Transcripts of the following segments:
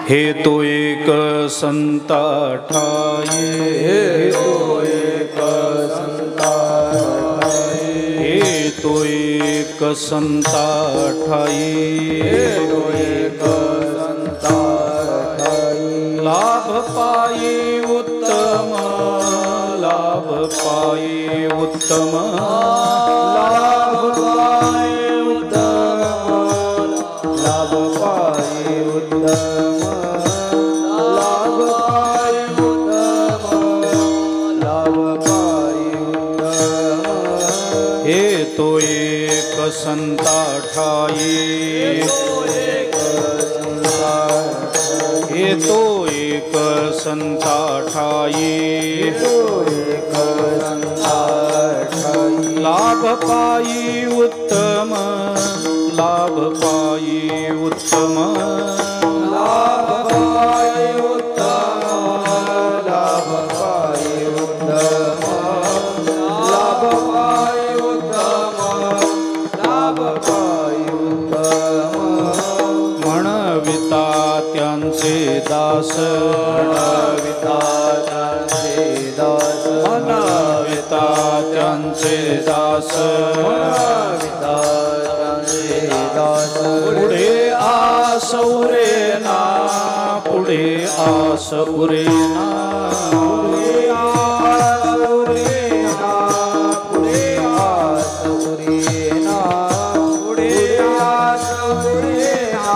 हे तो एक संता ठाई, हे तो एक संता ठाई, हे तो एक संता ठाई, हे तो एक संता ठाई। लाभ पाई उत्तम, लाभ पाई उत्तम, लाभ पाई उत्तम, लाभ पाई उत्तम, लाभ पाई उत्तम, लाभ पाई उत्तम। हे तो एक संता ठाई, हे तो एक संता ठाई, लाभ पाई उत्तम, लाभ पाई उत्तम, लाभ पाई उत्तम, लाभ पाई उत्तम, लाभ पाई उत्तम, लाभ पाई उत्तम। म्हणविता त्यांचे दास, म्हणविता त्यांचे दास, म्हणविता त्यांचे दास, म्हणविता त्यांचे दास। पुढे आस उरेना, पुढे आस उरेना, पुढे आस उरेना, पुढे आस उरेना, पुढे आस उरेना,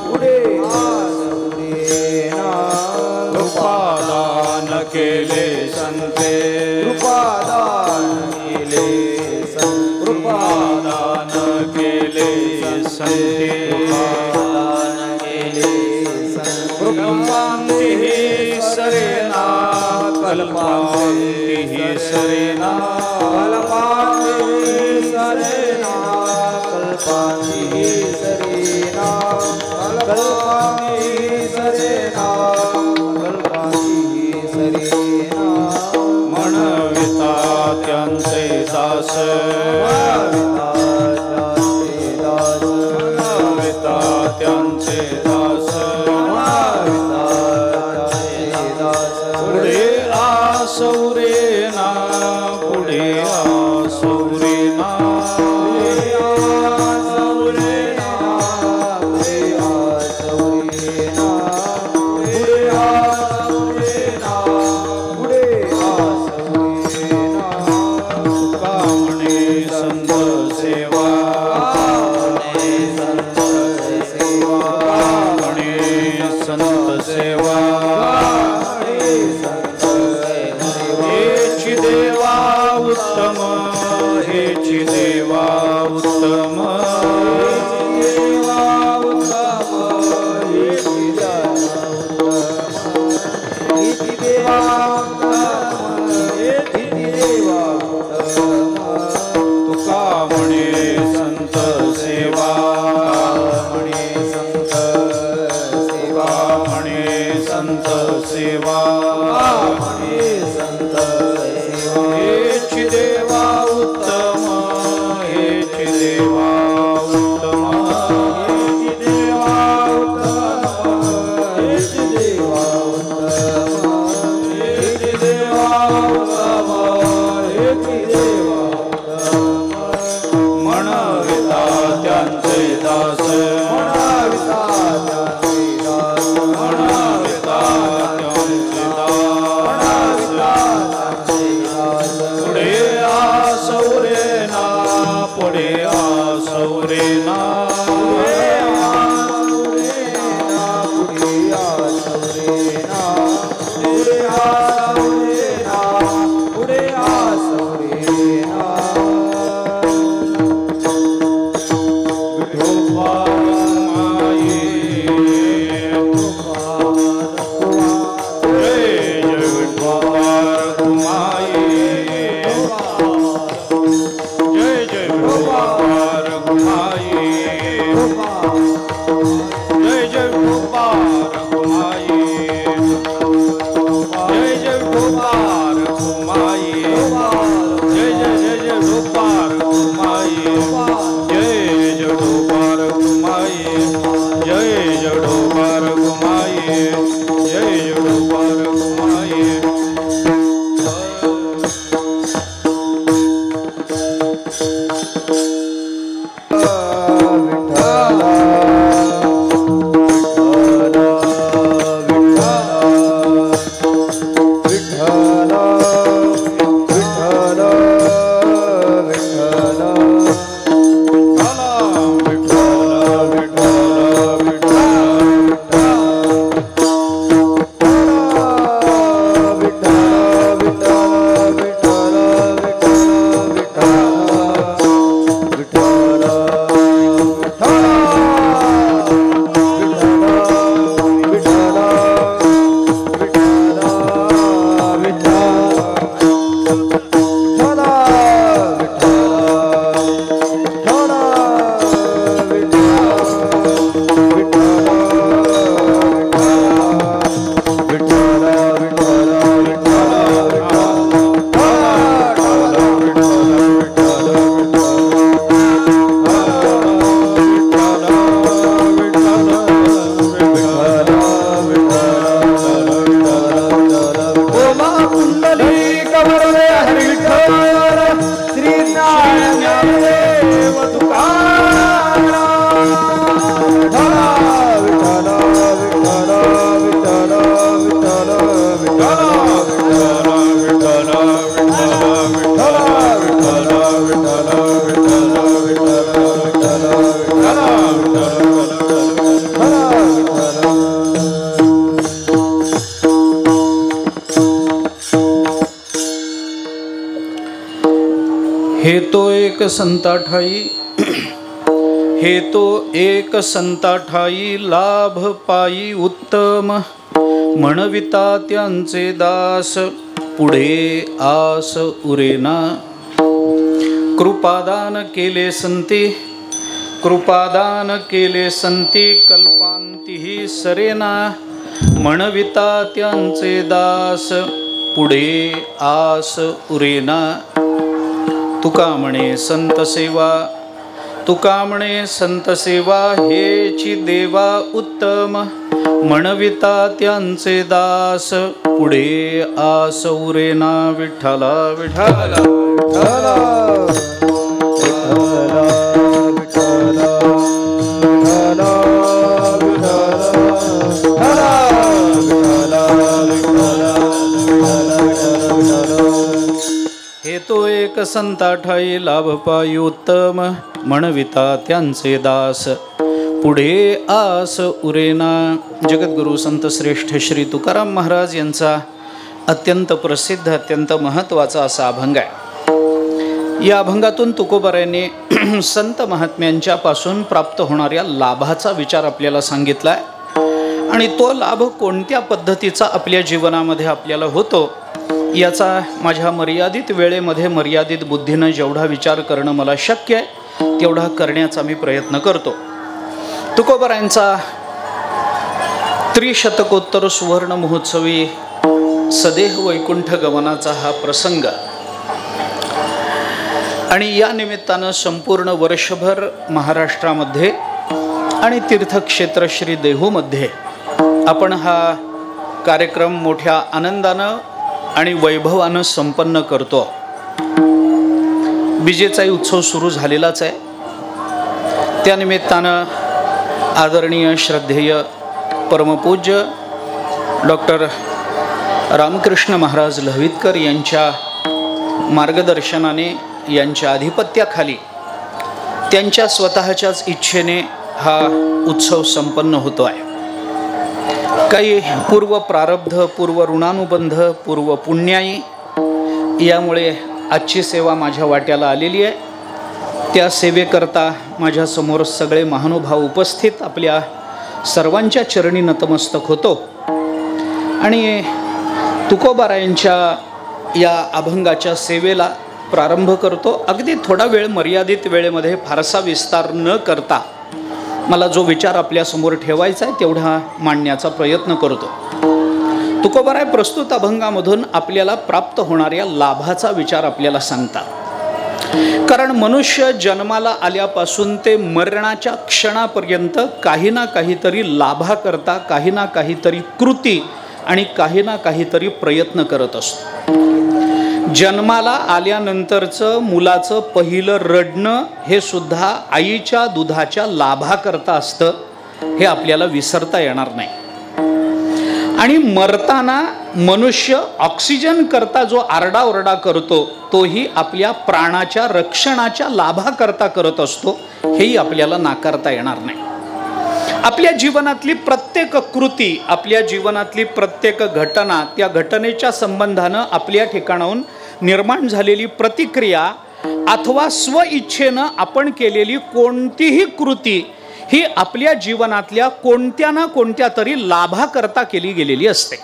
पुढे आस उरेना। कृपादान केले संते, कृपादान केले संते, कृपादान केले संते, कृपादान केले संते। कल्पांतिहि सरेना, कल्पांतिहि सरेना, कल्पांतिहि सरेना, कल्पांतिहि सरेना, कल्पांतिहि सरेना, कल्पांतिहि सरेना। म्हणविता त्यांचे दास, म्हणविता त्यांचे दास, पुढे आस उरे एक संता ठाई, हे तो एक संता ठाई, लाभ पायी उत्तम, म्हणविता त्यांचे दास, पुढे आस उरेना. कृपादान केले संती, कृपादान केले संती, कल्पांतीही सरेना, म्हणविता त्यांचे दास, पुढे आस उरेना. तुका म्हणे संत सेवा, तुका म्हणे संत सेवा, हेची देवा उत्तम, म्हणविता त्यांचे दास, पुढे आस उरेना. विठ्ठला विठ्ठला विठ्ठला हे तो एक संता ठाई, लाभ पायी उत्तम, म्हणविता त्यांचे दास, पुढे आस उरेना. जगद्गुरु संत श्रेष्ठ श्री तुकाराम महाराज यांचा अत्यंत प्रसिद्ध, अत्यंत महत्त्वाचा असा अभंग आहे. या अभंगातून तुकोबारायांनी संत महात्म्यांच्या पासून प्राप्त होणाऱ्या लाभाचा विचार आपल्याला सांगितला आहे आणि तो लाभ कोणत्या पद्धतीचा आपल्या जीवनामध्ये आपल्याला होतो याचा माझ्या मर्यादित वेळेमध्ये, मर्यादित बुद्धीनं जेवढा विचार करणं मला शक्य आहे तेवढा करण्याचा मी प्रयत्न करतो. तुकोबारायांचा त्रिशतकोत्तर सुवर्ण महोत्सवी सदेह वैकुंठ गमनाचा हा प्रसंग आणि या निमित्तानं संपूर्ण वर्षभर महाराष्ट्रामध्ये आणि तीर्थक्षेत्र श्री देहूमध्ये आपण हा कार्यक्रम मोठ्या आनंदानं आणि वैभवानं संपन्न करतो. विजेचाही उत्सव सुरू झालेलाच आहे. त्यानिमित्तानं आदरणीय श्रद्धेय परमपूज्य डॉक्टर रामकृष्ण महाराज लहवीतकर यांच्या मार्गदर्शनाने, यांच्या आधिपत्याखाली, त्यांच्या स्वतःच्याच इच्छेने हा उत्सव संपन्न होतो आहे. काही पूर्व प्रारब्ध, पूर्व ऋणानुबंध, पूर्व पुण्याई यामुळे आजची सेवा माझ्या वाट्याला आलेली आहे. त्या सेवेकरता माझ्यासमोर सगळे महानुभाव उपस्थित, आपल्या सर्वांच्या चरणी नतमस्तक होतो आणि तुकोबारायांच्या या अभंगाच्या सेवेला प्रारंभ करतो. अगदी थोडा वेळ, मर्यादित वेळेमध्ये फारसा विस्तार न करता मला जो विचार आपल्यासमोर ठेवायचा आहे तेवढा मांडण्याचा प्रयत्न करतो. तुकोबाराय प्रस्तुत अभंगामधून आपल्याला प्राप्त होणाऱ्या लाभाचा विचार आपल्याला सांगतात. कारण मनुष्य जन्माला आल्यापासून ते मरणाच्या क्षणापर्यंत काही ना काहीतरी लाभाकरता, काही ना काहीतरी कृती आणि काही ना काहीतरी प्रयत्न करत असतो. जन्माला आल्यानंतरचं मुलाचं पहिलं रडणं हे सुद्धा आईच्या दुधाच्या लाभाकरता असतं, हे आपल्याला विसरता येणार नाही. आणि मरताना मनुष्य ऑक्सिजन करता जो आरडाओरडा करतो तोही आपल्या प्राणाच्या रक्षणाच्या लाभाकरता करत असतो, हेही आपल्याला नाकारता येणार नाही. आपल्या जीवनातली प्रत्येक कृती, आपल्या जीवनातली प्रत्येक घटना, त्या घटनेच्या संबंधानं आपल्या ठिकाणाहून निर्माण झालेली प्रतिक्रिया अथवा स्वइच्छेनं आपण केलेली कोणतीही कृती ही आपल्या जीवनातल्या कोणत्या ना कोणत्या तरी लाभाकरता केली गेलेली असते.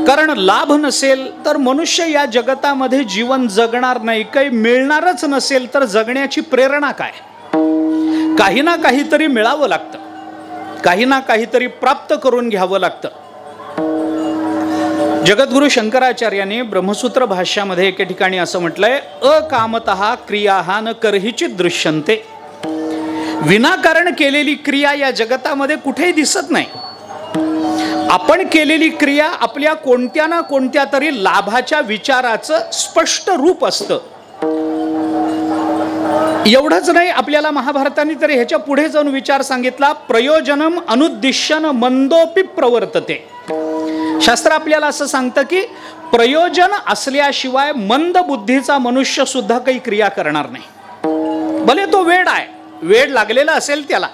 कारण लाभ नसेल तर मनुष्य या जगतामध्ये जीवन जगणार नाही. काही मिळणारच नसेल तर जगण्याची प्रेरणा काय? काही ना काहीतरी मिळावं लागतं, काही ना काहीतरी प्राप्त करून घ्यावं लागतं. जगद्गुरु शंकराचार्यांनी ब्रह्मसूत्र भाष्यामध्ये एके ठिकाणी असं म्हटलंय, अकामतः क्रियाहा न करहिचित दृश्यन्ते. विनाकारण केलेली क्रिया या जगतामध्ये कुठेही दिसत नाही. आपण केलेली क्रिया आपल्या कोणत्या ना कोणत्या तरी लाभाच्या विचाराचं स्पष्ट रूप असतं. एवढंच नाही, आपल्याला महाभारताने तरी ह्याच्या पुढे जाऊन विचार सांगितला, प्रयोजनम अनुद्दिश्यन मंदोपि प्रवर्तते. शास्त्र आपल्याला असं सांगतं की प्रयोजन असल्याशिवाय मंद बुद्धीचा मनुष्य सुद्धा काही क्रिया करणार नाही. भले तो वेड आहे, वेड लागलेला असेल त्याला.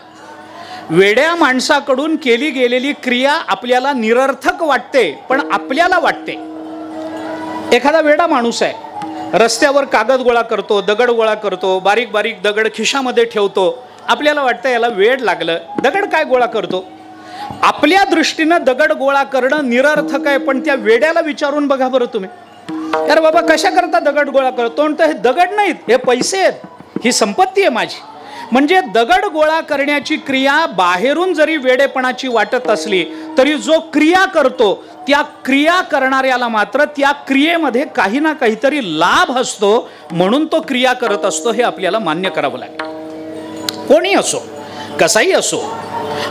वेड्या माणसाकडून केली गेलेली क्रिया आपल्याला निरर्थक वाटते, पण आपल्याला वाटते. एखादा वेडा माणूस आहे, रस्त्यावर कागद गोळा करतो, दगड गोळा करतो, बारीक बारीक दगड खिशामध्ये ठेवतो. आपल्याला वाटतं याला वेड लागलं, दगड काय गोळा करतो. आपल्या दृष्टीनं दगड गोळा करणं निरर्थक आहे, पण त्या वेड्याला विचारून बघा बरं तुम्ही, अरे बाबा कशा करता दगड गोळा करतो. तर हे दगड नाहीत, हे पैसे आहेत, ही संपत्ती आहे माझी. म्हणजे दगड गोळा करण्याची क्रिया बाहेरून जरी वेडेपणाची वाटत असली तरी जो क्रिया करतो त्या क्रिया करणाऱ्याला मात्र त्या क्रियेमध्ये काही ना काहीतरी लाभ असतो, म्हणून तो क्रिया करत असतो. हे आपल्याला मान्य करावं लागेल, कोणी असो, कसाही असो.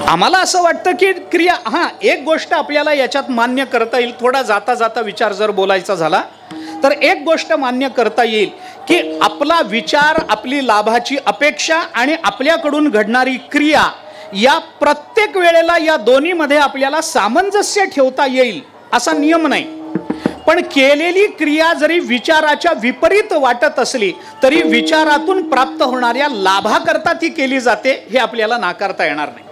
आम्हाला असं वाटतं की क्रिया, हां एक गोष्ट आपल्याला याच्यात मान्य करता येईल. थोडा जाता जाता विचार जर बोलायचा झाला तर एक गोष्ट मान्य करता येईल की आपला विचार, आपली लाभाची अपेक्षा आणि आपल्याकडून घडणारी क्रिया, या प्रत्येक वेळेला या दोन्हीमध्ये आपल्याला सामंजस्य ठेवता येईल असा नियम नाही. पण केलेली क्रिया जरी विचाराच्या विपरीत वाटत असली तरी विचारातून प्राप्त होणाऱ्या लाभाकरता ती केली जाते, हे आपल्याला नाकारता येणार नाही.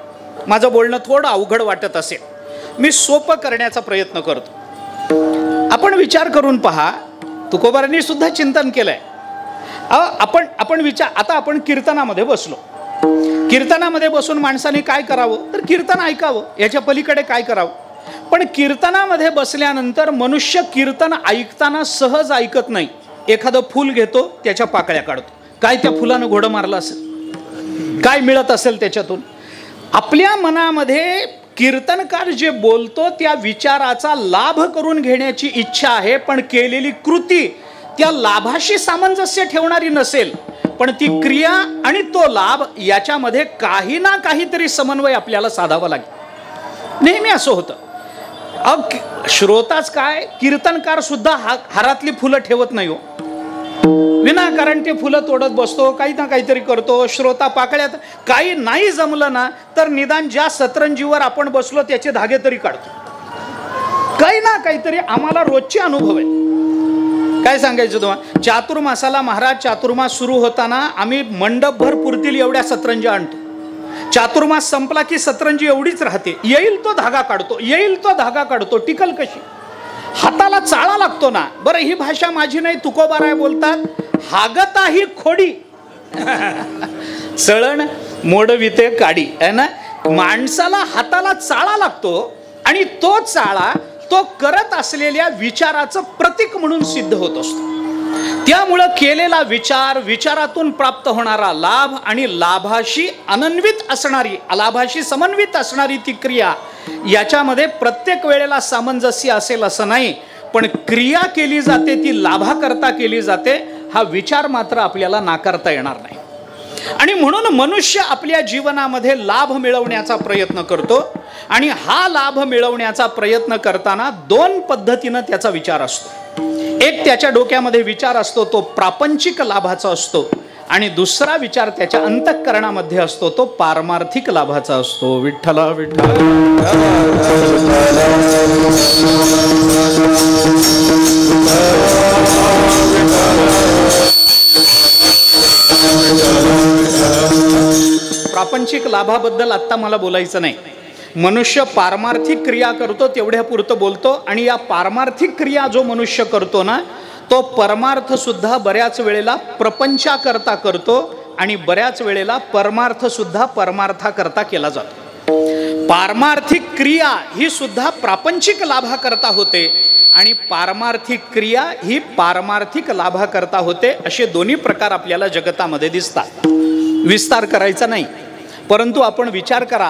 माझं बोलणं थोडं अवघड वाटत असेल, मी सोपं करण्याचा प्रयत्न करतो. आपण विचार करून पहा, तुकोबारांनी सुद्धा चिंतन केलंय. आपण विचार, आता आपण कीर्तनामध्ये बसलो, कीर्तनामध्ये बसून माणसाने काय करावं तर कीर्तन ऐकावं, याच्या पलीकडे काय करावं. पण कीर्तनामध्ये बसल्यानंतर मनुष्य कीर्तन ऐकताना सहज ऐकत नाही. एखादं फूल घेतो, त्याच्या पाकळ्या काढतो, काय त्या फुलानं घोडं मारलं असेल, काय मिळत असेल त्याच्यातून. आपल्या मनामध्ये कीर्तनकार जे बोलतो त्या विचाराचा लाभ करून घेण्याची इच्छा आहे, पण केलेली कृती त्या लाभाशी सामंजस्य ठेवणारी नसेल. पण ती क्रिया आणि तो लाभ याच्यामध्ये काही ना काहीतरी समन्वय आपल्याला साधावा लागेल. नेहमी असं होतं. श्रोताच काय, कीर्तनकार सुद्धा हारातली फुलं ठेवत नाही हो, विनाकारण ते फुलं तोडत बसतो, काही ना काहीतरी करतो. श्रोता पाकळ्यात, काही नाही जमलं ना तर निदान ज्या सतरंजीवर आपण बसलो त्याचे धागे तरी काढतो, काही ना काहीतरी. आम्हाला रोजचे अनुभव आहे. काय सांगायचं तुम्हाला, चातुर्मासाला महाराज, चातुर्मास सुरू होताना आम्ही मंडपभर पुरतील एवढ्या सतरंजी आणतो. चातुर्मास संपला की सतरंजी एवढीच राहते, येईल तो धागा काढतो, येईल तो धागा काढतो. टिकल कशी, हाताला चाळा लागतो ना. बरं ही भाषा माझी नाही, तुकोबाराय बोलतात, हागता ही खोडी चळण मोडविते काडी, आहे ना. माणसाला हाताला चाळा लागतो आणि तो चाळा तो करत असलेल्या विचाराचं प्रतीक म्हणून सिद्ध होत असतो. त्यामुळं केलेला विचार, विचारातून प्राप्त होणारा लाभ आणि लाभाशी अनन्वित असणारी, लाभाशी समन्वित असणारी ती क्रिया, याच्यामध्ये प्रत्येक वेळेला सामंजस्य असेल असं नाही. पण क्रिया केली जाते ती लाभाकरता केली जाते, हा विचार मात्र आपल्याला नाकारता येणार नाही. आणि म्हणून मनुष्य आपल्या जीवनामध्ये लाभ मिळवण्याचा प्रयत्न करतो. आणि हा लाभ मिळवण्याचा प्रयत्न करताना दोन पद्धतीनं त्याचा विचार असतो. एक त्याच्या डोक्यामध्ये विचार असतो तो प्रापंचिक लाभाचा असतो, आणि दुसरा विचार त्याच्या अंतःकरणामध्ये असतो तो पारमार्थिक लाभाचा असतो. विठ्ठला विठ्ठल प्रापंचिक लाभाबद्दल आत्ता मला बोलायचं नाही. मनुष्य पारमार्थिक क्रिया करतो तेवढ्या पुरतं बोलतो. आणि या पारमार्थिक क्रिया जो मनुष्य करतो ना, तो परमार्थ सुद्धा बऱ्याच वेळेला प्रपंचाकरता करतो आणि बऱ्याच वेळेला परमार्थ सुद्धा परमार्थाकरता केला जातो. पारमार्थिक क्रिया ही सुद्धा प्रापंचिक लाभाकरता होते आणि पारमार्थिक क्रिया ही पारमार्थिक लाभाकरता होते. असे दोन्ही प्रकार आपल्याला जगतामध्ये दिसतात. विस्तार करायचा नाही, परंतु आपण विचार करा,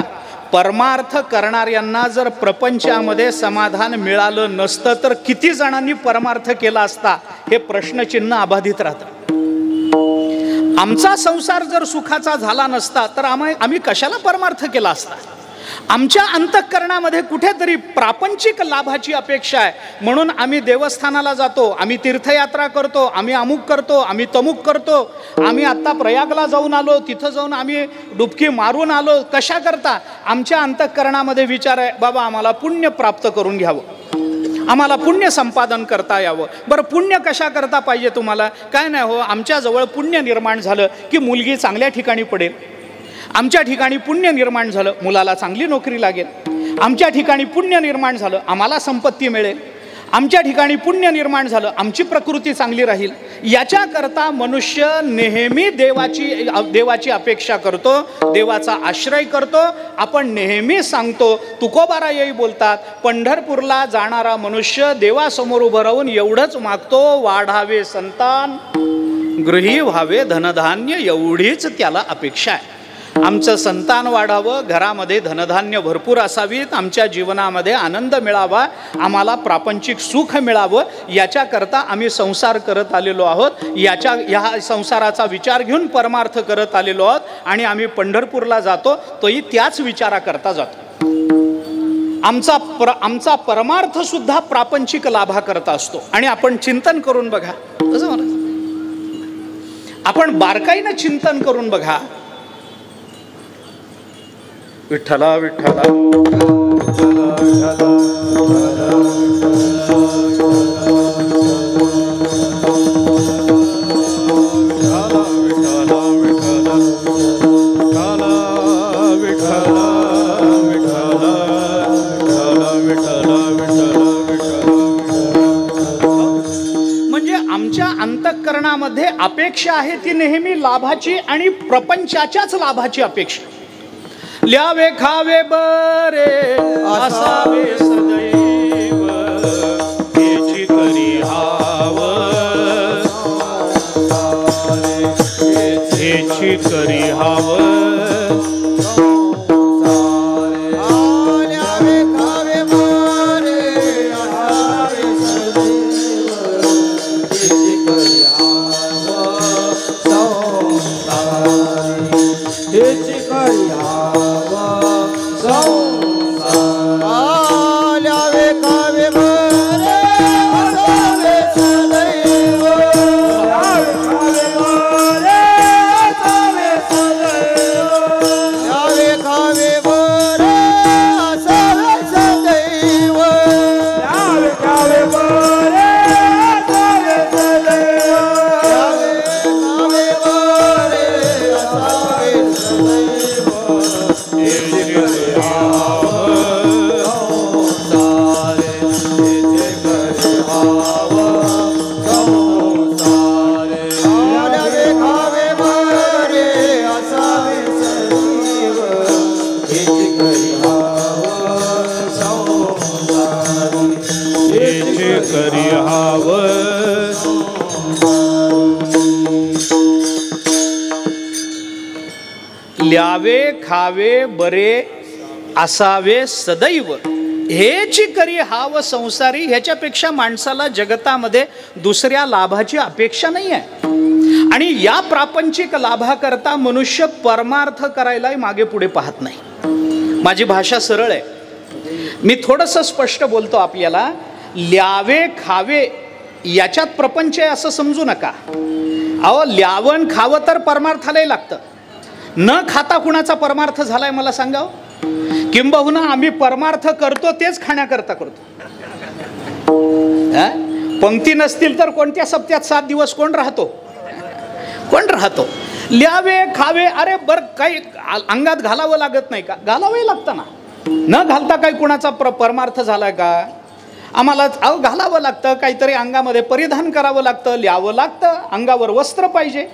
परमार्थ करणाऱ्यांना जर प्रपंचामध्ये समाधान मिळालं नसतं तर किती जणांनी परमार्थ केला असता, हे प्रश्नचिन्ह अबाधित राहतं. आमचा संसार जर सुखाचा झाला नसता तर आम्ही कशाला परमार्थ केला असता. आमच्या अंतःकरणामध्ये कुठेतरी प्रापंचिक लाभाची अपेक्षा आहे, म्हणून आम्ही देवस्थानाला जातो, आम्ही तीर्थयात्रा करतो, आम्ही अमुक करतो, आम्ही तमुक करतो. आम्ही आत्ता प्रयागला जाऊन आलो, तिथं जाऊन आम्ही डुबकी मारून आलो. कशा करता? आमच्या अंतःकरणामध्ये विचार आहे, बाबा आम्हाला पुण्य प्राप्त करून घ्यावं, आम्हाला पुण्य संपादन करता यावं. बरं पुण्य कशा करता पाहिजे तुम्हाला? काय नाही हो, आमच्याजवळ पुण्य निर्माण झालं की मुलगी चांगल्या ठिकाणी पडेल, आमच्या ठिकाणी पुण्य निर्माण झालं मुलाला चांगली नोकरी लागेल, आमच्या ठिकाणी पुण्य निर्माण झालं आम्हाला संपत्ती मिळेल, आमच्या ठिकाणी पुण्य निर्माण झालं, आमची प्रकृती चांगली राहील, याच्याकरता मनुष्य नेहमी देवाची अपेक्षा करतो, देवाचा आश्रय करतो. आपण नेहमी सांगतो, तुकोबारायही बोलतात, पंढरपूरला जाणारा मनुष्य देवासमोर उभं राहून एवढंच मागतो, वाढावे संतान, गृही व्हावे धनधान्य, एवढीच त्याला अपेक्षा आहे. आमचं संतान वाढावं, घरामध्ये धनधान्य भरपूर असावीत, आमच्या जीवनामध्ये आनंद मिळावा, आम्हाला प्रापंचिक सुख मिळावं, याच्याकरता आम्ही संसार करत आलेलो आहोत. ह्या संसाराचा विचार घेऊन परमार्थ करत आलेलो आहोत आणि आम्ही पंढरपूरला जातो तोही त्याच विचाराकरता जातो. आमचा परमार्थ सुद्धा प्रापंचिक लाभाकरता असतो. आणि आपण चिंतन करून बघा, कसं म्हणा, आपण बारकाईनं चिंतन करून बघा. विठ्ठला विठ्ठला म्हणजे आमच्या अंतःकरणामध्ये अपेक्षा आहे ती नेहमी लाभाची आणि प्रपंचाच्याच लाभाची अपेक्षा. ल्यावे खावे बरे असावे सदैव, हेची करी हाव, हेची करी हाव. ल्यावे खावे बरे असावे सदैव, हेची करी हाव संसारी. ह्याच्यापेक्षा माणसाला जगतामध्ये दुसऱ्या लाभाची अपेक्षा नाही आहे. आणि या प्रापंचिक लाभाकरता मनुष्य परमार्थ करायलाही मागे पुढे पाहत नाही. माझी भाषा सरळ आहे, मी थोडंसं स्पष्ट बोलतो आपल्याला. ल्यावे खावे याच्यात प्रपंच आहे असं समजू नका. अहो, ल्यावण खावं तर परमार्थालाही लागतं. न खाता कुणाचा परमार्थ झालाय मला सांगाव? किंबहुना आम्ही परमार्थ करतो तेच खाण्याकरता करतो. पंक्ती नसतील तर कोणत्या सप्त्यात 7 दिवस कोण राहतो? कोण राहतो? ल्यावे खावे, अरे बर काही अंगात घालावं लागत नाही का? घालावंही लागतं ना. न घालता काही कुणाचा परमार्थ झालाय का? आम्हाला घालावं लागतं, काहीतरी अंगामध्ये परिधान करावं लागतं, ल्यावं लागतं, अंगावर वस्त्र पाहिजे.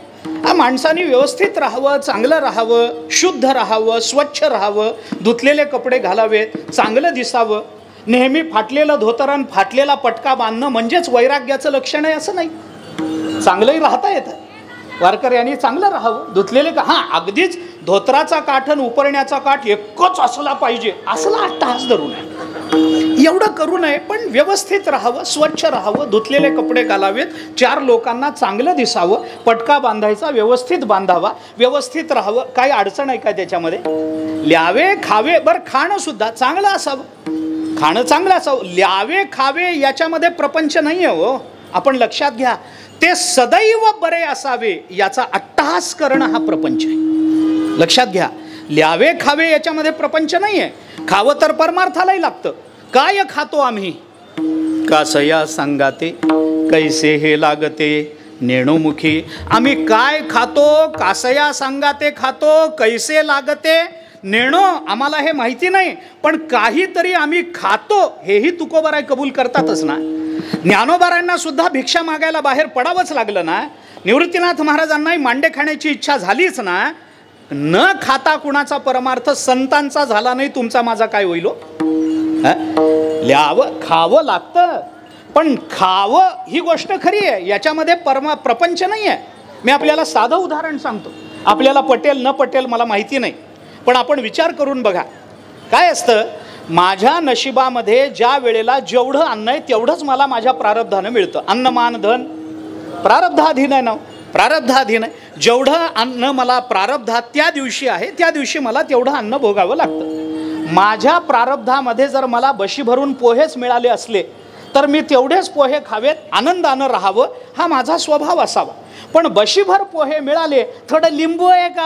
माणसाने व्यवस्थित राहावं, चांगलं राहावं, शुद्ध राहावं, स्वच्छ राहावं, धुतलेले कपडे घालावेत, चांगलं दिसावं. नेहमी फाटलेलं धोतरण, फाटलेला पटका बांधणं म्हणजेच वैराग्याचं लक्षण आहे असं नाही. चांगलंही राहता येतं, वारकऱ्यांनी चांगलं राहावं. धुतलेले का, हां, अगदीच धोतराचा काठ आणि उपरण्याचा काठ एकच असला पाहिजे असला अट्टहास धरू नये, एवढं करू नये. पण व्यवस्थित राहावं, स्वच्छ राहावं, धुतलेले कपडे घालावेत, 4 लोकांना चांगलं दिसावं, पटका बांधायचा व्यवस्थित बांधावा, व्यवस्थित राहावं. काही अडचण आहे का त्याच्यामध्ये? ल्यावे खावे, बरं खाणं सुद्धा चांगलं असावं, खाणं चांगलं असावं. ल्यावे खावे याच्यामध्ये प्रपंच नाही आहे हो, आपण लक्षात घ्या. ते सदैव बरे असावे याचा अट्टहास करणं हा प्रपंच आहे, लक्षात घ्या. ल्यावे खावे याच्यामध्ये प्रपंच नाही आहे. खावं तर परमार्थालाही लागतं. काय खातो आम्ही? कासया सांगाते कैसे हे लागते नेणोमुखी. आम्ही काय खातो? कासया सांगाते खातो, कैसे लागते नेणो आम्हाला हे माहिती नाही, पण काहीतरी आम्ही खातो हेही तुकोबाराय कबूल करतातच ना. ज्ञानोबारांना सुद्धा भिक्षा मागायला बाहेर पडावंच लागलं ना. निवृत्तीनाथ महाराजांनाही मांडे खाण्याची इच्छा झालीच ना. न खाता कुणाचा परमार्थ संतांचा झाला नाही, तुमचा माझा काय होईल? ल्यावं खावं लागतं, पण खावं ही गोष्ट खरी आहे, याच्यामध्ये प्रपंच नाही आहे. मी आपल्याला साधं उदाहरण सांगतो. आपल्याला पटेल न पटेल मला माहिती नाही, पण आपण विचार करून बघा. काय असतं, माझ्या नशिबामध्ये ज्या वेळेला जेवढं अन्न आहे तेवढंच मला माझ्या प्रारब्धानं मिळतं. अन्न मान धन प्रारब्धाधीन आहे ना, प्रारब्धाधीन आहे. जेवढं अन्न मला प्रारब्धात त्या दिवशी आहे त्या दिवशी मला तेवढं अन्न भोगावं लागतं. माझ्या प्रारब्धामध्ये जर मला बशी भरून पोहेच मिळाले असले तर मी तेवढेच पोहे खावेत, आनंदानं राहावं, हा माझा स्वभाव असावा. पण बशीभर पोहे मिळाले, थोडं लिंबू एक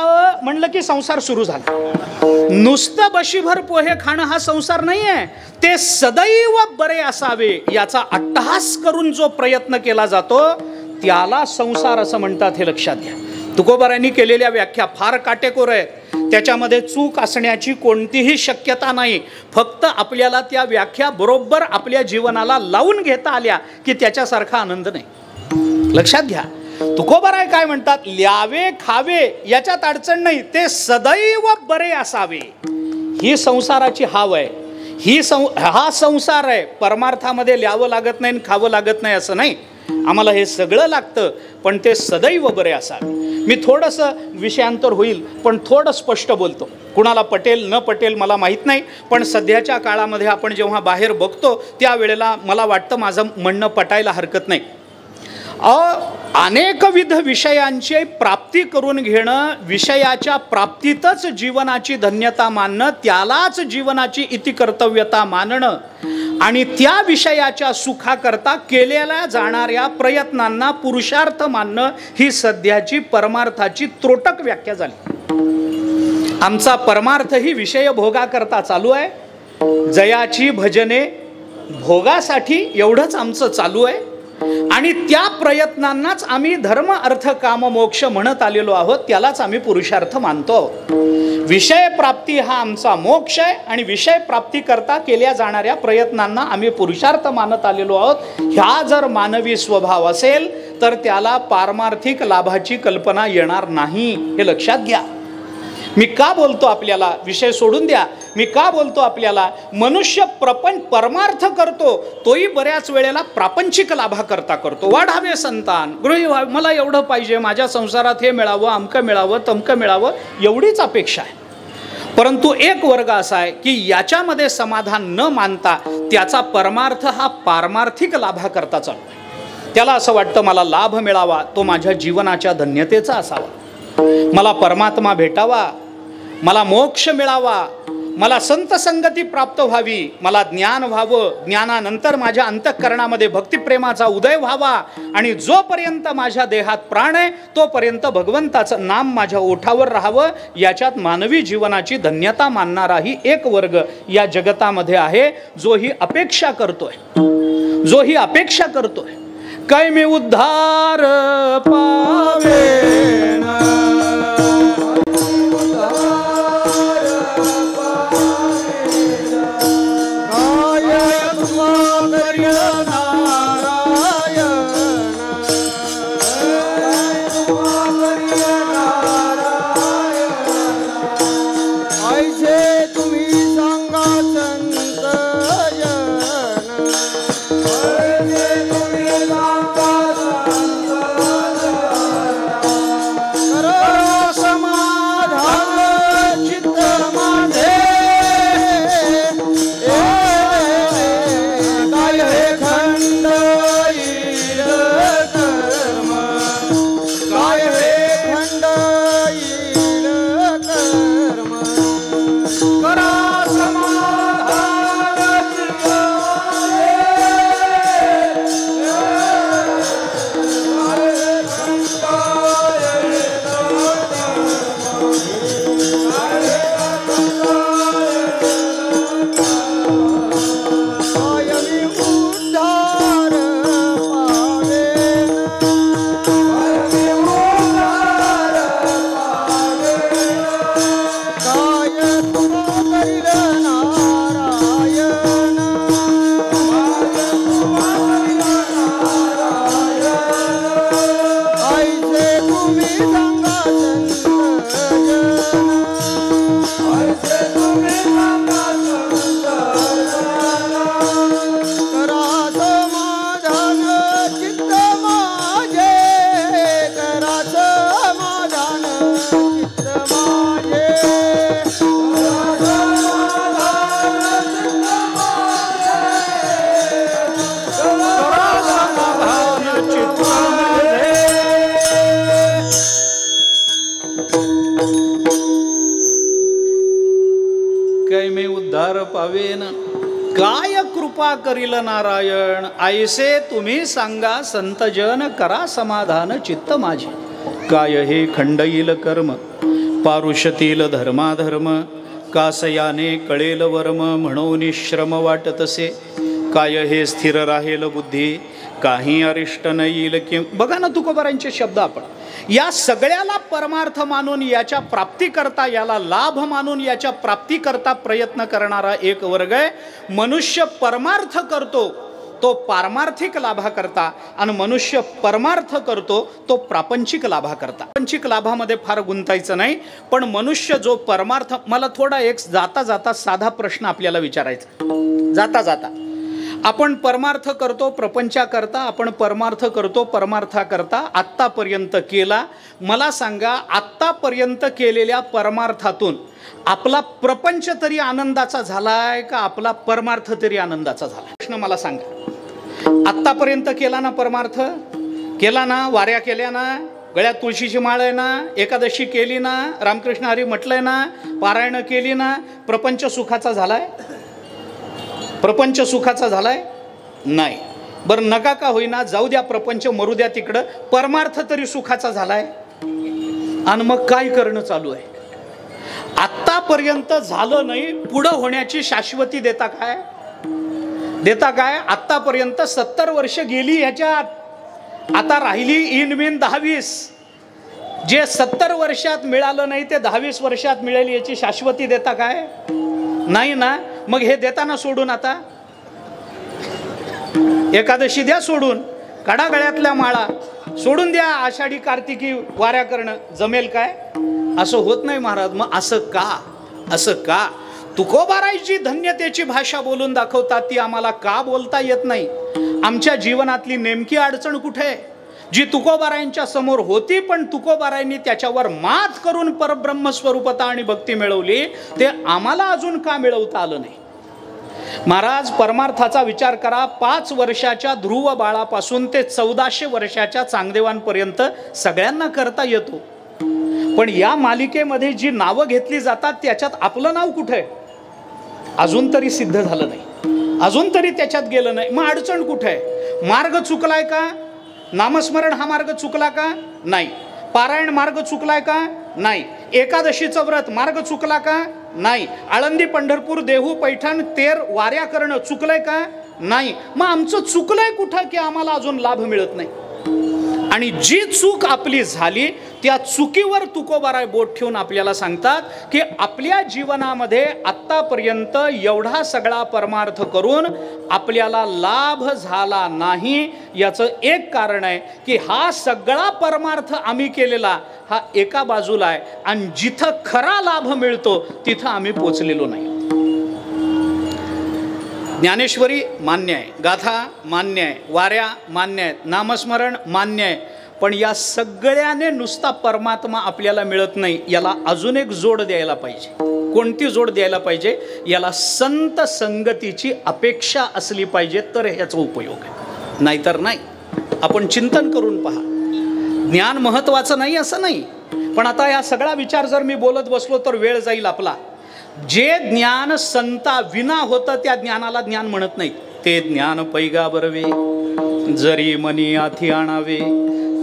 म्हणलं की संसार सुरू झाला. नुसतं बशीभर पोहे खाणं हा संसार नाही आहे. ते सदैव बरे असावे याचा अट्टहास करून जो प्रयत्न केला जातो त्याला संसार असं म्हणतात, हे लक्षात घ्या. तुकोबारांनी केलेल्या व्याख्या फार काटेकोर आहेत. त्याच्यामध्ये चूक असण्याची कोणतीही शक्यता नाही. फक्त आपल्याला त्या व्याख्या बरोबर आपल्या जीवनाला लावून घेता आल्या की त्याच्यासारखा आनंद नाही. लक्षात घ्या. तुकोबाराय काय म्हणतात, ल्यावे खावे याच्यात अडचण नाही, ते सदैव बरे असावे. ही संसाराची हाव आहे. हा संसार आहे. परमार्थामध्ये ल्यावं लागत नाही, खावं लागत नाही असं नाही. आम्हाला हे सगळं लागतं, पण ते सदैव बरे असावे. मी थोडंसं विषयांतर होईल, पण थोडं स्पष्ट बोलतो. कुणाला पटेल न पटेल मला माहीत नाही, पण सध्याच्या काळामध्ये आपण जेव्हा बाहेर बघतो त्यावेळेला मला वाटतं माझं म्हणणं पटायला हरकत नाही. अनेकविध विषयांची प्राप्ती करून घेणं, विषयाच्या प्राप्तीतच जीवनाची धन्यता मानणं, त्यालाच जीवनाची इतिकर्तव्यता मानणं आणि त्या विषयाच्या सुखाकरता केलेल्या जाणाऱ्या प्रयत्नांना पुरुषार्थ मानणं, ही सध्याची परमार्थाची त्रोटक व्याख्या झाली. आमचा परमार्थ ही विषय भोगाकरता चालू आहे. जयाची भजने भोगासाठी एवढंच आमचं चालू आहे आणि त्या प्रयत्नांनाच आम्ही धर्म अर्थ काम मोक्ष म्हणत आलेलो आहोत, त्यालाच आम्ही पुरुषार्थ मानतो आहोत. विषय प्राप्ती हा आमचा मोक्ष आहे आणि विषय प्राप्ती करता केल्या जाणाऱ्या प्रयत्नांना आम्ही पुरुषार्थ मानत आलेलो आहोत. ह्या जर मानवी स्वभाव असेल तर त्याला पारमार्थिक लाभाची कल्पना येणार नाही, हे लक्षात घ्या. मी का बोलतो आपल्याला, विषय सोडून द्या, मी का बोलतो आपल्याला, मनुष्य परमार्थ करतो तोही बऱ्याच वेळेला प्रापंचिक लाभाकरता करतो. वाढावे संतान, गृही व्हावे, मला एवढं पाहिजे, माझ्या संसारात हे मिळावं, अमकं मिळावं, तमकं मिळावं, एवढीच अपेक्षा आहे. परंतु एक वर्ग असा आहे की याच्यामध्ये समाधान न मानता त्याचा परमार्थ हा पारमार्थिक लाभाकरता चालू आहे. त्याला असं वाटतं मला लाभ मिळावा, तो माझ्या जीवनाच्या धन्यतेचा असावा, मला परमात्मा भेटावा, मला मोक्ष मिळावा, मला संत संगती प्राप्त व्हावी, मला ज्ञान व्हावं, ज्ञानानंतर माझ्या अंतःकरणामध्ये भक्तिप्रेमाचा उदय व्हावा आणि जोपर्यंत माझ्या देहात प्राण आहे तोपर्यंत भगवंताचं नाम माझ्या ओठावर राहावं, याच्यात मानवी जीवनाची धन्यता मानणाराही एक वर्ग या जगतामध्ये आहे, जो ही अपेक्षा करतोय, काय मी उद्धार पावेन, करो काय मी उद्धार पावेन, काय कृपा करील नारायण, ऐसे तुम्ही सांगा संतजन, करा समाधान चित्त माझे. काय हे खंडईल कर्म, पारुषतील धर्माधर्म, कासयाने कळेल वर्म, म्हणून श्रम वाटतसे. काय हे स्थिर राहील बुद्धी, काही अरिष्ट न येईल की. बघा ना तुकोबारांचे शब्द. आपण या सगळ्याला परमार्थ मानून याच्या प्राप्तीकरता, याला लाभ मानून याच्या प्राप्तीकरता प्रयत्न करणारा एक वर्ग आहे. मनुष्य परमार्थ करतो तो पारमार्थिक लाभाकरता, आणि मनुष्य परमार्थ करतो तो प्रापंचिक लाभाकरता. प्रापंचिक लाभामध्ये फार गुंतायचं नाही, पण मनुष्य जो परमार्थ. मला थोडा एक जाता जाता साधा प्रश्न आपल्याला विचारायचा. जाता जाता आपण परमार्थ करतो प्रपंचाकरता, आपण परमार्थ करतो परमार्थाकरता आत्तापर्यंत केला. मला सांगा, आत्तापर्यंत केलेल्या परमार्थातून आपला प्रपंच तरी आनंदाचा झालाय का आपला परमार्थ तरी आनंदाचा झाला? प्रश्न मला सांगा. आत्तापर्यंत केला ना परमार्थ, केला ना, वाऱ्या केल्या ना, गळ्यात तुळशीची माळ आहे ना, एकादशी केली ना, रामकृष्ण हरी म्हटलंय ना, पारायण केली ना, प्रपंच सुखाचा झालाय? प्रपंच सुखाचा झालाय? नाही. बरं नका का होईना, जाऊ द्या प्रपंच, मरू द्या तिकडं, परमार्थ तरी सुखाचा झालाय? आणि मग काय करणं चालू आहे? आत्तापर्यंत झालं नाही, पुढं होण्याची शाश्वती देता काय? देता काय? आत्तापर्यंत 70 वर्ष गेली ह्याच्यात, आता राहिली इनमिन 10-20. जे 70 वर्षात मिळालं नाही ते 10-20 वर्षात मिळेल याची शाश्वती देता काय? नाही ना. मग हे देताना सोडून, आता एकादशी द्या सोडून, काढा गळ्यातल्या माळा, सोडून द्या आषाढी कार्तिकी वाऱ्या करणं, जमेल काय? असं होत नाही महाराज. मग असं का? असं का? तुकोबारायची धन्यतेची भाषा बोलून दाखवतात, ती आम्हाला का बोलता येत नाही? आमच्या जीवनातली नेमकी अडचण कुठे आहे? जी तुकोबारायांच्या समोर होती, पण तुकोबारायांनी त्याच्यावर मात करून परब्रह्म स्वरूपता आणि भक्ती मिळवली, ते आम्हाला अजून का मिळवता आलं नाही? महाराज, परमार्थाचा विचार करा. 5 वर्षाच्या ध्रुव बाळापासून ते 1400 वर्षाच्या चांगदेवांपर्यंत सगळ्यांना करता येतो. पण या मालिकेमध्ये जी नावं घेतली जातात त्याच्यात आपलं नाव कुठे? अजून तरी सिद्ध झालं नाही, अजून तरी त्याच्यात गेलं नाही. मग अडचण कुठे आहे? मार्ग चुकलाय का? नामस्मरण हा मार्ग चुकला का? नाही. पारायण मार्ग चुकलाय का? नाही. एकादशीचं व्रत मार्ग चुकला का? नाही. आळंदी पंढरपूर देहू पैठण तेर वाऱ्या करणं चुकलंय का? नाही. मग आमचं चुकलंय कुठं की आम्हाला अजून लाभ मिळत नाही? आणि जी चूक आपली झाली त्या चुकीवर तुकोबाराय बोट ठेवून आपल्याला सांगतात की आपल्या जीवनामध्ये आत्तापर्यंत एवढा सगळा परमार्थ करून आपल्याला लाभ झाला नाही. याचं एक कारण आहे की हा सगळा परमार्थ आम्ही केलेला हा एका बाजूला आहे, आणि जिथं खरा लाभ मिळतो तिथं आम्ही पोचलेलो नाही. ज्ञानेश्वरी मान्य आहे, गाथा मान्य आहे, वाऱ्या मान्य आहेत, नामस्मरण मान्य आहे, पण या सगळ्याने नुसता परमात्मा आपल्याला मिळत नाही. याला अजून एक जोड द्यायला पाहिजे. कोणती जोड द्यायला पाहिजे? याला संत संगतीची अपेक्षा असली पाहिजे, तर ह्याचा उपयोग आहे, नाहीतर नाही. आपण चिंतन करून पहा. ज्ञान महत्त्वाचं नाही असं नाही, पण आता या सगळा विचार जर मी बोलत बसलो तर वेळ जाईल आपला. जे ज्ञान संता विना होतं त्या ज्ञानाला ज्ञान म्हणत नाहीत. ते ज्ञान पैगा बरवे, जरी मनी आथी आणावे,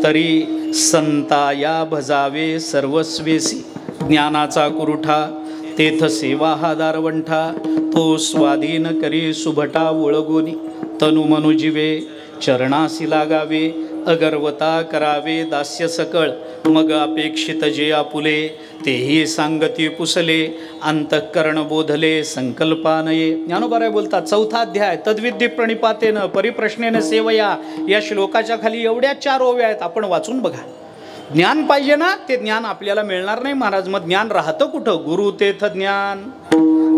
तरी संता या भजावे सर्वस्वेसी. ज्ञानाचा कुरुठा तेथ सेवा हा दारवंठा, तो स्वाधीन करी सुभटा ओळगोनी. तनु मनुजीवे चरणासी लागावे, अगर्वता करावे दास्य सकळ. मग अपेक्षित जे आपुले, तेही सांगती पुसले. अंतःकरण बोधले संकल्पानये. ज्ञानोबाराय बोलतात 4था अध्याय, तद्विद्धी प्रणिपातेन परिप्रश्नेन सेवया. या श्लोकाच्या खाली एवढ्या 4 ओव्या आहेत, आपण वाचून बघा. ज्ञान पाहिजे ना, ते ज्ञान आपल्याला मिळणार नाही महाराज. मग ज्ञान राहतं कुठं? गुरु तेथ ज्ञान,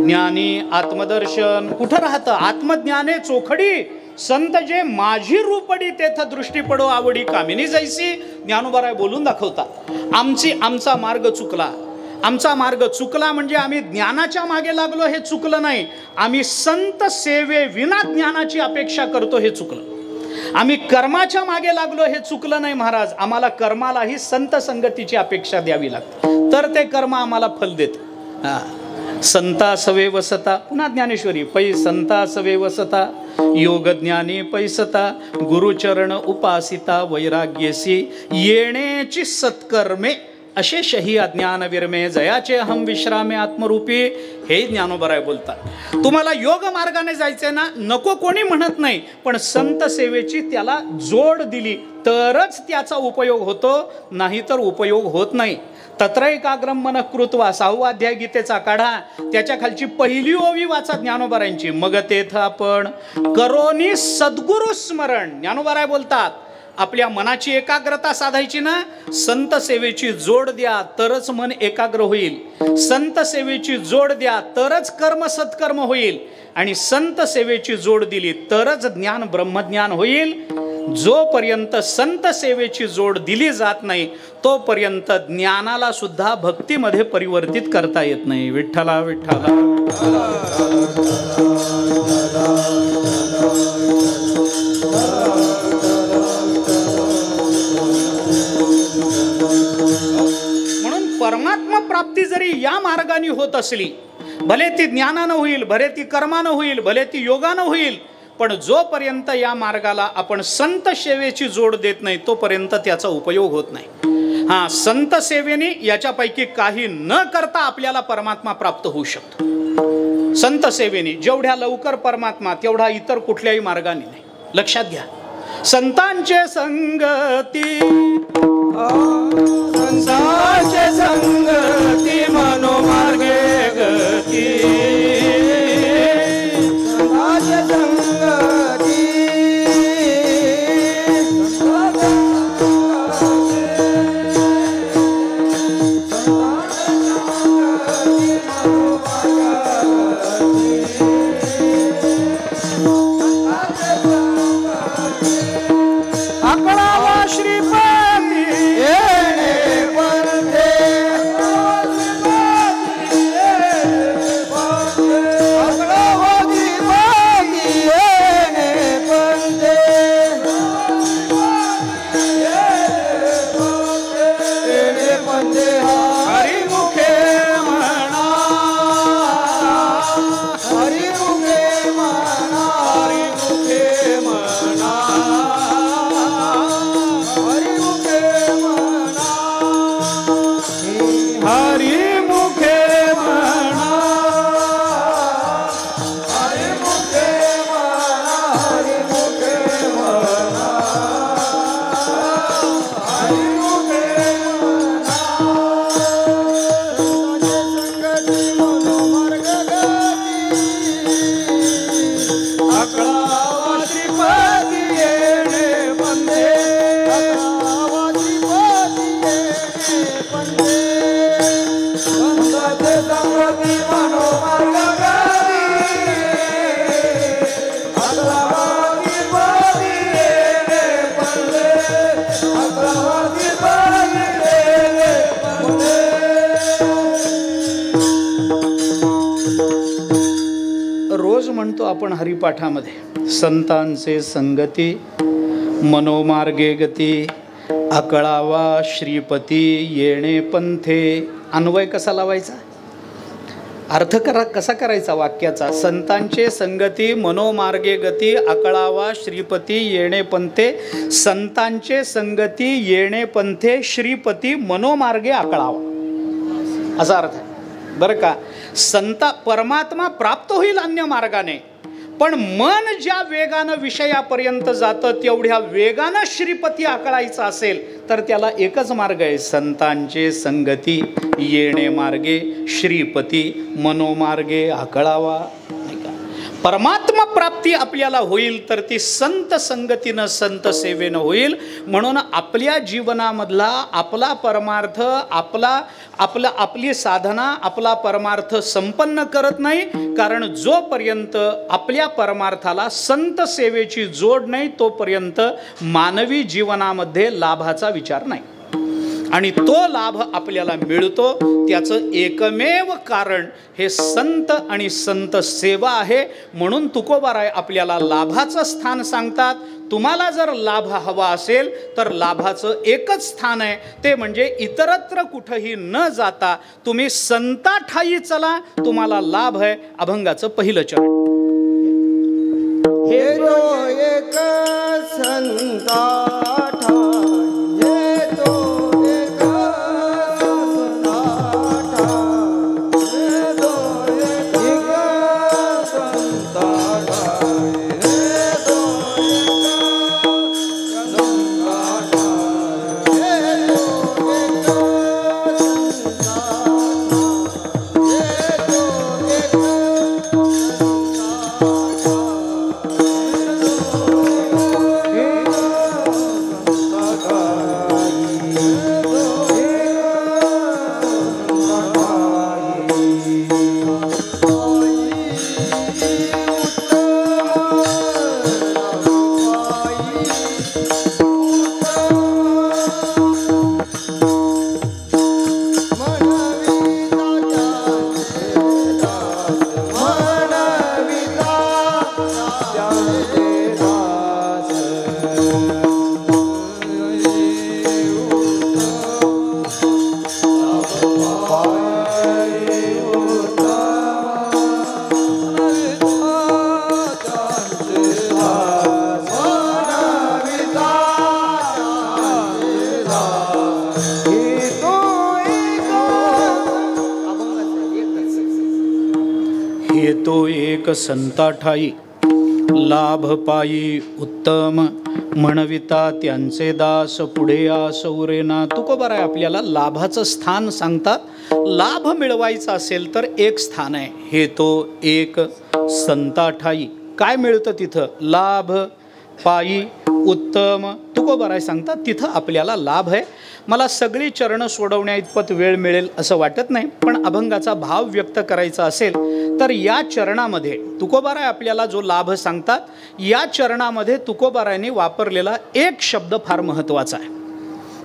ज्ञानी आत्मदर्शन. कुठं राहतं? आत्मज्ञाने चोखडी, संत जे माझी रूपडी तेथ दृष्टी पडो आवडी कामिनी जैसी. ज्ञानोबाराय बोलून दाखवतात आमचा मार्ग चुकला. आमचा मार्ग चुकला म्हणजे आम्ही ज्ञानाच्या मागे लागलो हे चुकलं नाही, आम्ही संत सेवे विना ज्ञानाची अपेक्षा करतो हे चुकलं. आम्ही कर्माच्या मागे लागलो हे चुकलं नाही महाराज. आम्हाला कर्मालाही संत संगतीची अपेक्षा द्यावी लागते, तर ते कर्म आम्हाला फल देत. संतासवे वसता, पुन्हा ज्ञानेश्वरी, पै संतासवे वसता, योग ज्ञानी पैसता, गुरुचरण उपासिता, वैराग्यसी येणेची सत्कर्मे, अशेषही अज्ञान विरमे, जयाचे अहम विश्रामे आत्मरूपी. हे ज्ञानोबराय बोलतात. तुम्हाला योग मार्गाने जायचंय ना, नको कोणी म्हणत नाही, पण संत सेवेची त्याला जोड दिली तरच त्याचा उपयोग होतो, नाहीतर उपयोग होत नाही. तत्रैकाग्रम मन कृत्वा, 6वा अध्याय गीतेचा काढा, त्याच्या खालची पहिली ओवी वाचा ज्ञानोबरायांची. मग तेथ आपण करोनी सद्गुरु स्मरण. ज्ञानोबराय बोलतात, आपल्या मनाची एकाग्रता साधायची ना, संत सेवेची जोड द्या तरच मन एकाग्र होईल. संत सेवेची जोड द्या तरच कर्म सत्कर्म होईल. आणि संत सेवेची जोड दिली तरच ज्ञान ब्रह्मज्ञान होईल. जोपर्यंत संत सेवेची जोड दिली जात नाही तोपर्यंत ज्ञानाला सुद्धा भक्तीमध्ये परिवर्तित करता येत नाही. विठ्ठला विठ्ठला. म्हणून परमात्मा प्राप्ती जरी या मार्गाने होत असली, भले ती ज्ञानानं होईल, भले ती कर्मानं होईल, भले ती योगानं होईल, पण जोपर्यंत या मार्गाला आपण संत सेवेची जोड देत नाही तोपर्यंत त्याचा उपयोग होत नाही. हा, संत सेवेने याच्यापैकी काही न करता आपल्याला परमात्मा प्राप्त होऊ शकतो. संत सेवेने जेवढ्या लवकर परमात्मा, तेवढा इतर कुठल्याही मार्गाने नाही. लक्षात घ्या. संतांचे संगती, संतांचे संगती मनोमार्गे गती, संतांचे संगती, अकळावा श्रीपती येणे पंथे, अकळावती पाती येणे पंथे, येणे पंथे हरिमुखे म्हणा, हरिमुखे म्हणा, हरिमुखे म्हणा, हरिमुखे म्हणा, हरिमुखे म्हणा, हरिमुखे म्हणा, हरिमुखे म्हणा, हरिमुखे म्हणा. संगती मनोमार्ग गती, अकळावा श्रीपती येणे पंथे, अकळावा श्रीपती येणे पंथे, संतांचे संगती मनोमार्ग गती, अकळावा श्रीपती येणे पंथे, अकळावा श्रीपती येणे पंथे. रोज म्हणतो आपण हरिपाठामध्ये, संतांचे संगती मनोमार्गे गती, अकळावा श्रीपती येणे पंथे. अन्वय कसा लावायचा, अर्थ कसा करायचा वाक्याचा? संतांचे संगती मनोमार्गे गती, अकळावा श्रीपती येणे पंथे. संतांचे संगती येणे पंथे, श्रीपती मनोमार्गे अकळावा, असा अर्थ आहे बरं का. परमात्मा प्राप्त होईल अन्य मार्गाने, पण मन ज्या वेगानं विषयापर्यंत जातं तेवढ्या वेगानं श्रीपती आकळायचा असेल तर त्याला एकच मार्ग आहे, संतांचे संगती येणे मार्गे श्रीपती मनोमार्गे आकळावा. परमात्मा प्राप्ती आपल्याला होईल तर ती संत संगतीनं, संत सेवेनं होईल. म्हणून आपल्या जीवनामधला आपला परमार्थ, आपली साधना, आपला परमार्थ संपन्न करत नाही. कारण जोपर्यंत आपल्या परमार्थाला संत सेवेची जोड नाही तोपर्यंत मानवी जीवनामध्ये लाभाचा विचार नाही. आणि तो लाभ आपल्याला मिळतो त्याचं एकमेव कारण हे संत आणि संत सेवा आहे. म्हणून तुकोबाराय आपल्याला लाभाचं स्थान सांगतात. तुम्हाला जर लाभ हवा असेल तर लाभाचं एकच स्थान आहे, ते म्हणजे इतरत्र कुठंही न जाता तुम्ही संताठाई चला, तुम्हाला लाभ आहे. अभंगाचं पहिलं चरण. हे तो एक संता तो एक संताठाई लाभ पायी उत्तम म्हणविता त्यांचे दास पुढे आस उरेना. तुकोबाराय आपल्याला लाभाचं स्थान सांगतात. लाभ मिळवायचा असेल तर एक स्थान आहे, हे तो एक संताठाई. काय मिळतं तिथं? लाभ पायी उत्तम. तुकोबाराय सांगतात तिथं आपल्याला लाभ आहे. मला सगळी चरणं सोडवण्या इतपत वेळ मिळेल असं वाटत नाही, पण अभंगाचा भाव व्यक्त करायचा असेल तर या चरणामध्ये तुकोबाराय आपल्याला जो लाभ सांगतात, या चरणामध्ये तुकोबारायने वापरलेला एक शब्द फार महत्त्वाचा आहे.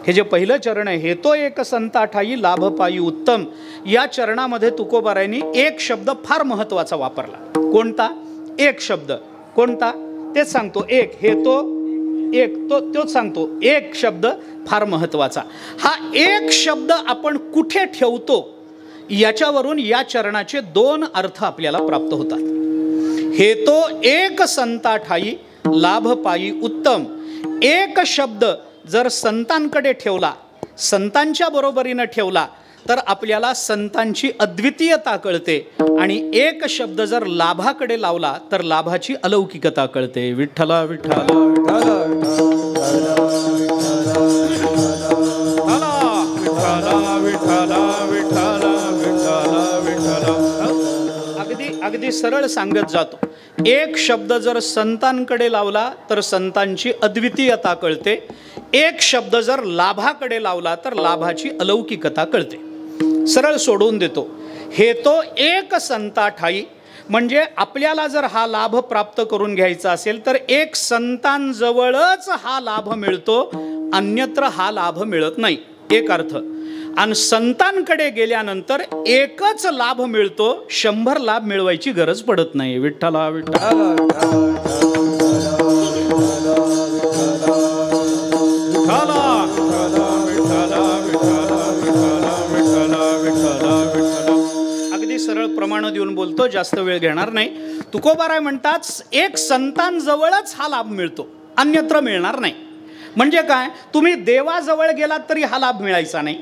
हे जे पहिलं चरण आहे, हे तो एक संताठाई लाभ पायी उत्तम, या चरणामध्ये तुकोबारायने एक शब्द फार महत्त्वाचा वापरला. कोणता? एक शब्द. कोणता? तेच सांगतो. एक. हे तो एक, तोच सांगतो. एक शब्द फार महत्त्वाचा. हा एक शब्द आपण कुठे ठेवतो याच्यावरून या चरणाचे दोन अर्थ आपल्याला प्राप्त होतात. हे तो एक संताठाई लाभ पायी उत्तम. एक शब्द जर संतांकडे ठेवला, संतांच्या बरोबरीनं ठेवला, तर आपल्याला संतांची अद्वितीयता कळते. आणि एक शब्द जर लाभाकडे लावला तर लाभाची अलौकिकता कळते. विठ्ठला विठ्ठला अगदी सरळ सांगत जातो. एक शब्द जर संतांकडे लावला तर संतांची अद्वितीयता कळते. एक शब्द जर लाभाकडे लावला तर लाभाची अलौकिकता कळते. सरळ सोडून देतो. हे तो एक संताठाई म्हणजे आपल्याला जर हा लाभ प्राप्त करून घ्यायचा असेल तर एक संतांजवळच हा लाभ मिळतो, अन्यत्र हा लाभ मिळत नाही. एक अर्थ. आणि संतांकडे गेल्यानंतर एकच लाभ मिळतो, 100 लाभ मिळवायची गरज पडत नाही. विठ्ठला विठ्ठला अगदी सरळ प्रमाण देऊन बोलतो, जास्त वेळ घेणार नाही. तुकोबाराय म्हणतात एक संतांजवळच हा लाभ मिळतो, अन्यत्र मिळणार नाही. म्हणजे काय? तुम्ही देवाजवळ गेलात तरी हा लाभ मिळायचा नाही,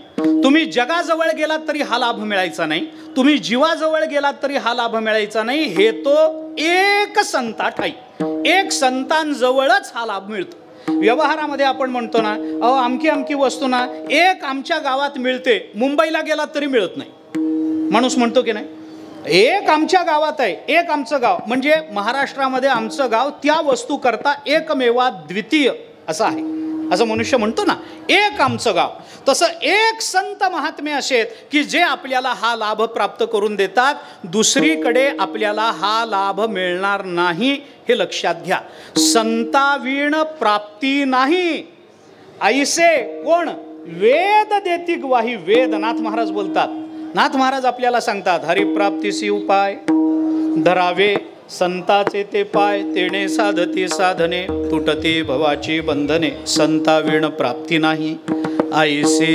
तुम्ही जगाजवळ गेलात तरी हा लाभ मिळायचा नाही, तुम्ही जीवाजवळ गेलात तरी हा लाभ मिळायचा नाही. हे तो एक संताठाई, एक संतांजवळच हा लाभ मिळतो. व्यवहारामध्ये आपण म्हणतो ना, अहो अमकी अमकी वस्तू ना एक आमच्या गावात मिळते, मुंबईला गेलात तरी मिळत नाही. माणूस म्हणतो की नाही, एक आमच्या गावात आहे, एक आमचं गाव. म्हणजे महाराष्ट्रामध्ये आमचं गाव त्या वस्तू करता एकमेवा द्वितीय असं आहे, असं मनुष्य म्हणतो ना, एक आमचं गाव. तसं एक संत महात्मे असे आहेत की जे आपल्याला हा लाभ प्राप्त करून देतात. दुसरीकडे आपल्याला हा लाभ मिळणार नाही, हे लक्षात घ्या. संतावीण प्राप्ती नाही. ऐसे कोण? वेद देती ग्वाही. वेद नाथ महाराज बोलतात. नाथ महाराज आपल्याला सांगतात, हरिप्राप्तीसी उपाय धरावे संताचे ते पाय, तेणे साधती साधने तुटते भवाची बंधने, संता विण प्राप्ती नाही आईसे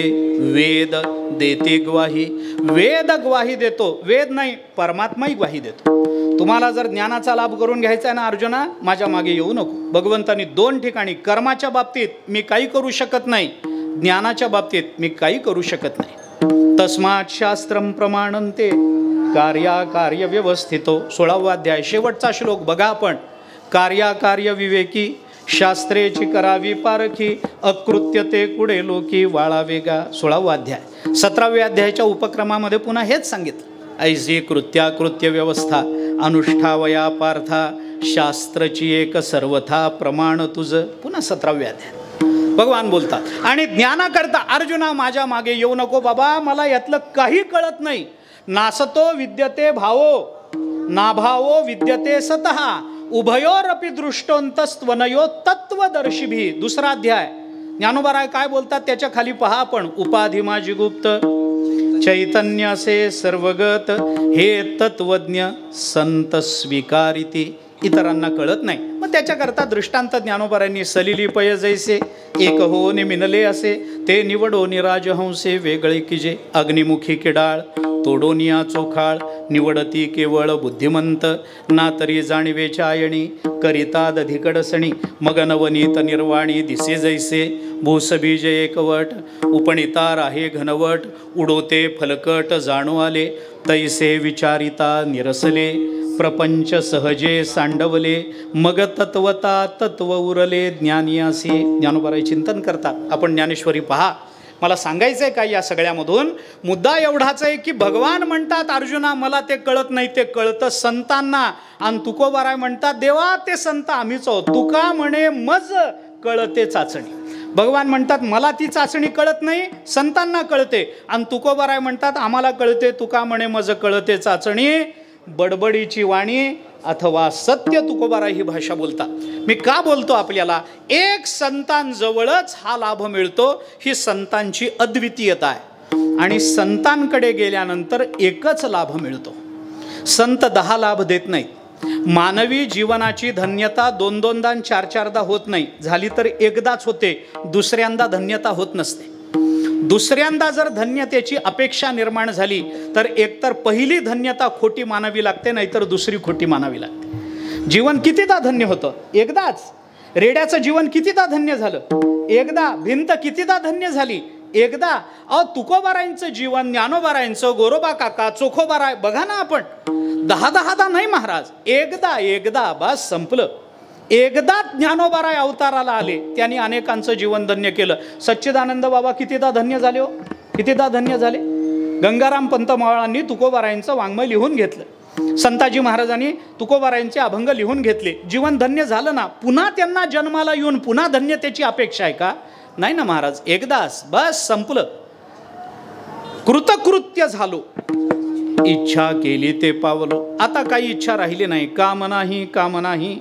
वेद देते ग्वाही. वेद ग्वाही देतो, वेद नाही परमात्माही ग्वाही देतो. तुम्हाला जर ज्ञानाचा लाभ करून घ्यायचा आहे ना अर्जुना, माझ्या मागे येऊ नको. भगवंतांनी 2 ठिकाणी, कर्माच्या बाबतीत मी काही करू शकत नाही, ज्ञानाच्या बाबतीत मी काही करू शकत नाही. तस्मात् शास्त्रम प्रमाणन्ते कार्याकार्य व्यवस्थितो. 16वा अध्याय शेवटचा श्लोक बघा आपण. कार्याकार्य विवेकी शास्त्रेची करावी पारखी, अकृत्य ते कुडे लोकी वाळावे गा. 16वा अध्याय. 17व्या अध्यायाच्या उपक्रमामध्ये पुन्हा हेच सांगितलं. ऐसी कृत्याकृत्य व्यवस्था अनुष्ठावया पार्था, शास्त्रची एक सर्वथा प्रमाण तुझ. पुन्हा 17व्या अध्याय भगवान बोलतात. आणि ज्ञानाकरता अर्जुना माझ्या मागे येऊ नको बाबा, मला यातलं काही कळत नाही. नासतो विद्यते भावो नाभावो विद्यते सतः, उभयोरपि दृष्टोंतस्त्वनयो तत्वदर्शिभी. 2रा अध्याय. ज्ञानोबाराय काय बोलतात त्याच्या खाली पहा आपण. उपाधी माझी गुप्त चैतन्यासे सर्वगत, हे तत्वज्ञ संत स्वीकारिती. इतरांना कळत नाही, मग त्याच्याकरता दृष्टांत ज्ञानोबारांनी सलिली पय जैसे एक हो मिनले असे, ते निवडो निराज हंसे वेगळे किजे. अग्निमुखी किडाळ तोडोनिया चोखाळ, निवडती केवळ बुद्धिमंत, ना तरी जाणीवे चायणी करिता दधिकडसणी. मग नवनीत निर्वाणी दिसे जैसे, भूसबीज एकवट उपणिता राहे घनवट, उडोते फलकट जाणू आले, तैसे विचारिता निरसले, प्रपंच सहजे सांडवले, मग तत्वता तत्व उरले ज्ञानी असे. ज्ञानोबाराय चिंतन करतात. आपण ज्ञानेश्वरी पहा. मला सांगायचं आहे काय या सगळ्यामधून, मुद्दा एवढाच आहे की भगवान म्हणतात अर्जुना मला ते कळत नाही, ते कळतं संतांना. आणि तुकोबाराय म्हणतात देवा ते संत आम्हीच आहोत, तुका म्हणे मज कळते चाचणी. भगवान म्हणतात मला ती चाचणी कळत नाही, संतांना कळते. आणि तुकोबाराय म्हणतात आम्हाला कळते, तुका म्हणे मज कळते चाचणी. बडबडीची वाणी अथवा सत्य तुकोबाराय ही भाषा बोलतात. मी का बोलतो आपल्याला, एक संतांजवळच हा लाभ मिळतो, ही संतांची अद्वितीयता आहे. आणि संतांकडे गेल्यानंतर एकच लाभ मिळतो. संत 10 लाभ देत नाहीत. मानवी जीवनाची धन्यता 2-2दा 4-4दा होत नाही, झाली तर एकदाच होते, दुसऱ्यांदा धन्यता होत नसते. दुसऱ्यांदा जर धन्यतेची अपेक्षा निर्माण झाली तर एकतर पहिली धन्यता खोटी मानावी लागते, नाहीतर दुसरी खोटी मानावी लागते. जीवन कितीदा धन्य होतं? एकदाच. रेड्याचं जीवन कितीदा धन्य झालं? एकदा. भिंत कितीदा धन्य झाली? एकदा. तुकोबारायांचं जीवन, ज्ञानोबारायांचं, गोरोबा काका, चोखोबाराय बघा ना आपण, 10-10दा नाही महाराज, एकदा बस संपलं. एकदा ज्ञानोबाराय अवताराला आले, त्यांनी अनेकांचं जीवन धन्य केलं. सच्चिदानंद बाबा कितीदा धन्य झाले हो, कितीदा धन्य झाले. गंगाराम पंत मावळांनी तुकोबारायांचं वाङ्मय लिहून घेतलं, संताजी महाराजांनी तुकोबारायांचे अभंग लिहून घेतले, जीवन धन्य झालं ना. पुन्हा त्यांना जन्माला येऊन पुन्हा धन्यतेची अपेक्षा आहे का? नाही ना महाराज, एकदाच बस संपलं. कृतकृत्य झालो, इच्छा केली ते पावलो. आता काही इच्छा राहिली नाही, काम नाही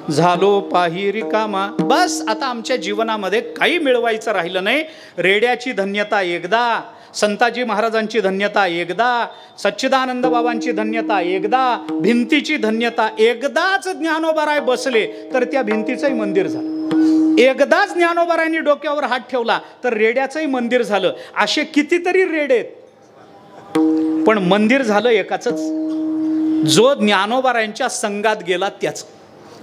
झालो पाही रिकामा. बस आता आमच्या जीवनामध्ये काही मिळवायचं राहिलं नाही. रेड्याची धन्यता एकदा, संताजी महाराजांची धन्यता एकदा, सच्चिदानंद बाबांची धन्यता एकदा, भिंतीची धन्यता एकदाच. ज्ञानोबाराय बसले तर त्या भिंतीचंही मंदिर झालं. एकदाच ज्ञानोबारायांनी डोक्यावर हात ठेवला तर रेड्याचंही मंदिर झालं. असे कितीतरी रेडेत, पण मंदिर झालं एकाचंच, जो ज्ञानोबारायांच्या संघात गेला त्याच.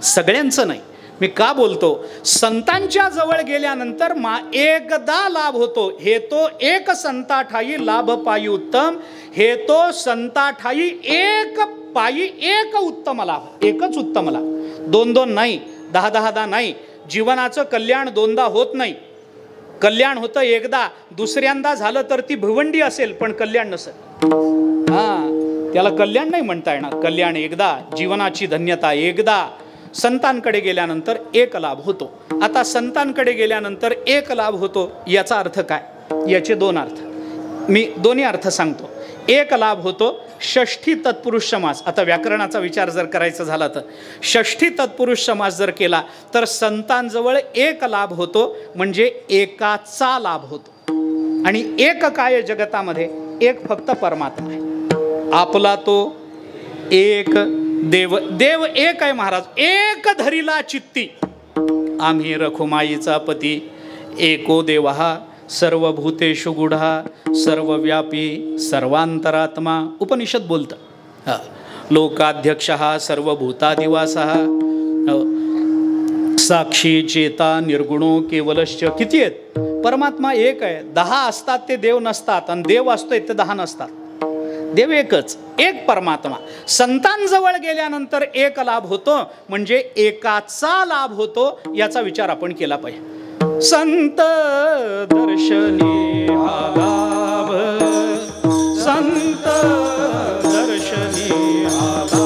सगळ्यांचं नाही. मी का बोलतो, संतांच्या जवळ गेल्यानंतर एकदा लाभ होतो. हे तो एक संता ठाई लाभ पायी उत्तम, हे तो संता ठाई एक पायी एक उत्तम लाभ. एकच उत्तम लाभ, 2-2 नाही, 10-10दा नाही. जीवनाचं कल्याण 2दा होत नाही. कल्याण होतं एकदा, दुसऱ्यांदा झालं तर ती भिवंडी असेल पण कल्याण नसेल. त्याला कल्याण नाही म्हणता येणार. कल्याण एकदा, जीवनाची धन्यता एकदा. संतांकडे गेल्यानंतर एक लाभ होतो. आता संतांकडे गेल्यानंतर एक लाभ होतो याचा अर्थ काय? याचे 2 अर्थ, मी दोन्ही अर्थ सांगतो. एक लाभ होतो षष्ठी तत्पुरुष समास. आता व्याकरणाचा विचार जर करायचा झाला तर षष्ठी तत्पुरुष समास जर केला तर संतांजवळ एक लाभ होतो, म्हणजे एकाचा लाभ होतो. आणि एक काय जगतामध्ये? एक फक्त परमात्मा आहे आपला, तो एक देव. देव एक आहे महाराज. एक धरिला चित्ती आम्ही रखुमाईचा पती, एको देवहा सर्वभूतेषु गुढा सर्वव्यापी सर्वांतरात्मा. उपनिषद बोलतं. लोकाध्यक्ष सर्वभूतादिवासः साक्षी चेता निर्गुणो केवलश्च. किती आहेत? परमात्मा एक आहे. 10 असतात ते देव नसतात, आणि देव असतोय ते 10 नसतात. देव एकच, एक परमात्मा. संतांजवळ गेल्यानंतर एक लाभ होतो, म्हणजे एकाचा लाभ होतो. याचा विचार आपण केला पाहिजे. संत दर्शनी हा लाभ, संत दर्शनी हा लाभ.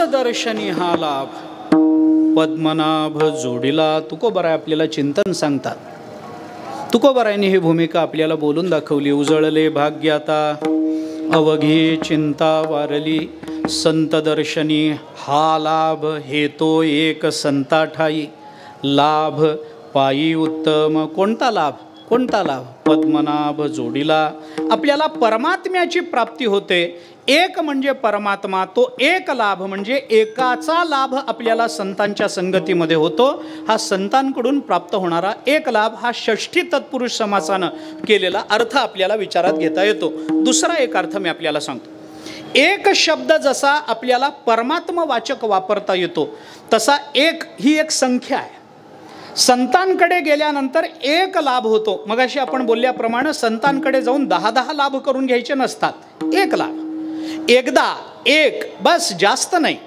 दर्शनी हा लाभ पद्मनाभ जोडीला. तुकोबाराय आपल्याला चिंतन सांगतात. तुकोबारायांनी ही भूमिका आपल्याला बोलून दाखवली. उजळले भाग्य आता अवघी चिंता वारली, संत दर्शनी हा लाभ हेतो एक संता ठाई. लाभ पायी उत्तम. कोणता लाभ? कोणता लाभ? पद्मनाभ जोडीला. आपल्याला परमात्म्याची प्राप्ती होते. एक म्हणजे परमात्मा, तो एक लाभ म्हणजे एकाचा लाभ आपल्याला संतांच्या संगतीमध्ये होतो. हा संतांकडून प्राप्त होणारा एक लाभ हा षष्ठी तत्पुरुष समासानं केलेला अर्थ आपल्याला विचारात घेता येतो. दुसरा एक अर्थ मी आपल्याला सांगतो. एक शब्द जसा आपल्याला परमात्मवाचक वापरता येतो, तसा एक ही एक संख्या आहे. संतांकडे गेल्यानंतर एक लाभ होतो. मगाशी आपण बोलल्याप्रमाणे संतांकडे जाऊन 10 लाभ करून घ्यायचे नसतात. एक लाभ, एकदा, एक, बस, जास्त नाही.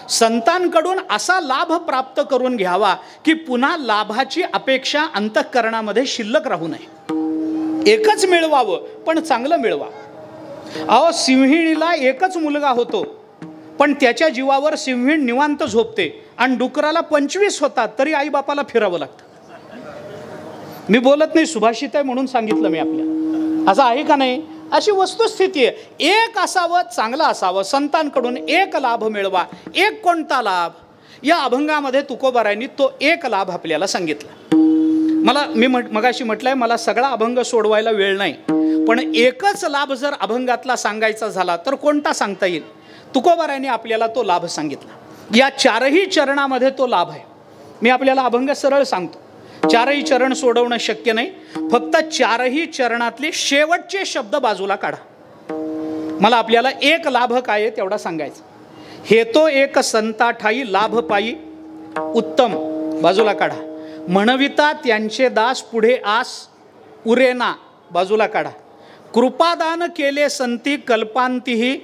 संतांकडून असा लाभ प्राप्त करून घ्यावा की पुन्हा लाभाची अपेक्षा अंतःकरणामध्ये शिल्लक राहू नये. एकच मिळवावं, पण चांगलं मिळवा. अहो, सिंहिणीला एकच मुलगा होतो, पण त्याच्या जीवावर सिंहीण निवांत झोपते, आणि डुकराला 25 होतात तरी आई बापाला फिरावं लागतं. मी बोलत नाही, सुभाषित आहे म्हणून सांगितलं मी आपल्या. असं आहे का नाही? अशी वस्तुस्थिती आहे. एक असावं, चांगलं असावं. संतांकडून एक लाभ मिळवा. एक कोणता लाभ? या अभंगामध्ये तुकोबारायांनी तो एक लाभ आपल्याला सांगितला. मी मगाशी म्हटलंय, मला सगळा अभंग सोडवायला वेळ नाही, पण एकच लाभ जर अभंगातला सांगायचा झाला तर कोणता सांगता येईल? तुकोबारायांनी आपल्याला तो लाभ सांगितला. या 4ही चरणामध्ये तो लाभ आहे. मी आपल्याला अभंग सरळ सांगतो. चारही चरण सोडवणं शक्य नाही. फक्त चारही चरणातले शेवटचे शब्द बाजूला काढा. मला आपल्याला एक लाभ काय आहे तेवढा सांगायचं. हे तो एक संता ठाई लाभ पायी उत्तम बाजूला काढा. म्हणविता त्यांचे दास पुढे आस उरेना बाजूला काढा. कृपादान केले संती कल्पांतीही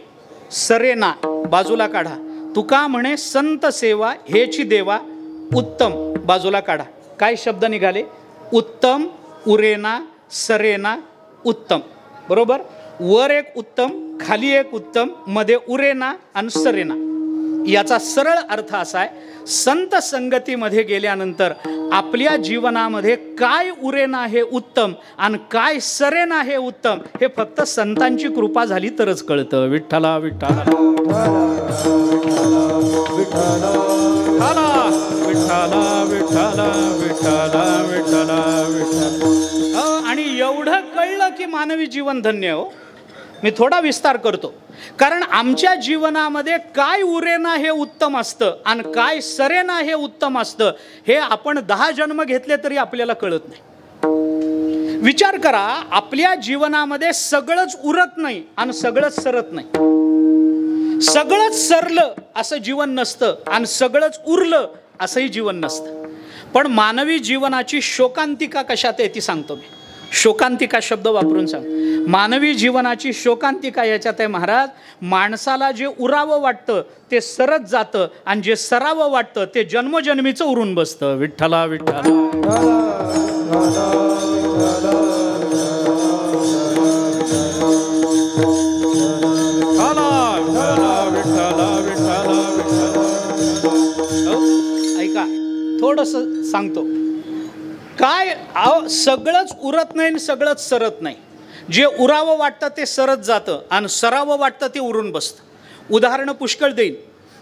सरेना बाजूला काढा. तुका म्हणे संत सेवा हेची देवा उत्तम बाजूला काढा. काय शब्द निघाले? उत्तम, उरेना, सरेना, उत्तम. बरोबर. वर एक उत्तम, खाली एक उत्तम, मध्ये उरेना आणि सरेना. याचा सरळ अर्थ असा आहे, संत संगतीमध्ये गेल्यानंतर आपल्या जीवनामध्ये काय उरेना हे उत्तम आणि काय सरेना हे उत्तम हे फक्त संतांची कृपा झाली तरच कळतं. विठ्ठला विठ्ठला विठ्ठला विठ्ठला विठ्ठला विठ्ठला विठ्ठला. आणि एवढं कळलं की मानवी जीवन धन्य हो. मी थोडा विस्तार करतो, कारण आमच्या जीवनामध्ये काय उरेना हे उत्तम असतं आणि काय सरेना हे उत्तम असतं हे आपण 10 जन्म घेतले तरी आपल्याला कळत नाही. विचार करा, आपल्या जीवनामध्ये सगळंच उरत नाही आणि सगळंच सरत नाही. सगळंच सरलं असं जीवन नसतं आणि सगळंच उरलं असंही जीवन नसतं. पण मानवी जीवनाची शोकांतिका कशात आहे ती सांगतो मी. शोकांतिका शब्द वापरून सांग. मानवी जीवनाची शोकांतिका याच्यात आहे महाराज. माणसाला जे उरावं वाटतं ते सरत जातं आणि जे सरावं वाटतं ते जन्मजन्मीचं उरून बसतं. विठ्ठला विठ्ठला ऐका, थोडस सांगतो. काय सगळंच उरत नाही, सगळंच सरत नाही. जे उरावं वाटतं ते सरत जातं आणि सरावं वाटतं ते उरून बसतं. उदाहरणं पुष्कळ देईन.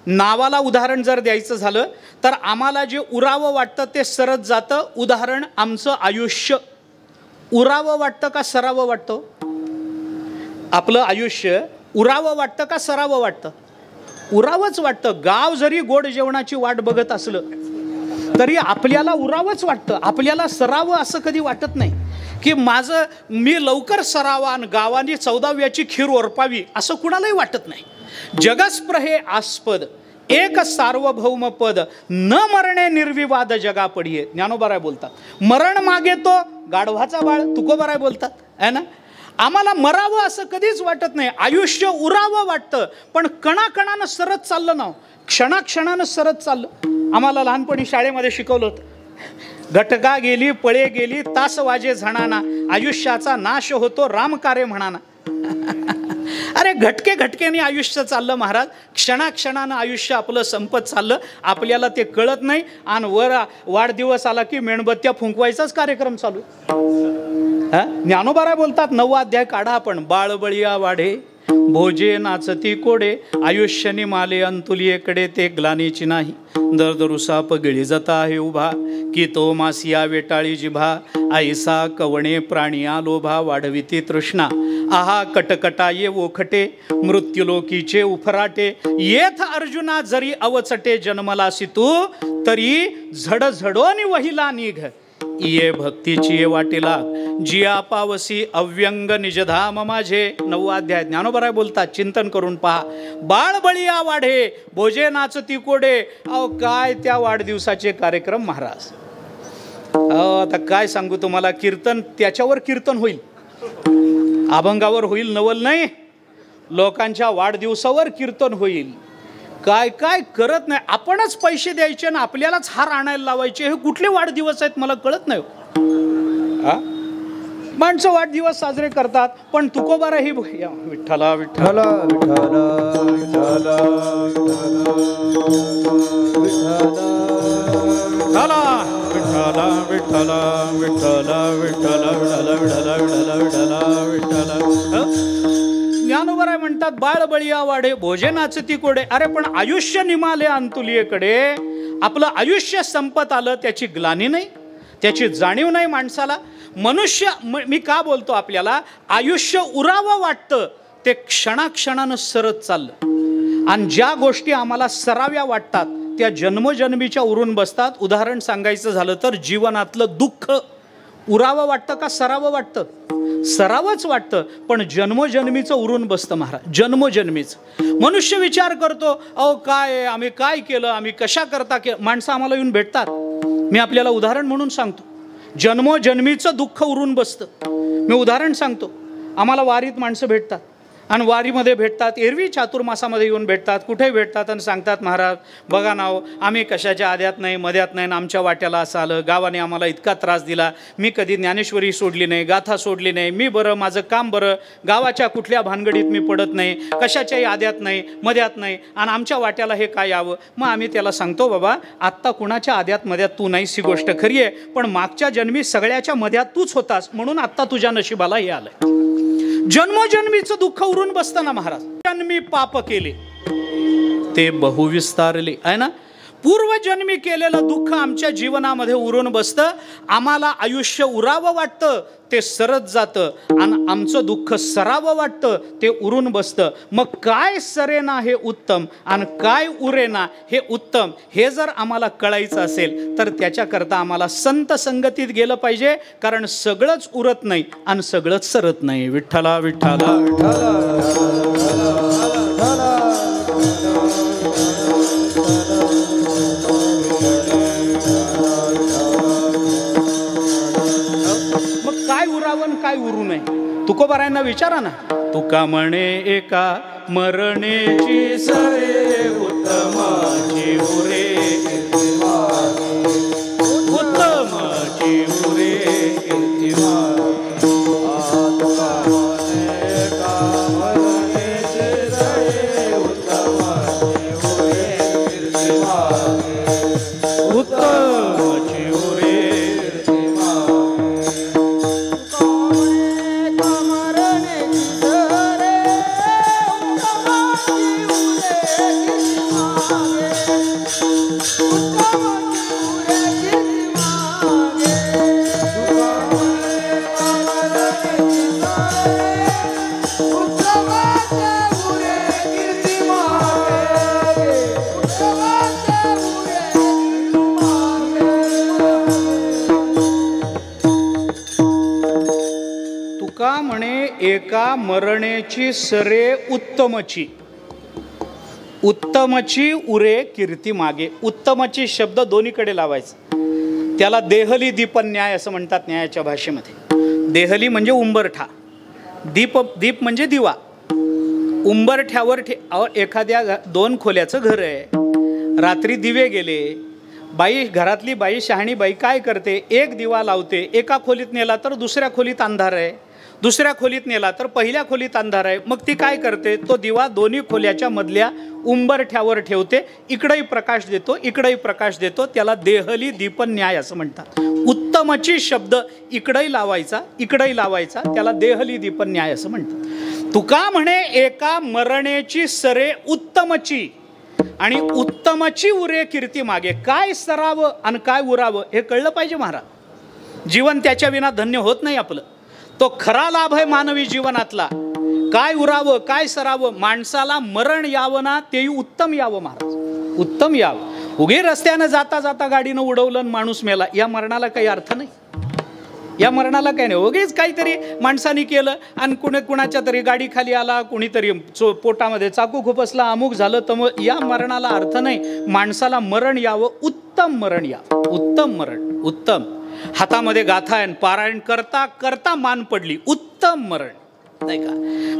नावाला उदाहरण जर द्यायचं झालं तर आम्हाला जे उरावं वाटतं ते सरत जातं. उदाहरण आमचं आयुष्य. उरावं वाटतं का सरावं वाटतं? आपलं आयुष्य उरावं वाटतं का सरावं वाटतं? उरावंच वाटतं. गाव जरी गोड जेवणाची वाट बघत असलं तरी आपल्याला उरावंच वाटतं. आपल्याला सरावं असं कधी वाटत नाही की मी लवकर सरावा आणि गावाने 14व्याची खीर ओरपावी असं कुणालाही वाटत नाही. जगस्प्रहे आस्पद एक सार्वभौम पद न मरणे निर्विवाद जगा पडिये. ज्ञानोबाराय बोलतात. मरण मागे तो गाढवाचा बाळ तुकोबाराय बोलतात है ना. आम्हाला मरावं असं कधीच वाटत नाही. आयुष्य उरावं वाटतं पण कणाकणानं सरत चाललं ना. क्षणाक्षणानं सरत चाललं. आम्हाला लहानपणी शाळेमध्ये शिकवलं होतं. घटका गेली पळे गेली तास वाजे झणाना आयुष्याचा नाश होतो रामकार्य म्हणाना. अरे घटके घटकेने आयुष्य चाललं महाराज. क्षणाक्षणानं आयुष्य आपलं संपत चाललं. आपल्याला ते कळत नाही आणि वर वाढदिवस आला की मेणबत्त्या फुंकवायचाच कार्यक्रम चालू. ज्ञानोबाराय बोलतात 9वा अध्याय काढा आपण. बाळबळिया वाढे भोजे नाचती कोडे आयुष्यनी माले अंतुलियेकडे ते ग्लानीची नाही. दरदरू साप गिळी जाता आहे उभा की तो मासिया वेटाळी जिभा. ऐसा कवणे प्राणी लोभा वाढविती तृष्णा. आहा कटकटा ये ओखटे मृत्युलोकीचे उफराटे. येथ अर्जुना जरी अवचटे जन्मलासी तू तरी झडझडोनी वहिला निघ. ये भक्तीची ये वाटेला जिया पावसी अव्यंग निजधाम माझे. 9वा अध्याय. ज्ञानोबाराय बोलतात चिंतन करून पहा. बाळबळिया वाढे भोजे नाचती कोडे. अहो काय त्या वाढदिवसाचे कार्यक्रम महाराज. आता काय सांगू तुम्हाला. कीर्तन त्याच्यावर कीर्तन होईल, अभंगावर होईल, नवल नाही. लोकांच्या वाढदिवसावर कीर्तन होईल. काय काय करत नाही. आपणच पैसे द्यायचे ना आपल्यालाच हार आणायला लावायचे. हे कुठले वाढदिवस आहेत मला कळत नाही. माणसं वाढदिवस साजरे करतात पण तुकोबारा ही विठ्ठला विठ्ठला विठ्ठला विठ्ठला विठ्ठला विठ्ठला विठ्ठला विठ्ठला विठ्ठला विठ्ठला विठ्ठला विठ्ठला. ज्ञानोबाराय म्हणतात बाळबळिया वाढे भोजे नाचती कोडे. अरे पण आयुष्य निमाले अंतुलियेकडे. आपलं आयुष्य संपत आलं त्याची ग्लानी नाही, त्याची जाणीव नाही माणसाला. मनुष्य मी का बोलतो आपल्याला आयुष्य उरावं वाटतं ते क्षणाक्षणानं सरत चाललं आणि ज्या गोष्टी आम्हाला सराव्या वाटतात त्या जन्मजन्मीच्या उरून बसतात. उदाहरण सांगायचं झालं तर जीवनातलं दुःख उरावं वाटतं का सरावं वाटतं? सरावंच वाटतं, पण जन्मजन्मीचं उरून बसतं महाराज, जन्मजन्मीचं. मनुष्य विचार करतो, अहो काय आम्ही काय केलं, आम्ही कशा करता केलं. माणसं आम्हाला येऊन भेटतात. मी आपल्याला उदाहरण म्हणून सांगतो, जन्मजन्मीचं दुःख उरून बसतं. मी उदाहरण सांगतो, आम्हाला वारीत माणसं भेटतात आणि वारीमध्ये भेटतात, एरवी चातुर्मासामध्ये येऊन भेटतात, कुठे भेटतात आणि सांगतात, महाराज बघा ना हो, आम्ही कशाच्या आद्यात नाही मध्यात नाही, आमच्या वाट्याला असं आलं, गावाने आम्हाला इतका त्रास दिला, मी कधी ज्ञानेश्वरी सोडली नाही, गाथा सोडली नाही, मी बरं, माझं काम बरं, गावाच्या कुठल्या भानगडीत मी पडत नाही, कशाच्याही आद्यात नाही मध्यात नाही, आणि आमच्या वाट्याला हे काय यावं. मग आम्ही त्याला सांगतो, बाबा आत्ता कुणाच्या आद्यात मध्यात तू नाहीस, ही गोष्ट खरी आहे, पण मागच्या जन्मी सगळ्याच्या मध्यात तूच होतास, म्हणून आत्ता तुझ्या नशिबाला हे आलंय. जन्मजन्मीचं दुःख उरून बसताना महाराज, जन्मी पाप केले ते बहुविस्तारले आहे ना. पूर्वजन्मी केलेलं दुःख आमच्या जीवनामध्ये उरून बसतं. आम्हाला आयुष्य उरावं वाटतं, ते सरत जातं, आणि आमचं दुःख सरावं वाटतं, ते उरून बसतं. मग काय सरेना हे उत्तम आणि काय उरेना हे उत्तम, हे जर आम्हाला कळायचं असेल तर त्याच्याकरता आम्हाला संत संगतीत गेलं पाहिजे. कारण सगळंच उरत नाही आणि सगळंच सरत नाही. विठ्ठला विठ्ठला काय उरावन काय उरू नये. तुकोबारायांना विचारा ना, तुका म्हणे एका मरणेची सरे उत्तमाची उरे, उत्तमाची उरे एका मरणेची सरे उत्तमची, उत्तमची उरे कीर्ती मागे. उत्तमची शब्द दोन्हीकडे लावायचं. त्याला देहली दीपन्याय असं म्हणतात न्यायाच्या भाषेमध्ये. देहली म्हणजे उंबरठा, दीप म्हणजे दिवा. उंबरठ्यावर एखाद्या 2 खोल्याचं घर आहे, रात्री दिवे गेले, बाई घरातली बाई शहाणी बाई काय करते, एक दिवा लावते, एका खोलीत नेला तर दुसऱ्या खोलीत अंधार आहे, दुसऱ्या खोलीत नेला तर पहिल्या खोलीत अंधार आहे. मग ती काय करते, तो दिवा दोन्ही खोल्याच्या मधल्या उंबरठ्यावर ठेवते, इकडेही प्रकाश देतो इकडेही प्रकाश देतो. त्याला देहली दीपन्याय असं म्हणतात. उत्तमची शब्द इकडेही लावायचा इकडेही लावायचा, त्याला देहली दीपन्याय असं म्हणतात. तुका म्हणे एका मरणेची सरे उत्तमची आणि उत्तमची उरे कीर्ती मागे. काय सरावं आणि काय उरावं हे कळलं पाहिजे महाराज. जीवन त्याच्या विना धन्य होत नाही आपलं. तो खरा लाभ आहे मानवी जीवनातला. काय उरावं काय सरावं, माणसाला मरण यावं ना तेही उत्तम यावं महाराज, उत्तम यावं. उगे रस्त्यानं जाता जाता गाडीनं उडवलं माणूस मेला, या मरणाला काही अर्थ नाही. या मरणाला काही नाही. उगेच काहीतरी माणसाने केलं आणि कुणाच्या तरी गाडी खाली आला, कुणीतरी पोटामध्ये चाकू खुपसला, अमुक झालं, तर मग या मरणाला अर्थ नाही. माणसाला मरण यावं, उत्तम मरण यावं, उत्तम मरण, उत्तम. हातामध्ये गाथायन पारायण करता करता मान पडली, उत्तम मरण. नाही का,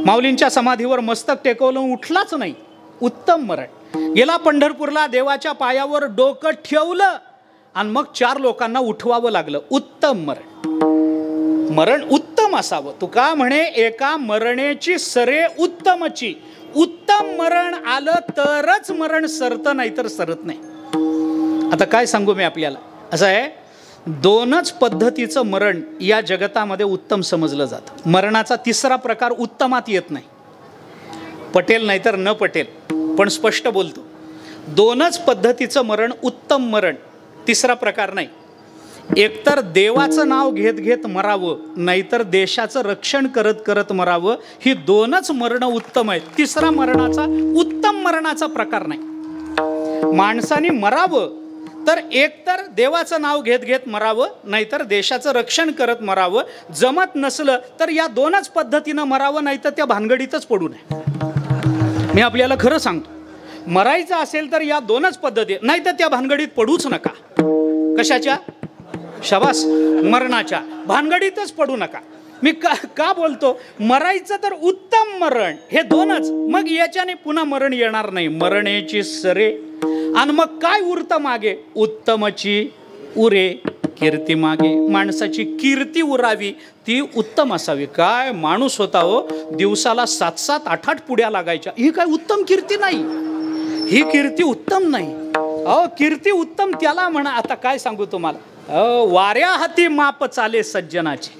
माऊलींच्या समाधीवर मस्तक टेकवलं उठलाच नाही, उत्तम मरण. गेला पंढरपूरला, देवाच्या पायावर डोकं ठेवलं आणि मग 4 लोकांना उठवावं लागलं, उत्तम मरण. मरण उत्तम असावं. तुका म्हणे एका मरणेची सरे उत्तमची. उत्तम मरण आलं तरच मरण सरतं, नाही तर सरत नाही. आता काय सांगू मी आपल्याला, असं आहे, 2च पद्धतीचं मरण या जगतामध्ये उत्तम समजलं जातं. मरणाचा 3रा प्रकार उत्तमात येत नाही. पटेल नाही तर न पटेल, पण स्पष्ट बोलतो. 2च पद्धतीचं मरण उत्तम मरण, 3रा प्रकार नाही. एकतर देवाचं नाव घेत घेत मरावं, नाहीतर देशाचं रक्षण करत करत मरावं. ही 2च मरण उत्तम आहेत. 3रा मरणाचा उत्तम मरणाचा प्रकार नाही. माणसाने मरावं तर एकतर देवाचं नाव घेत घेत मरावं, नाहीतर देशाचं रक्षण करत मरावं. जमत नसलं तर या दोनच पद्धतीनं मरावं, नाहीतर त्या भानगडीतच पडू नये. मी आपल्याला खरं सांगतो, मरायचं असेल तर या दोनच पद्धती, नाहीतर त्या भानगडीत पडूच नका. कशाच्या? शाबास, मरणाच्या भानगडीतच पडू नका. मी का बोलतो? मरायचं तर उत्तम मरण, हे दोनच, मग याच्याने पुन्हा मरण येणार नाही. मरणेची सरे आणि मग काय उरतं मागे? उत्तमची उरे कीर्ती मागे. माणसाची कीर्ती उरावी ती उत्तम असावी. काय माणूस होता हो, दिवसाला 7-7, 8-8 पुड्या लागायच्या. ही काय उत्तम कीर्ती नाही, ही कीर्ती उत्तम नाही. अहो कीर्ती उत्तम त्याला म्हणा. आता काय सांगू तुम्हाला, वाऱ्या हाती माप चाले सज्जनाचे,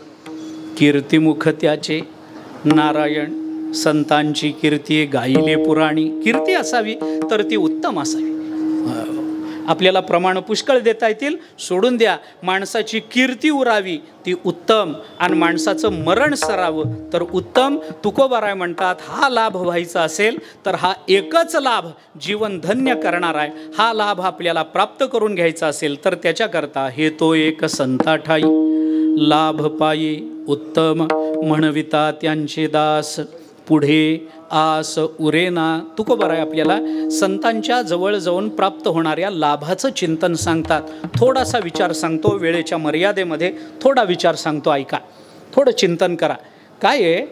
कीर्तिमुख त्याचे नारायण. संतांची कीर्ती गायिले पुराणी. कीर्ती असावी तर ती उत्तम असावी. आपल्याला प्रमाण पुष्कळ देता येतील, सोडून द्या. माणसाची कीर्ती उरावी ती उत्तम आणि माणसाचं मरण सरावं तर उत्तम. तुकोबाराय म्हणतात, हा लाभ व्हायचा असेल तर हा एकच लाभ जीवन धन्य करणार आहे. हा लाभ आपल्याला प्राप्त करून घ्यायचा असेल तर त्याच्याकरता हे तो एक संता ठाई, लाभ पायी उत्तम म्हणविता त्यांचे दास, पुढे आस उरेना. तुकोबाराय आपल्याला संतांच्या जवळ जाऊन प्राप्त होणाऱ्या लाभाचं चिंतन सांगतात. थोडासा विचार सांगतो, वेळेच्या मर्यादेमध्ये थोडा विचार सांगतो, ऐका, थोडं चिंतन करा. काय आहे?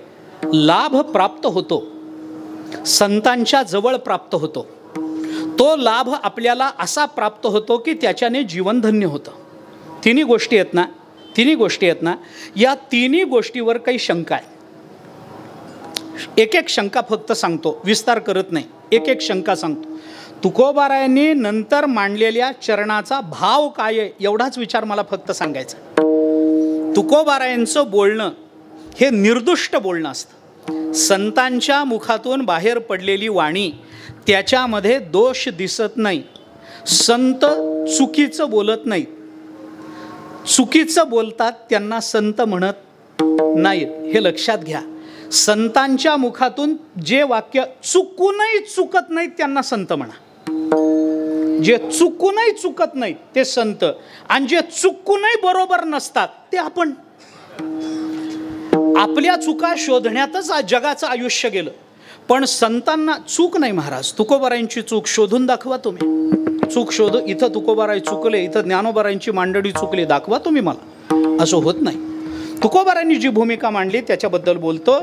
लाभ प्राप्त होतो, संतांच्या जवळ प्राप्त होतो. तो लाभ आपल्याला असा प्राप्त होतो की त्याच्याने जीवन धन्य होतं. तिन्ही गोष्टी आहेत ना, या तिन्ही गोष्टीवर काही शंका आहे. एक एक शंका फक्त सांगतो, विस्तार करत नाही. एक एक शंका सांगतो. तुकोबारायांनी नंतर मांडलेल्या चरणाचा भाव काय आहे एवढाच विचार मला फक्त सांगायचा. तुकोबारायांचं बोलणं हे निर्दुष्ट बोलणं असतं. संतांच्या मुखातून बाहेर पडलेली वाणी, त्याच्यामध्ये दोष दिसत नाही. संत चुकीचं बोलत नाहीत. चुकीचं बोलतात त्यांना संत म्हणत नाहीत, हे लक्षात घ्या. संतांच्या मुखातून जे वाक्य चुकूनही चुकत नाहीत त्यांना संत म्हणा. जे चुकूनही चुकत नाहीत ते संत, आणि जे चुकूनही बरोबर नसतात ते आपण. आपल्या चुका शोधण्यातच जगाचं आयुष्य गेलं. पण संतांना चूक नाही महाराज. तुकोबारायांची चूक शोधून दाखवा तुम्ही. चूक शोध, इथं तुकोबाराय चुकले, इथं ज्ञानोबारायांची मांडळी चुकली, दाखवा तुम्ही मला. असं होत नाही. तुकोबारायांनी जी भूमिका मांडली त्याच्याबद्दल बोलतो.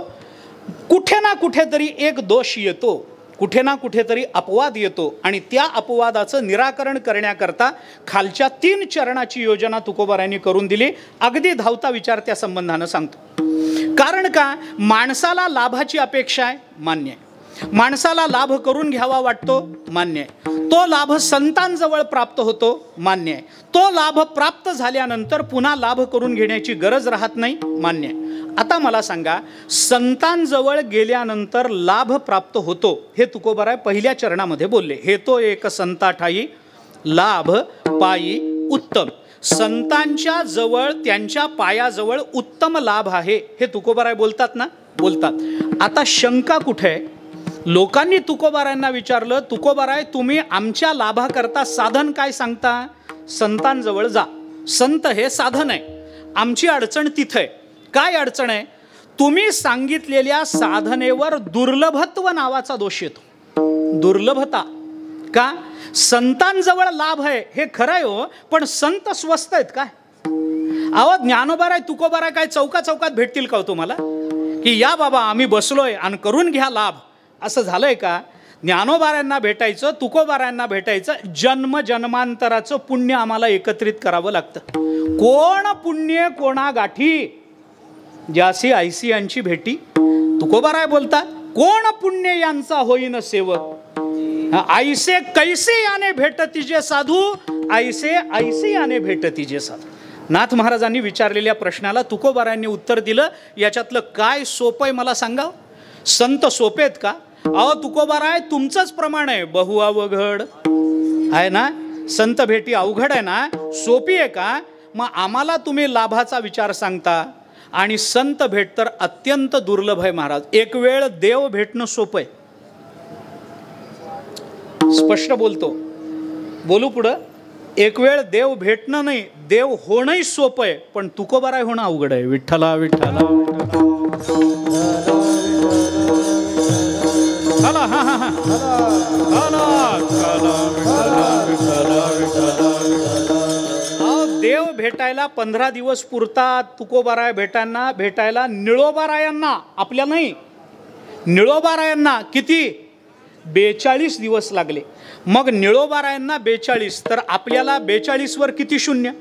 कुठे ना कुठेतरी एक दोष येतो, कुठे ना कुठेतरी अपवाद येतो, आणि त्या अपवादाचं निराकरण करण्याकरता खालच्या 3 चरणाची योजना तुकोबारायांनी करून दिली. अगदी धावता विचार त्या संबंधानं सांगतो. कारण का? माणसाला लाभाची अपेक्षा आहे, मान्य आहे. माणसाला लाभ करून घ्यावा वाटतो, मान्य आहे. तो लाभ संतांजवळ प्राप्त होतो, मान्य आहे. तो लाभ प्राप्त झाल्यानंतर पुन्हा लाभ करून घेण्याची गरज राहत नाही, मान्य आहे. आता मला सांगा, संतांजवळ गेल्यानंतर लाभ प्राप्त होतो हे तुकोबाराय पहिल्या चरणामध्ये बोलले. हे तो एक संता ठाई, लाभ पायी उत्तम. संतांच्या जवळ, त्यांच्या पायाजवळ उत्तम लाभ आहे हे तुकोबाराय बोलतात ना, बोलतात. आता शंका कुठे आहे? लोकांनी तुकोबारायांना विचारलं, तुकोबाराय तुम्ही आमच्या लाभाकरता साधन काय सांगता? संतांजवळ जा, संत हे साधन आहे. आमची अडचण तिथे आहे. काय अडचण आहे? तुम्ही सांगितलेल्या साधनेवर दुर्लभत्व नावाचा दोष येतो. दुर्लभता का? संतांजवळ लाभ आहे हे खरं आहे हो, पण संत स्वस्त आहेत काय? अहो ज्ञानोबाराय तुकोबाराय काय चौका चौकात भेटतील का तुम्हाला की या बाबा आम्ही बसलोय आणि करून घ्या लाभ? असं झालंय का? ज्ञानोबारायांना भेटायचं, तुकोबारायांना भेटायचं, जन्म जन्मांतराचं पुण्य आम्हाला एकत्रित करावं लागतं. कोण पुण्य कोणा गाठी, ज्यासी ऐसी यांची भेटी. तुकोबाराय बोलतात, कोण पुण्य यांचा होईन सेवक, ऐसे कैसे याने भेटतीजे साधू, ऐसे ऐसे याने भेटतीजे साधू. नाथ महाराजांनी विचारलेल्या प्रश्नाला तुकोबारायांनी उत्तर दिलं. याच्यातलं काय सोपं आहे मला सांगा? संत सोपे आहेत का? अहो तुकोबाराय तुमचंच प्रमाण आहे, बहु अवघड आहे ना. संत भेटी अवघड आहे ना, सोपी आहे का? मग आम्हाला तुम्ही लाभाचा विचार सांगता आणि संत भेट तर अत्यंत दुर्लभ आहे महाराज. एक वेळ देव भेटणं सोपं आहे, स्पष्ट बोलतो. बोलू पुढं. एक वेळ देव भेटणं नाही, देव होणंही सोपं आहे, पण तुकोबाराय होणं अवघड आहे. विठ्ठला विठ्ठला देव भेटायला 15 दिवस पुरतात. तुकोबाराय भेटायला निळोबारायांना, आपल्या नाही, निळोबारायांना किती 42 दिवस लागले. मग निळोबारायांना 42, तर आपल्याला 42 वर किती शून्य?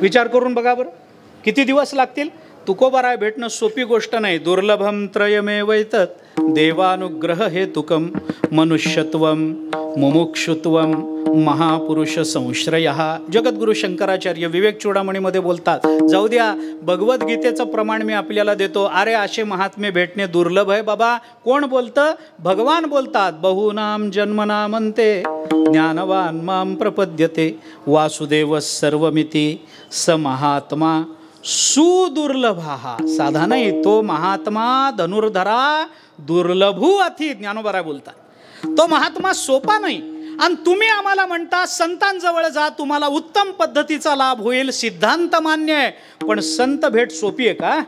विचार करून बघा बरं, किती दिवस लागतील? तुकोबाराय भेटणं सोपी गोष्ट नाही. दुर्लभम त्रयमेवैतत् देवानुग्रह हेतुकम मनुष्यत्वम मुमुक्षुत्वम महापुरुष संश्रय. जगद्गुरु शंकराचार्य विवेक चूडामणीमध्ये बोलतात, जाऊ द्या, भगवद्गीतेचं प्रमाण मी आपल्याला देतो. अरे असे महात्मे भेटणे दुर्लभ आहे बाबा. कोण बोलतं? भगवान बोलतात. बहुनाम जन्मनामंते ज्ञानवान माम प्रपद्यते वासुदेव सर्वमिती स महात्मा सुदुर्लभा. साधा नाही, तो महात्मा धनुर्धरा दुर्लभू अति. ज्ञानोबाराय बोलतात, तो महात्मा सोपा नाही. आणि तुम्ही आम्हाला म्हणता संतांजवळ जा, तुम्हाला उत्तम पद्धतीचा लाभ होईल. सिद्धांत मान्य आहे, पण संत भेट सोपी आहे का?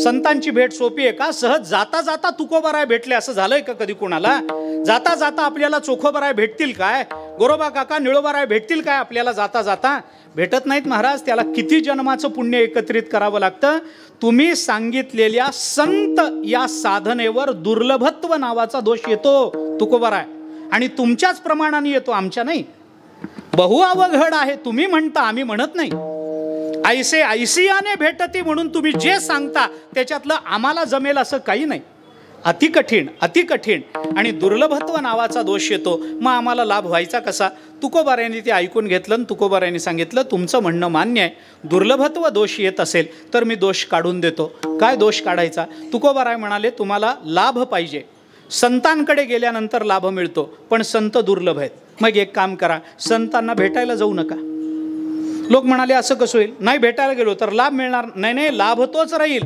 संतांची भेट सोपी आहे का? सहज जाता जाता तुकोबाराय भेटले असं झालंय का कधी कोणाला? जाता जाता आपल्याला चोखोबाराय भेटतील काय? गोरोबा काका निळोबाराय भेटतील काय आपल्याला जाता जाता? भेटत नाहीत महाराज. त्याला किती जन्माचं पुण्य एकत्रित करावं लागतं. तुम्ही सांगितलेल्या संत या साधनेवर दुर्लभत्व नावाचा दोष येतो तुकोबाराय, आणि तुमच्याच प्रमाणाने येतो, आमच्या नाही. बहु अवघड आहे तुम्ही म्हणता, आम्ही म्हणत नाही. ऐसे ऐसियाने भेटती म्हणून तुम्ही जे सांगता त्याच्यातलं आम्हाला जमेल असं काही नाही. अति कठीण आणि दुर्लभत्व नावाचा दोष येतो. मग आम्हाला लाभ व्हायचा कसा? तुकोबारायांनी ते ऐकून घेतलं आणि तुकोबारायांनी सांगितलं, तुमचं म्हणणं मान्य आहे, दुर्लभत्व दोष येत असेल तर मी दोष काढून देतो. काय दोष काढायचा? तुकोबाराय म्हणाले, तुम्हाला लाभ पाहिजे, संतांकडे गेल्यानंतर लाभ मिळतो, पण संत दुर्लभ आहेत. मग एक काम करा, संतांना भेटायला जाऊ नका. लोक म्हणाले असं कसं होईल? नाही, भेटायला गेलो तर लाभ मिळणार नाही. लाभ तोच राहील,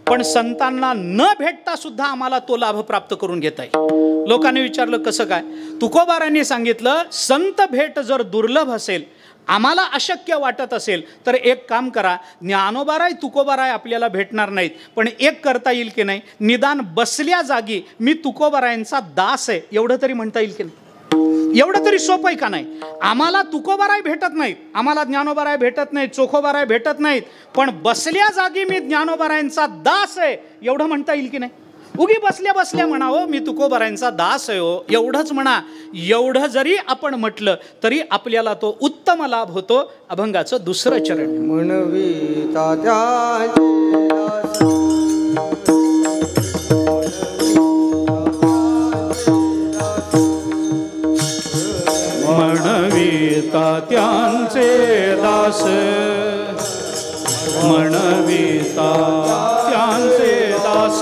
पण संतांना न भेटता सुद्धा आम्हाला तो लाभ प्राप्त करून घेता येईल. लोकांनी विचारलं कसं काय? तुकोबारायांनी सांगितलं, संत भेट जर दुर्लभ असेल, आम्हाला अशक्य वाटत असेल, तर एक काम करा, ज्ञानोबाराय तुकोबाराय आपल्याला भेटणार नाहीत, पण एक करता येईल की नाही, निदान बसल्या जागी मी तुकोबारायांचा दास आहे एवढं तरी म्हणता येईल की नाही? एवढं तरी सोपं आहे का नाही? आम्हाला तुकोबाराय भेटत नाहीत, आम्हाला ज्ञानोबाराय भेटत नाहीत, चोखोबाराय भेटत नाहीत, पण बसल्या जागी मी ज्ञानोबारायांचा दास आहे एवढं म्हणता येईल की नाही? उगी बसल्या बसल्या म्हणावं मी तुकोबारायांचा दास आहे हो, एवढंच म्हणा. एवढं जरी आपण म्हटलं तरी आपल्याला तो उत्तम लाभ होतो. अभंगाचं दुसरं चरण. म्हणवी तात्या म्हणविता त्यांचे दास, म्हणविता त्यांचे दास.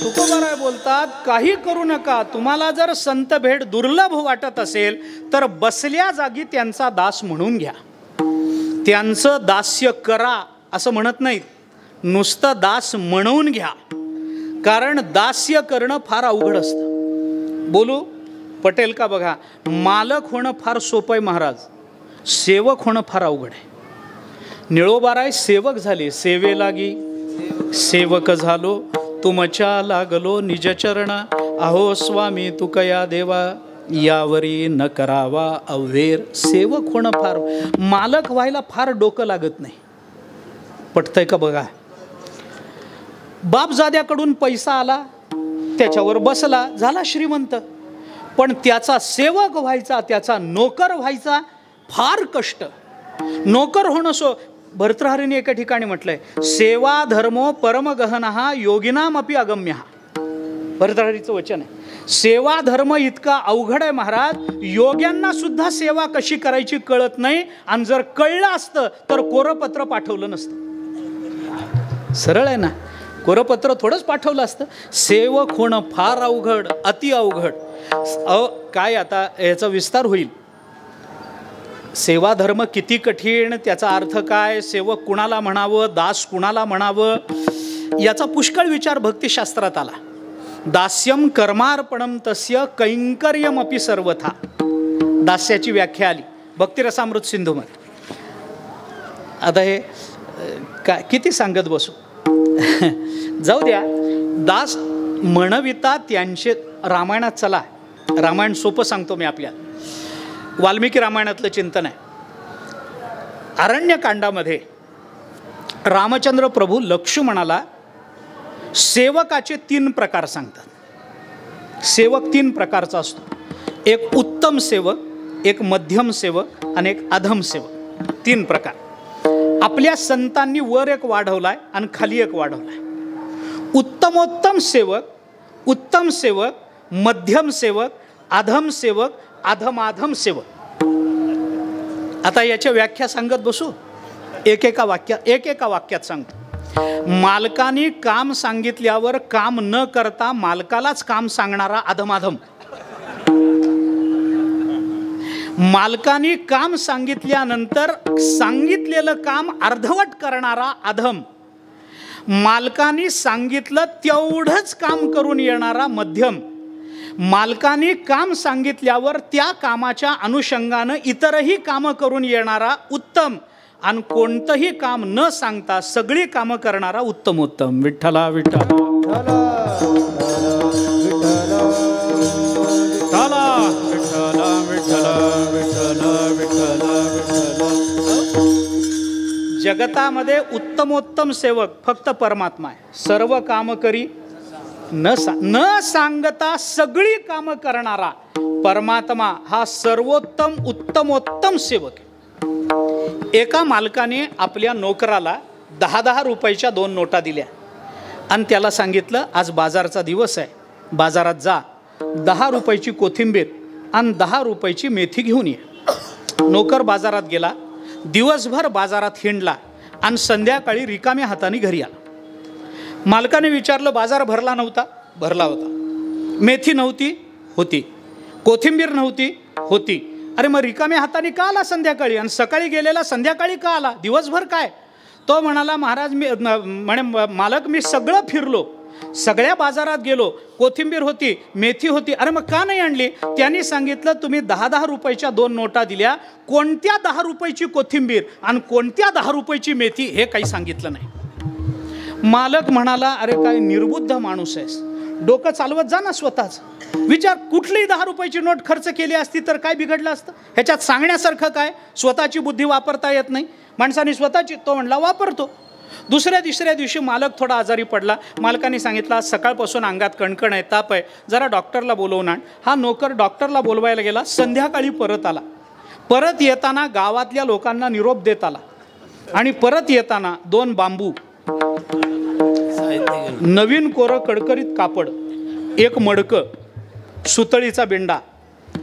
तुकोबाराय बोलतात, काही करू नका. तुम्हाला जर संत भेट दुर्लभ वाटत असेल तर बसल्या जागी त्यांचा दास म्हणून घ्या. त्यांचं दास्य करा असं म्हणत नाहीत, नुसतं दास म्हणून घ्या. कारण दास्य करणं फार अवघड असतं. बोलू पटेल का बघा, मालक होणं फार सोपं आहे महाराज, सेवक होणं फार अवघड आहे. निळोबाराय सेवक झाले, सेवे लागी सेवक झालो, तुमच्या लागलो निज चरणा, अहो स्वामी तुकया देवा, यावरी न करावा अवेर. सेवक होणं फार, मालक व्हायला फार डोकं लागत नाही. पटतंय का बघा. बापजाद्याकडून पैसा आला, त्याच्यावर बसला, झाला श्रीमंत. पण त्याचा सेवक व्हायचा, त्याचा नोकर व्हायचा फार कष्ट. नोकर होणं भर्तृहरीने एका ठिकाणी म्हटलंय, सेवा धर्मो परमगहनः योगिनामपि अगम्यः. भर्तृहरीचं वचन आहे. सेवा धर्म इतका अवघड आहे महाराज, योग्यांना सुद्धा सेवा कशी करायची कळत नाही. आणि जर कळलं असतं तर कोरपत्र पाठवलं नसतं. सरळ आहे ना, कोरपत्र थोडंच पाठवलं असतं. सेवक होणं फार अवघड, अति अवघड. काय आता याचा विस्तार होईल. सेवा धर्म किती कठीण, त्याचा अर्थ काय, सेवक कुणाला म्हणावं, दास कुणाला म्हणावं, याचा पुष्कळ विचार भक्तिशास्त्रात आला. दास्यम कर्मार्पणम तस्य कैंकर्यमपि सर्वथा, दास्याची व्याख्या आली भक्तिरसामृत सिंधूमध्ये. आता हे काय किती सांगत बसू. जाऊ द्या. दास म्हणविता त्यांचे, रामायणात चला, रामायण सोपं सांगतो मी आपल्याला. वाल्मिकी रामायणातलं चिंतन आहे. अरण्यकांडामध्ये रामचंद्र प्रभू लक्ष्मणाला सेवकाचे 3 प्रकार सांगतात. सेवक 3 प्रकारचा असतो. एक उत्तम सेवक, एक मध्यम सेवक आणि एक अधम सेवक. 3 प्रकार. आपल्या संतांनी वर एक वाढवलाय आणि खाली एक वाढवलाय. उत्तमोत्तम सेवक, उत्तम सेवक, मध्यम सेवक, अधम सेवक, अधमाधम सेवक. आता याच्या व्याख्या सांगत बसू. एकेका वाक्यात सांगतो. मालकाने काम सांगितल्यावर काम न करता मालकालाच काम सांगणारा अधमाधम. मालकाने काम सांगितल्यानंतर सांगितलेलं काम अर्धवट करणारा अधम. मालकाने सांगितलं तेवढंच काम करून येणारा मध्यम. मालकाने काम सांगितल्यावर त्या कामाच्या अनुषंगानं इतरही कामं करून येणारा उत्तम. आणि कोणतंही काम न सांगता सगळी कामं करणारा उत्तमोत्तम. विठ्ठला विठ्ठला जगतामध्ये उत्तमोत्तम सेवक फक्त परमात्मा आहे. सर्व काम करी न सांगता सगळी कामं करणारा परमात्मा हा सर्वोत्तम उत्तमोत्तम सेवक आहे. एका मालकाने आपल्या नोकराला 10-10 रुपयाच्या 2 नोटा दिल्या आणि त्याला सांगितलं, आज बाजारचा दिवस आहे, बाजारात जा, 10 रुपयाची कोथिंबीर आणि 10 रुपयाची मेथी घेऊन ये. नोकर बाजारात गेला, दिवसभर बाजारात हिंडला आणि संध्याकाळी रिकाम्या हाताने घरी आला. मालकाने विचारलं, बाजार भरला नव्हता? भरला होता. मेथी नव्हती? होती. कोथिंबीर नव्हती? होती. अरे मग रिकाम्या हाताने का आला संध्याकाळी, आणि सकाळी गेलेला संध्याकाळी का आला, दिवसभर काय? तो म्हणाला, महाराज मालक मी सगळं फिरलो, सगळ्या बाजारात गेलो, कोथिंबीर होती, मेथी होती. अरे मग का नाही आणली? त्यांनी सांगितलं, तुम्ही 10-10 रुपयाच्या 2 नोटा दिल्या, कोणत्या 10 रुपयाची कोथिंबीर आणि कोणत्या 10 रुपयाची मेथी हे काही सांगितलं नाही. मालक म्हणाला, अरे काय निर्बुद्ध माणूस आहेस, डोकं चालवत जा ना स्वतःच. विचार, कुठलीही 10 रुपयाची नोट खर्च केली असती तर काय बिघडलं असतं? ह्याच्यात सांगण्यासारखं काय? स्वतःची बुद्धी वापरता येत नाही माणसाने स्वतःची. तो म्हणला वापरतो. दुसऱ्या दिवशी मालक थोडा आजारी पडला. मालकाने सांगितलं, सकाळपासून अंगात कणकण आहे, ताप आहे, जरा डॉक्टरला बोलवून आण. हा नोकर डॉक्टरला बोलवायला गेला. संध्याकाळी परत आला. परत येताना गावातल्या लोकांना निरोप देत आला आणि परत येताना 2 बांबू, नवीन कोरं कडकडीत कापड, 1 मडकं, सुतळीचा बिंडा,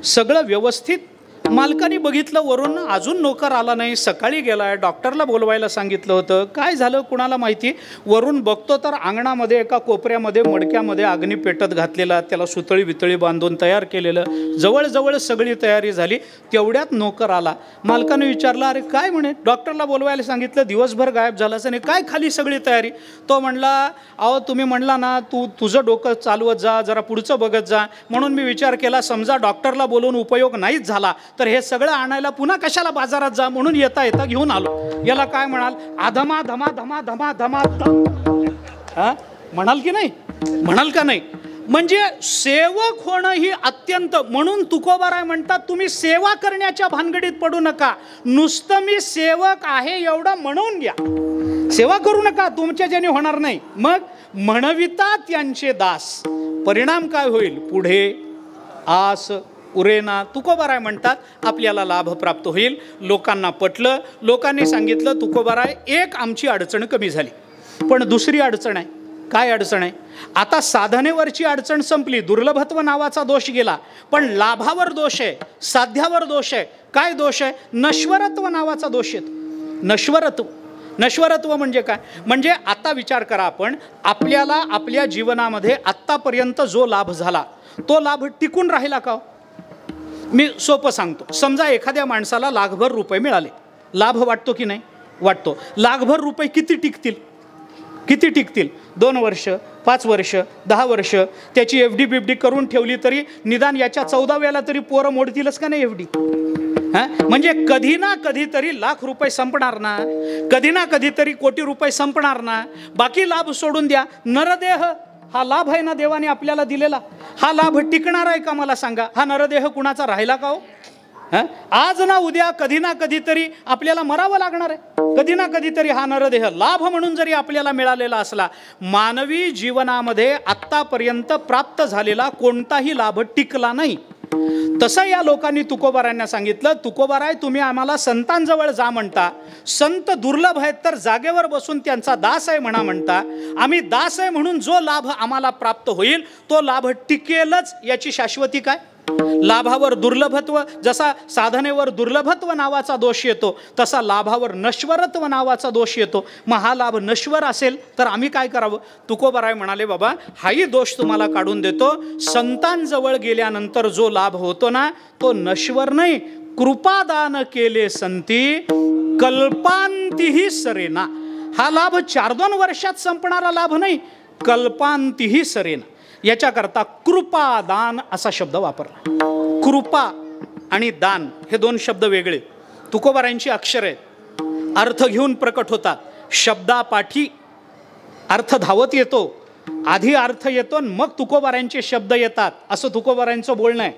सगळं व्यवस्थित. मालकाने बघितलं वरून, अजून नोकर आला नाही, सकाळी गेलाय, डॉक्टरला बोलवायला सांगितलं होतं, काय झालं कुणाला माहिती. वरून बघतो तर अंगणामध्ये एका कोपऱ्यामध्ये मडक्यामध्ये अग्नी पेटत घातलेला, त्याला सुतळी बितळी बांधून तयार केलेलं, जवळजवळ सगळी तयारी झाली. तेवढ्यात नोकर आला. मालकाने विचारलं, अरे काय म्हणे, डॉक्टरला बोलवायला सांगितलं, दिवसभर गायब झालास आणि काय खाली सगळी तयारी? तो म्हणला, अहो तुम्ही म्हणला ना तुझं डोकं चालवत जा, जरा पुढचं बघत जा, म्हणून मी विचार केला, समजा डॉक्टरला बोलवून उपयोग नाहीच झाला तर हे सगळं आणायला पुन्हा कशाला बाजारात जा म्हणून येता येता घेऊन आलो. याला काय म्हणाल? अधमा धमा धमा धमा धमा हा म्हणाल की नाही? म्हणाल का नाही? म्हणजे सेवक होणं ही अत्यंत, म्हणून तुकोबाराय म्हणतात तुम्ही सेवा करण्याच्या भानगडीत पडू नका, नुसतं मी सेवक आहे एवढं म्हणून घ्या, सेवा करू नका, तुमच्या ज्याने होणार नाही. मग म्हणविता त्यांचे दास, परिणाम काय होईल? पुढे आस उरेना. तुकोबाराय म्हणतात आपल्याला लाभ प्राप्त होईल. लोकांना पटलं, लोकांनी सांगितलं तुकोबाराय एक आमची अडचण कमी झाली, पण दुसरी अडचण आहे. काय अडचण आहे? आता साधनेवरची अडचण संपली, दुर्लभत्व नावाचा दोष गेला, पण लाभावर दोष आहे, साध्यावर दोष आहे. काय दोष आहे? नश्वरत्व नावाचा दोष येतो. नश्वरत्व, नश्वरत्व म्हणजे काय? म्हणजे आता विचार करा आपण, आपल्याला आपल्या जीवनामध्ये आत्तापर्यंत जो लाभ झाला तो लाभ टिकून राहिला का? मी सोपं सांगतो. समजा एखाद्या माणसाला लाखभर रुपये मिळाले, लाभ वाटतो की नाही? वाटतो. लाखभर रुपये किती टिकतील? किती टिकतील? 2 वर्ष, 5 वर्ष, 10 वर्ष. त्याची एफ डी बिफडी करून ठेवली तरी निदान याच्या 14व्याला तरी पोरं मोडतीलच का नाही एफ डी? म्हणजे कधी ना कधीतरी लाख रुपये संपणार ना, कधी ना कधीतरी कोटी रुपये संपणार ना. बाकी लाभ सोडून द्या. नरदेह हा लाभ आहे ना देवाने आपल्याला दिलेला, हा लाभ टिकणार आहे का? मला सांगा. हा नरदेह कुणाचा राहिला का हो? आज ना उद्या कधी ना कधीतरी आपल्याला मरावं लागणार आहे. कधी ना कधीतरी हा नरदेह लाभ म्हणून जरी आपल्याला मिळालेला असला, मानवी जीवनामध्ये आत्तापर्यंत प्राप्त झालेला कोणताही लाभ टिकला नाही. तसं या लोकांनी तुकोबारायांना सांगितलं, तुकोबाराय तुम्ही आम्हाला संतांजवळ जा म्हणता, संत दुर्लभ आहेत तर जागेवर बसून त्यांचा दास आहे म्हणता. आम्ही दास आहे म्हणून जो लाभ आम्हाला प्राप्त होईल तो लाभ टिकेलच, याची शाश्वती काय? लाभावर दुर्लभत्व, जसा साधनेवर दुर्लभत्व नावाचा दोष येतो तसा लाभावर नश्वरत्व नावाचा दोष येतो. मग हा लाभ नश्वर असेल तर आम्ही काय करावं? तुकोबाराय म्हणाले, बाबा हाही दोष तुम्हाला काढून देतो. संतांजवळ गेल्यानंतर जो लाभ होतो ना तो नश्वर नाही. कृपादान केले संती कल्पांतीही सरेना. हा लाभ 4-2 वर्षात संपणारा लाभ नाही, कल्पांतीही सरेना. याच्याकरता कृपादान असा शब्द वापरला. कृपा आणि दान हे 2 शब्द वेगळे. तुकोबारायांची अक्षर आहेत, अर्थ घेऊन प्रकट होतात. शब्दापाठी अर्थ धावत येतो, आधी अर्थ येतो मग तुकोबारायांचे शब्द येतात, असं तुकोबारायांचं बोलणं आहे.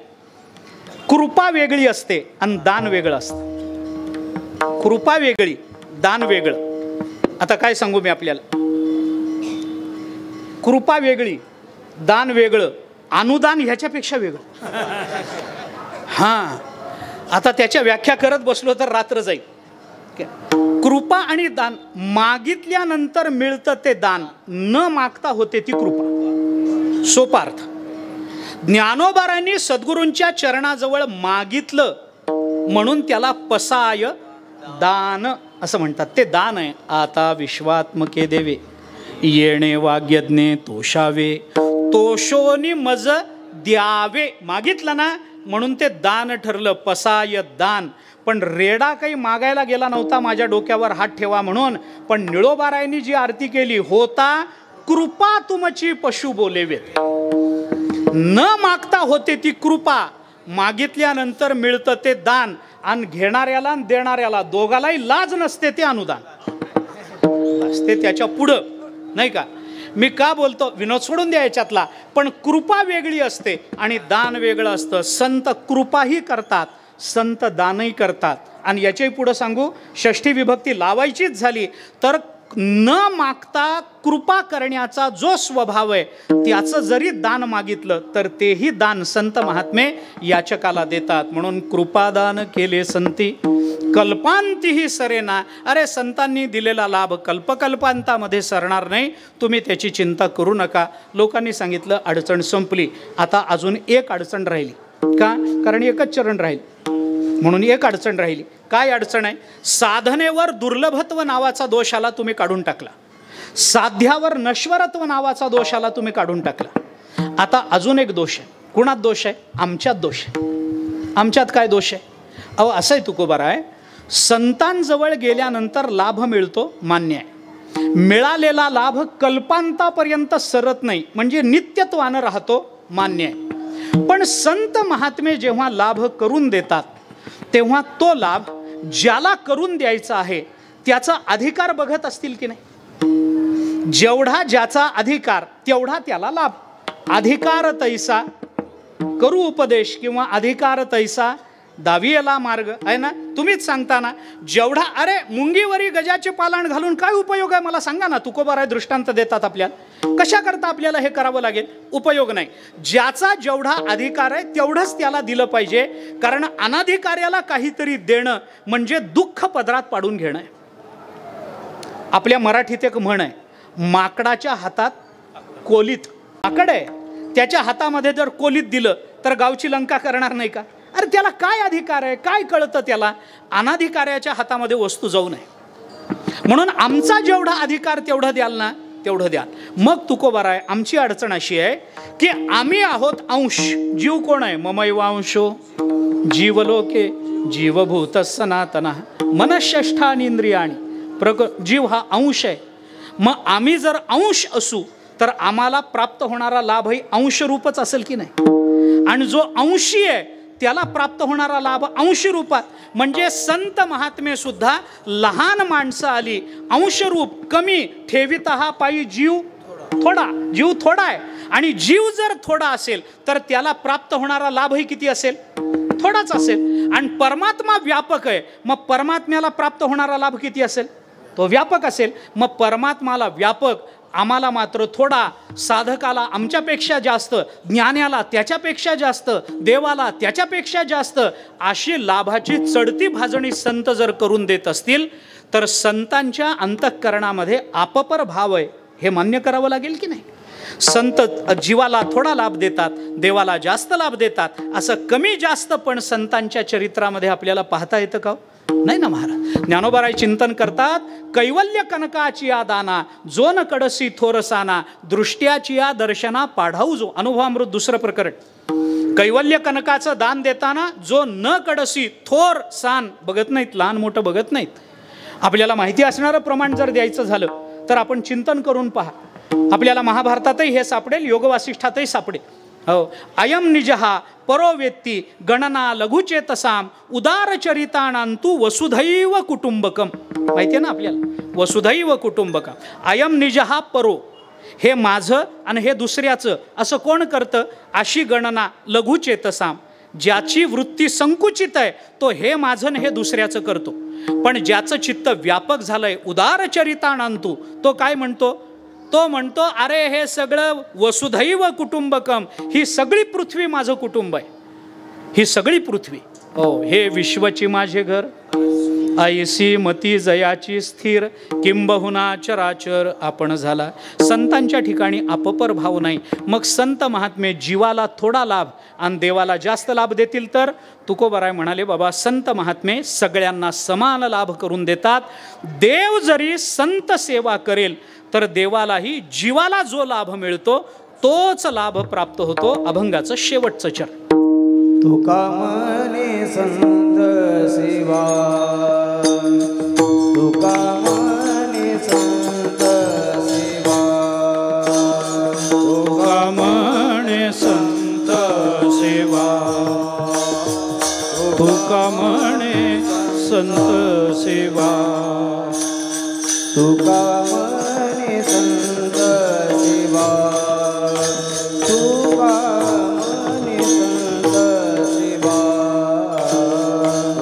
कृपा वेगळी असते आणि दान वेगळं असतं. कृपा वेगळी, दान वेगळं. आता काय सांगू मी आपल्याला? कृपा वेगळी, दान वेगळं, अनुदान ह्याच्यापेक्षा वेगळं. हां, आता त्याच्या व्याख्या करत बसलो तर रात्र जाईल. कृपा आणि दान, मागितल्यानंतर मिळतं ते दान, न मागता होते ती कृपा. सोपा अर्थ. ज्ञानोबारांनी सद्गुरूंच्या चरणाजवळ मागितलं म्हणून त्याला पसाय दान असं म्हणतात. ते दान आहे. आता विश्वात्मके देवे येणे वाग्यज्ञे तोषावे, तोषोनी मज द्यावे. मागितलं ना म्हणून ते दान ठरलं, पसाय दान. पण रेडा काही मागायला गेला नव्हता माझ्या डोक्यावर हात ठेवा म्हणून, पण निळोबारायांनी जी आरती केली, होता कृपा तुमची पशु बोलेवेत. न मागता होते ती कृपा, मागितल्यानंतर मिळतं ते दान. आणि घेणाऱ्याला आणि देणाऱ्याला दोघालाही लाज नसते ते अनुदान असते त्याच्या पुढं, नाही का? मी का बोलतो? विनोद सोडून द्या याच्यातला, पण कृपा वेगळी असते आणि दान वेगळं असतं. संत कृपाही करतात, संत दानही करतात. आणि याच्याही पुढं सांगू, षष्ठी विभक्ती लावायचीच झाली तर न मागता कृपा करण्याचा जो स्वभाव आहे त्याचं जरी दान मागितलं तर तेही दान संत महात्मे याचकाला देतात. म्हणून कृपादान केले संती कल्पांतीही सरेना. अरे संतांनी दिलेला लाभ कल्पकल्पांतामध्ये सरणार नाही, तुम्ही त्याची चिंता करू नका. लोकांनी सांगितलं अडचण संपली. आता अजून एक अडचण राहिली. का? कारण एकच चरण राहील म्हणून एक अडचण राहिली. काय अडचण आहे? साधनेवर दुर्लभत्व नावाचा दोष आला, तुम्ही काढून टाकला. साध्यावर नश्वरत्व नावाचा दोष आला, तुम्ही काढून टाकला. आता अजून एक दोष आहे. कुणात दोष आहे? आमच्यात दोष आहे. आमच्यात काय दोष आहे? अहो असं आहे तुकोबाराय, संतांजवळ गेल्यानंतर लाभ मिळतो, मान्य आहे. मिळालेला लाभ कल्पांतापर्यंत सरत नाही, म्हणजे नित्यत्वानं राहतो, मान्य आहे. पण संत महात्मे जेव्हा लाभ करून देतात तेव्हा तो लाभ ज्याला करून द्यायचा आहे त्याचा अधिकार बघत असतील की नाही. जेवढा ज्याचा अधिकार तेवढा त्याला लाभ. अधिकार तैसा करू उपदेश किंवा अधिकार तैसा दावियला मार्ग आहे ना. तुम्हीच सांगता ना, जेवढा, अरे मुंगीवरी गजाचे पालन घालून काय उपयोग आहे मला सांगा ना. तुकोबाराय दृष्टांत देतात आपल्याला. कशा करता आपल्याला हे करावं लागेल? उपयोग नाही. ज्याचा जेवढा अधिकार आहे तेवढंच त्याला दिलं पाहिजे. कारण अनाधिकार्याला काहीतरी देणं म्हणजे दुःख पदरात पाडून घेणं आहे. आपल्या मराठीत एक म्हण आहे, माकडाच्या हातात कोलीत. माकड आहे, त्याच्या हातामध्ये जर कोलीत दिलं तर गावची लंका करणार नाही का? अरे त्याला काय अधिकार आहे, काय कळतं त्याला? अनाधिकाऱ्याच्या हातामध्ये वस्तू जाऊ नये. म्हणून आमचा जेवढा अधिकार तेवढं द्याल ना, तेवढं द्याल. मग तुकोबाराय आमची अडचण अशी आहे की आम्ही आहोत अंश. जीव कोण आहे? ममैवांशो जीवलोके जीवभूत सनातना मनःष्ठानी इंद्रियाणी जीव हा अंश आहे. मग आम्ही जर अंश असू तर आम्हाला प्राप्त होणारा लाभही अंशरूपच असेल की नाही. आणि जो अंशी आहे त्याला प्राप्त होणारा लाभ अंश रूपात. म्हणजे संत महात्मे सुद्धा लहान माणसं आली अंशरूप कमी ठेवित हा पायी जीव थोडा. जीव थोडा आहे आणि जीव जर थोडा असेल तर त्याला प्राप्त होणारा लाभही किती असेल? थोडाच असेल. आणि परमात्मा व्यापक आहे, मग परमात्म्याला प्राप्त होणारा लाभ किती असेल? तो व्यापक असेल. मग परमात्माला व्यापक, आम्हाला मात्र थोडा. साधकाला आमच्यापेक्षा जास्त, ज्ञानाला त्याच्यापेक्षा जास्त, देवाला त्याच्यापेक्षा जास्त. अशी लाभाची चढती भाजणी संत जर करून देत असतील तर संतांच्या अंतःकरणामध्ये आपपर भाव आहे हे मान्य करावं लागेल की नाही. संत जीवाला थोडा लाभ देतात, देवाला जास्त लाभ देतात. असं कमी जास्त पण संतांच्या चरित्रामध्ये आपल्याला पाहता येतं का? नाही ना महाराज. ज्ञानोबाराय चिंतन करतात, कैवल्य कनकाची या दाना जो न कडसी थोरसाना दृष्ट्याची या दर्शना पाढाऊ जो. अनुभवामृत 2 प्रकरण. कैवल्य कनकाचं दान देताना जो न कडसी थोर सान बघत नाहीत, लहान मोठं बघत नाहीत. आपल्याला माहिती असणारं प्रमाण जर द्यायचं झालं तर आपण चिंतन करून पहा. आपल्याला महाभारतातही हे सापडेल, योगवासिष्ठातही सापडेल. हो, अयम निजहा परोवेत्ती गणना लघुचेतसाम उदारचरितानांतु वसुधैव कुटुंबकम. माहिती आहे ना आपल्याला, वसुधैव कुटुंबकम. अयम निजहा परो, हे माझं आणि हे दुसऱ्याचं असं कोण करतं? अशी गणना लघुचेतसाम, ज्याची वृत्ती संकुचित आहे तो हे माझं आणि हे दुसऱ्याचं करतो. पण ज्याचं चित्त व्यापक झालंय उदारचरितानांतु, तो काय म्हणतो? तो म्हणतो अरे हे सगळं वसुधैव कुटुंबकम, ही सगळी पृथ्वी माझं कुटुंब आहे. ही सगळी पृथ्वी, हो, हे विश्वची माझे घर. ऐसी मती जयाची स्थिर किंबहुना चराचर आपण झाला. संतांच्या ठिकाणी अपपर भाव नाही. मग संत महात्मे जीवाला थोडा लाभ आणि देवाला जास्त लाभ देतील तर तुकोबाराय म्हणाले, बाबा संत महात्मे सगळ्यांना समान लाभ करून देतात. देव जरी संत सेवा करेल तर देवालाही जीवाला जो लाभ मिळतो तोच लाभ प्राप्त होतो. अभंगाचं शेवटचं चरण. तुका म्हणे संत सेवा, तुका म्हणे संत सेवा, तुका म्हणे संत सेवा, तुका म्हणे संत सेवा, तुका म्हणे संत सेवा, तुका म्हणे संत सेवा,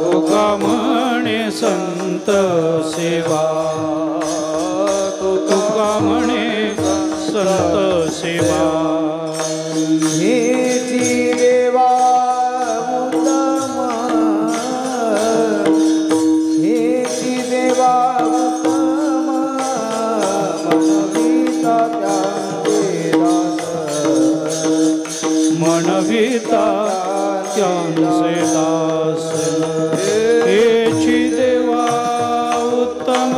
तुका म्हणे संत सेवा, तुका म्हणे संत सेवा. हेची देवा उत्तम, हेची देवा उत्तम, मनविता त्यांचे दास. हेची देवा उत्तम,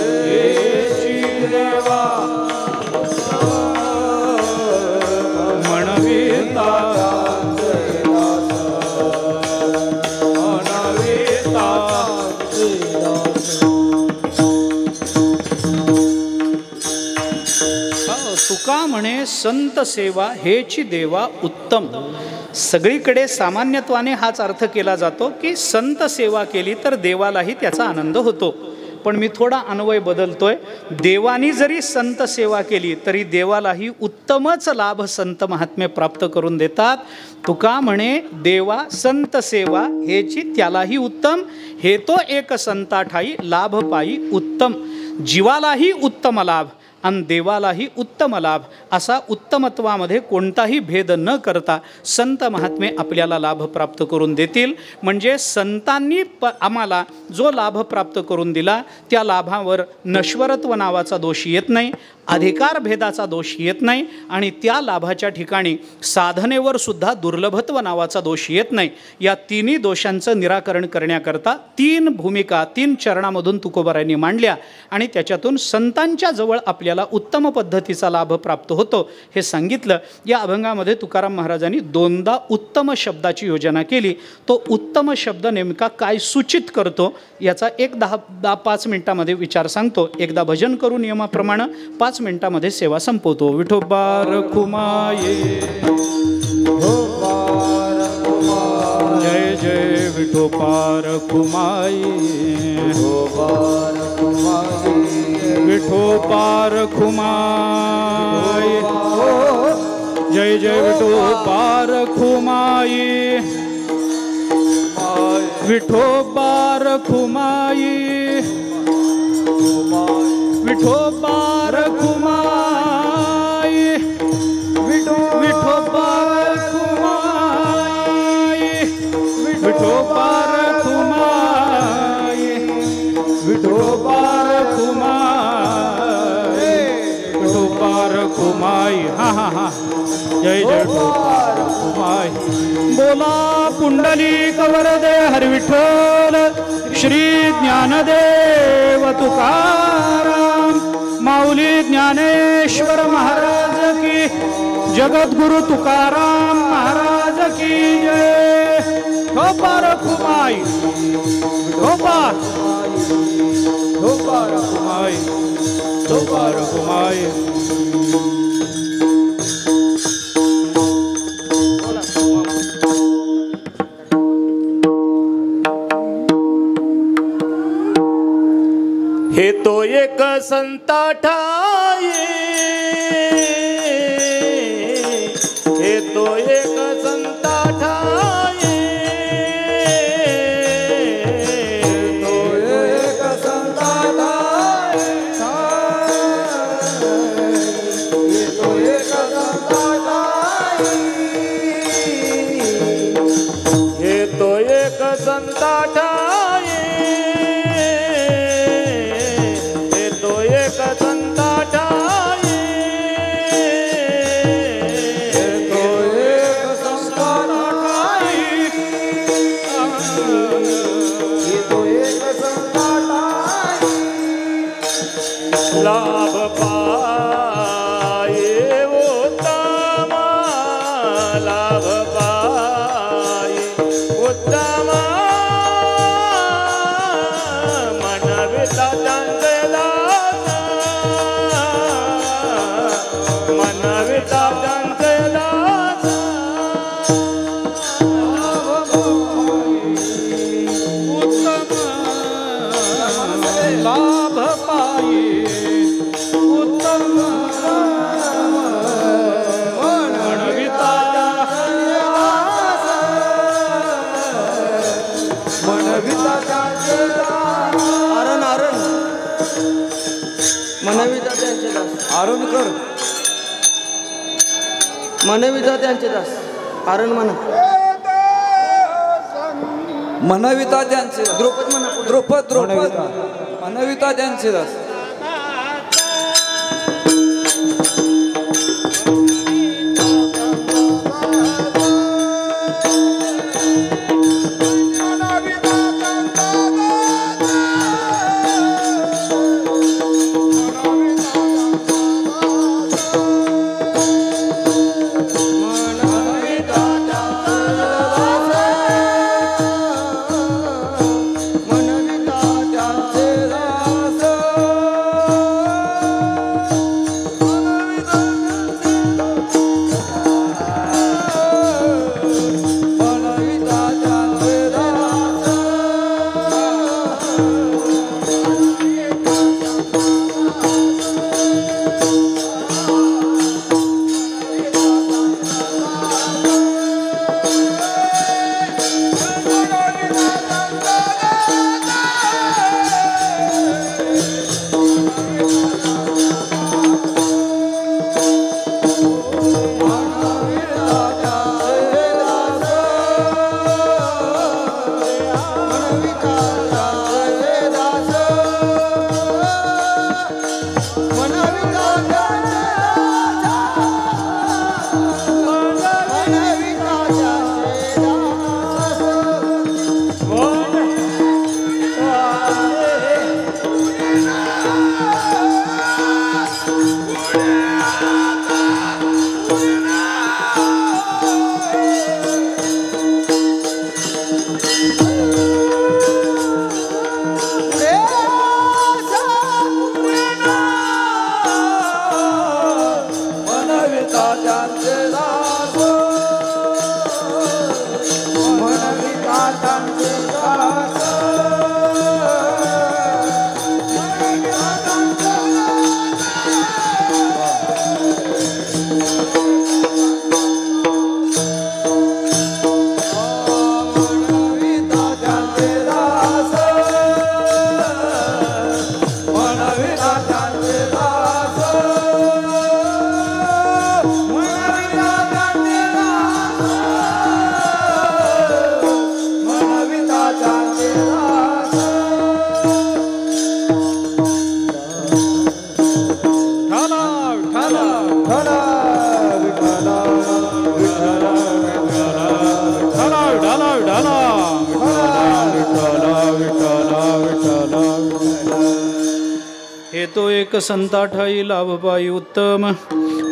हेची देवा मनविता त्यांचे दास, मनविता. तुका म्हणे संत सेवा हेची देवा उत्तम. सगळीकडे सामान्यत्वाने हाच अर्थ केला जातो की संत सेवा केली तर देवालाही त्याचा आनंद होतो. पण मी थोडा अन्वय बदलतोय. देवानी जरी संत सेवा केली तरी देवालाही उत्तमच लाभ संत महात्मे प्राप्त करून देतात. तुका म्हणे देवा संत सेवा हेची त्यालाही उत्तम, हे तो एक संता ठाई लाभ पायी उत्तम. जीवालाही उत्तम लाभ आणि देवालाही उत्तम लाभ असा उत्तमत्वामध्ये कोणताही भेद न करता संत महात्मे आपल्याला लाभ प्राप्त करून देतील. म्हणजे संतांनी आम्हाला जो लाभ प्राप्त करून दिला त्या लाभावर नश्वरत्व नावाचा दोष येत नाही, अधिकार भेदाचा दोष येत नाही आणि त्या लाभाच्या ठिकाणी साधनेवर सुद्धा दुर्लभत्व नावाचा दोष येत नाही. या तिन्ही दोषांचं निराकरण करण्याकरता 3 भूमिका 3 चरणामधून तुकोबारायांनी मांडल्या आणि त्याच्यातून संतांच्या जवळ आपल्याला उत्तम पद्धतीचा लाभ प्राप्त होतो हे सांगितलं. या अभंगामध्ये तुकाराम महाराजांनी 2दा उत्तम शब्दाची योजना केली. तो उत्तम शब्द नेमका काय सूचित करतो याचा एक 10-5 मिनिटामध्ये विचार सांगतो. एकदा भजन करू नियमाप्रमाणे 5 मिनिटामध्ये सेवा संपवतो. विठोबा रखुमाये जय जय विठोबा रखुमाये विठोबा रखुमाये जय जय विठोबा रखुमाये विठोबा रखुमाये विठोबा रखुमाये विठोबा रखुमाये विठोबा रखुमाये विठोबा रखुमाये विठोबा रखुमाये. हा हा हा जय जय रखुमाये. बोला पुंडलिक वरदे हरि विठ्ठल श्री ज्ञानदेव तुकाराम माऊली ज्ञानेश्वर महाराज की, जगद्गुरु तुकाराम महाराज की जय. विठोबा रखुमाई विठोबा रखुमाई विठोबा रखुमाई. हे तो एक संता ठाये, हे तो एक संता ठाये, तो एक संता ठाये, तो एक संता ठाये, हे तो एक संता ठाये. लाभ पाये उत्तम लाभ पाये उत्तम मनविता चंदेला मनविता चंदेला उत्तम लाभ पाये मनविता त्यांचे दास आरण कर मनविता त्यांचे दास आरण म्हणा मनविता त्यांचे द्रुपद म्हणा द्रुपद मनविता त्यांचे दास. म्हणविता त्यांचे दास म्हणविता त्यांचे दास हे तो एक संता ठाई लाभ पायी उत्तम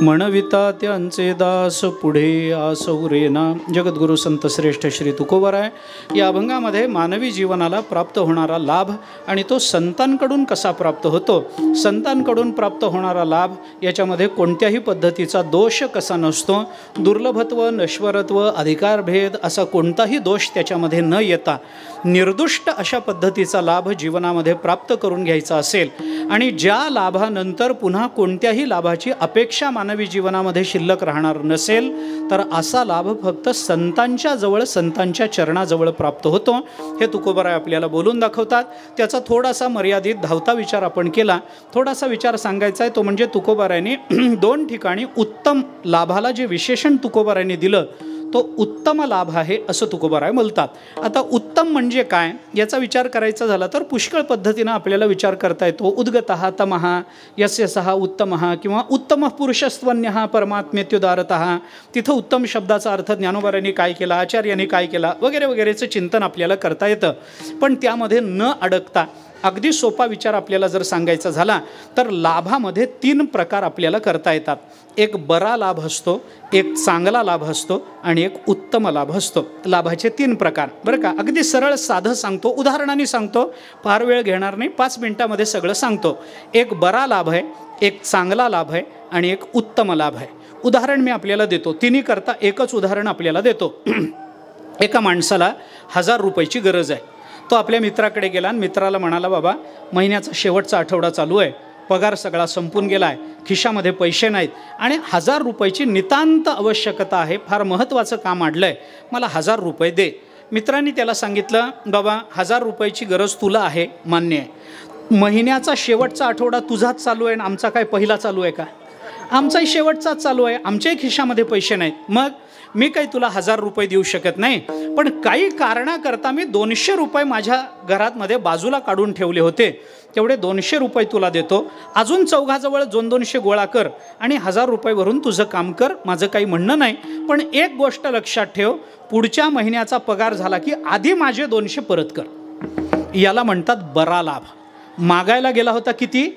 म्हणविता त्यांचे दास पुढे आसौरेना. जगद्गुरु संत श्रेष्ठ श्री तुकोबराय या अभंगामध्ये मानवी जीवनाला प्राप्त होणारा लाभ आणि तो संतांकडून कसा प्राप्त होतो, संतांकडून प्राप्त होणारा लाभ याच्यामध्ये कोणत्याही पद्धतीचा दोष कसा नसतो, दुर्लभत्व, नश्वरत्व, अधिकारभेद असा कोणताही दोष त्याच्यामध्ये न येता निर्दुष्ट अशा पद्धतीचा लाभ जीवनामध्ये प्राप्त करून घ्यायचा असेल आणि ज्या लाभानंतर पुन्हा कोणत्याही लाभाची अपेक्षा मानवी जीवनामध्ये शिल्लक राहणार नसेल तर असा लाभ फक्त संतांच्या जवळ, संतांच्या चरणाजवळ प्राप्त होतो. हे तुकोबराय आपल्याला बोलून दाखवतात. त्याचा थोडासा मर्यादित धावता विचार आपण केला. थोडासा विचार सांगायचा आहे तो म्हणजे तुकोबरायांनी 2 ठिकाणी उत्तम लाभाला जे विशेषण तुकोबरायांनी दिलं तो उत्तम लाभ आहे असं तुकोबराय बोलतात. आता उत्तम म्हणजे काय याचा विचार करायचा झाला तर पुष्कळ पद्धतीनं आपल्याला विचार करता येतो. उद्गतः तमः यस्य सः उत्तमः किंवा उत्तम पुरुषस्त्वन्यः परमात्मेत्युदारतः. तिथं उत्तम शब्दाचा अर्थ ज्ञानोबारांनी काय केला, आचार्यांनी काय केला वगैरे वगैरेचं चिंतन आपल्याला करता येतं. पण त्यामध्ये न अडकता अगदी सोपा विचार आपल्याला जर सांगायचा झाला तर लाभामध्ये 3 प्रकार आपल्याला करता येतात. एक बरा लाभ असतो, एक चांगला लाभ असतो आणि एक उत्तम लाभ असतो. लाभाचे 3 प्रकार बरं का. अगदी सरळ साधं सांगतो, उदाहरणाने सांगतो, फार वेळ घेणार नाही, 5 मिनिटामध्ये सगळं सांगतो. एक बरा लाभ आहे, एक चांगला लाभ आहे आणि एक उत्तम लाभ आहे. उदाहरण मी आपल्याला देतो. तिन्ही करता एकच उदाहरण आपल्याला देतो. एका माणसाला 1000 रुपयाची गरज आहे. तो आपल्या मित्राकडे गेला आणि मित्राला म्हणाला, बाबा महिन्याचा शेवटचा आठवडा चालू आहे, पगार सगळा संपून गेला आहे, खिशामध्ये पैसे नाहीत आणि 1000 रुपयाची नितांत आवश्यकता आहे, फार महत्त्वाचं काम अडलं आहे, मला 1000 रुपये दे. मित्रांनी त्याला सांगितलं, बाबा 1000 रुपयाची गरज तुला आहे, मान्य आहे, महिन्याचा शेवटचा आठवडा तुझाच चालू आहे आणि आमचा काय पहिला चालू आहे का? आमचाही शेवटचाच चालू आहे, आमच्याही खिशामध्ये पैसे नाहीत, मग मी काही तुला 1000 रुपये देऊ शकत नाही. पण काही कारणाकरता मी 200 रुपये माझ्या घरामध्ये बाजूला काढून ठेवले होते, तेवढे 200 रुपये तुला देतो. अजून चौघाजवळ 200 गोळा कर आणि 1000 रुपये भरून तुझं काम कर, माझं काही म्हणणं नाही. पण एक गोष्ट लक्षात ठेव, पुढच्या महिन्याचा पगार झाला की आधी माझे 200 परत कर. याला म्हणतात बरा लाभ. मागायला गेला होता किती?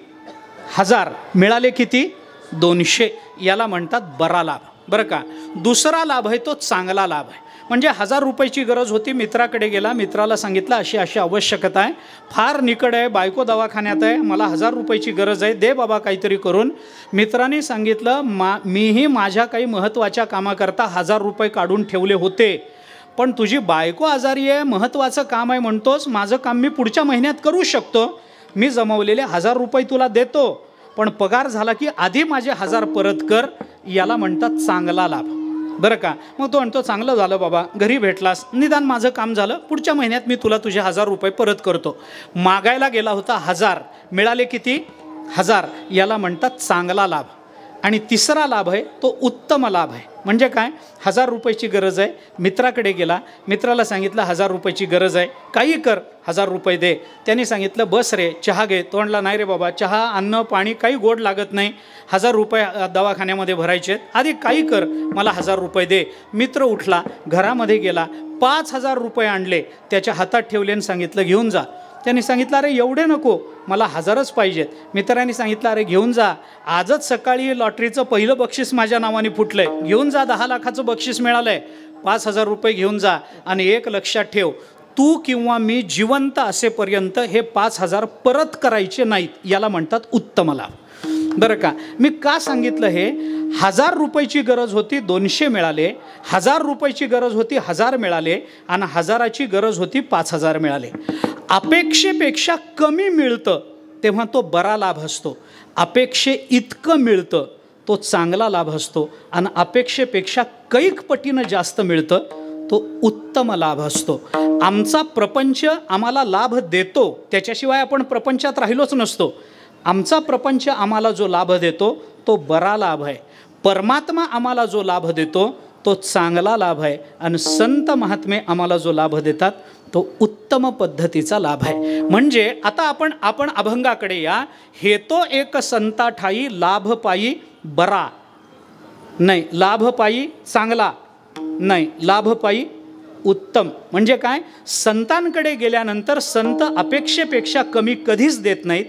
1000, मिळाले किती? 200. याला म्हणतात बरा लाभ बरं का. दुसरा लाभ आहे तो चांगला लाभ आहे. म्हणजे 1000 रुपयाची गरज होती, मित्राकडे गेला, मित्राला सांगितलं अशी अशी आवश्यकता आहे, फार निकड आहे, बायको दवाखान्यात आहे, मला 1000 रुपयाची गरज आहे, दे बाबा काहीतरी करून. मित्राने सांगितलं, मीही माझ्या काही महत्त्वाच्या कामाकरता 1000 रुपये काढून ठेवले होते, पण तुझी बायको आजारी आहे, महत्त्वाचं काम आहे म्हणतोस, माझं काम मी पुढच्या महिन्यात करू शकतो, मी जमवलेले 1000 रुपये तुला देतो, पण पगार झाला की आधी माझे 1000 परत कर. याला म्हणतात चांगला लाभ बरं का. मग तो म्हणतो, चांगलं झालं बाबा, घरी भेटलास, निदान माझं काम झालं, पुढच्या महिन्यात मी तुला तुझे 1000 रुपये परत करतो. मागायला गेला होता 1000, मिळाले किती? 1000. याला म्हणतात चांगला लाभ. आणि तिसरा लाभ आहे तो उत्तम लाभ आहे. म्हणजे काय? 1000 रुपयाची गरज आहे, मित्राकडे गेला, मित्राला सांगितलं 1000 रुपयाची गरज आहे, काही कर, 1000 रुपये दे. त्यांनी सांगितलं, बस रे चहा घे. तो म्हणला, नाही रे बाबा, चहा अन्न पाणी काही गोड लागत नाही, 1000 रुपये दवाखान्यामध्ये भरायचे, आधी काही कर, मला 1000 रुपये दे. मित्र उठला, घरामध्ये गेला, 5000 रुपये आणले, त्याच्या हातात ठेवले आणि सांगितलं, घेऊन जा. त्यांनी सांगितलं, अरे एवढे नको, मला 1000च पाहिजेत. मित्रांनी सांगितलं, अरे घेऊन जा, आजच सकाळी लॉटरीचं पहिलं बक्षीस माझ्या नावाने फुटलंय, घेऊन जा, 10 लाखाचं बक्षीस मिळालंय, 5000 रुपये घेऊन जा. आणि एक लक्षात ठेव, तू किंवा मी जिवंत असेपर्यंत हे 5000 परत करायचे नाहीत. याला म्हणतात उत्तम लाभ. बरं का. मी का सांगितलं हे? 1000 रुपयाची गरज होती 200 मिळाले, 1000 रुपयाची गरज होती 1000 मिळाले, आणि 1000ची गरज होती 5000 मिळाले. अपेक्षेपेक्षा कमी मिळतं तेव्हा तो बरा लाभ असतो. अपेक्षे इतकं मिळतं तो चांगला लाभ असतो, आणि अपेक्षेपेक्षा कैक पटीनं जास्त मिळतं तो उत्तम लाभ असतो. आमचा प्रपंच आम्हाला लाभ देतो, त्याच्याशिवाय आपण प्रपंचात राहिलोच नसतो. आमचा प्रपंच आम्हाला जो लाभ देतो तो बरा लाभ आहे. परमात्मा आम्हाला जो लाभ देतो तो चांगला लाभ आहे, आणि संत महात्मे आम्हाला जो लाभ देतात तो उत्तम पद्धतीचा लाभ आहे. म्हणजे आता आपण अभंगाकडे या. हे तो एक संता ठाई लाभ पायी बरा नाही, लाभ पायी चांगला नाही, लाभ पायी उत्तम. म्हणजे काय? संतांकडे गेल्यानंतर संत अपेक्षेपेक्षा कमी कधीच देत नाहीत,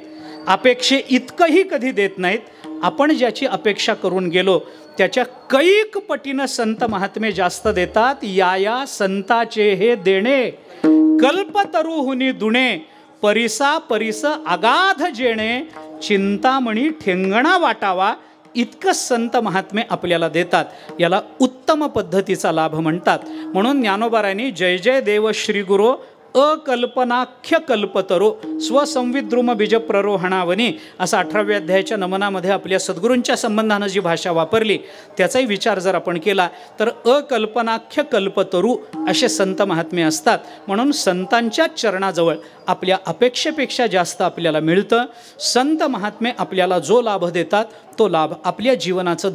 अपेक्षे इतकंही कधी देत नाहीत. आपण ज्याची अपेक्षा करून गेलो त्याच्या कैक पटीनं संत महात्मे जास्त देतात. या संताचे हे देणे कल्पतरुहुनी दुणे, परिसा परिस अगाध जेणे, चिंतामणी ठेंगणा वाटावा, इतकं संत महात्मे आपल्याला देतात. याला उत्तम पद्धतीचा लाभ म्हणतात. म्हणून ज्ञानोबारायांनी जय जय देव श्री गुरु अकल्पनाख्य कल्पतरो स्वसंविद्रुम बीज प्ररोहणावनी असं 18व्या अध्यायाच्या नमनामध्ये आपल्या सद्गुरूंच्या संबंधानं जी भाषा वापरली त्याचाही विचार जर आपण केला तर अकल्पनाख्य कल्पतरू असे संत महात्मे असतात. म्हणून संतांच्या चरणाजवळ आपल्या अपेक्षेपेक्षा जास्त आपल्याला मिळतं. संत महात्मे आपल्याला जो लाभ देतात तो लाभ आपल्या जीवनाचं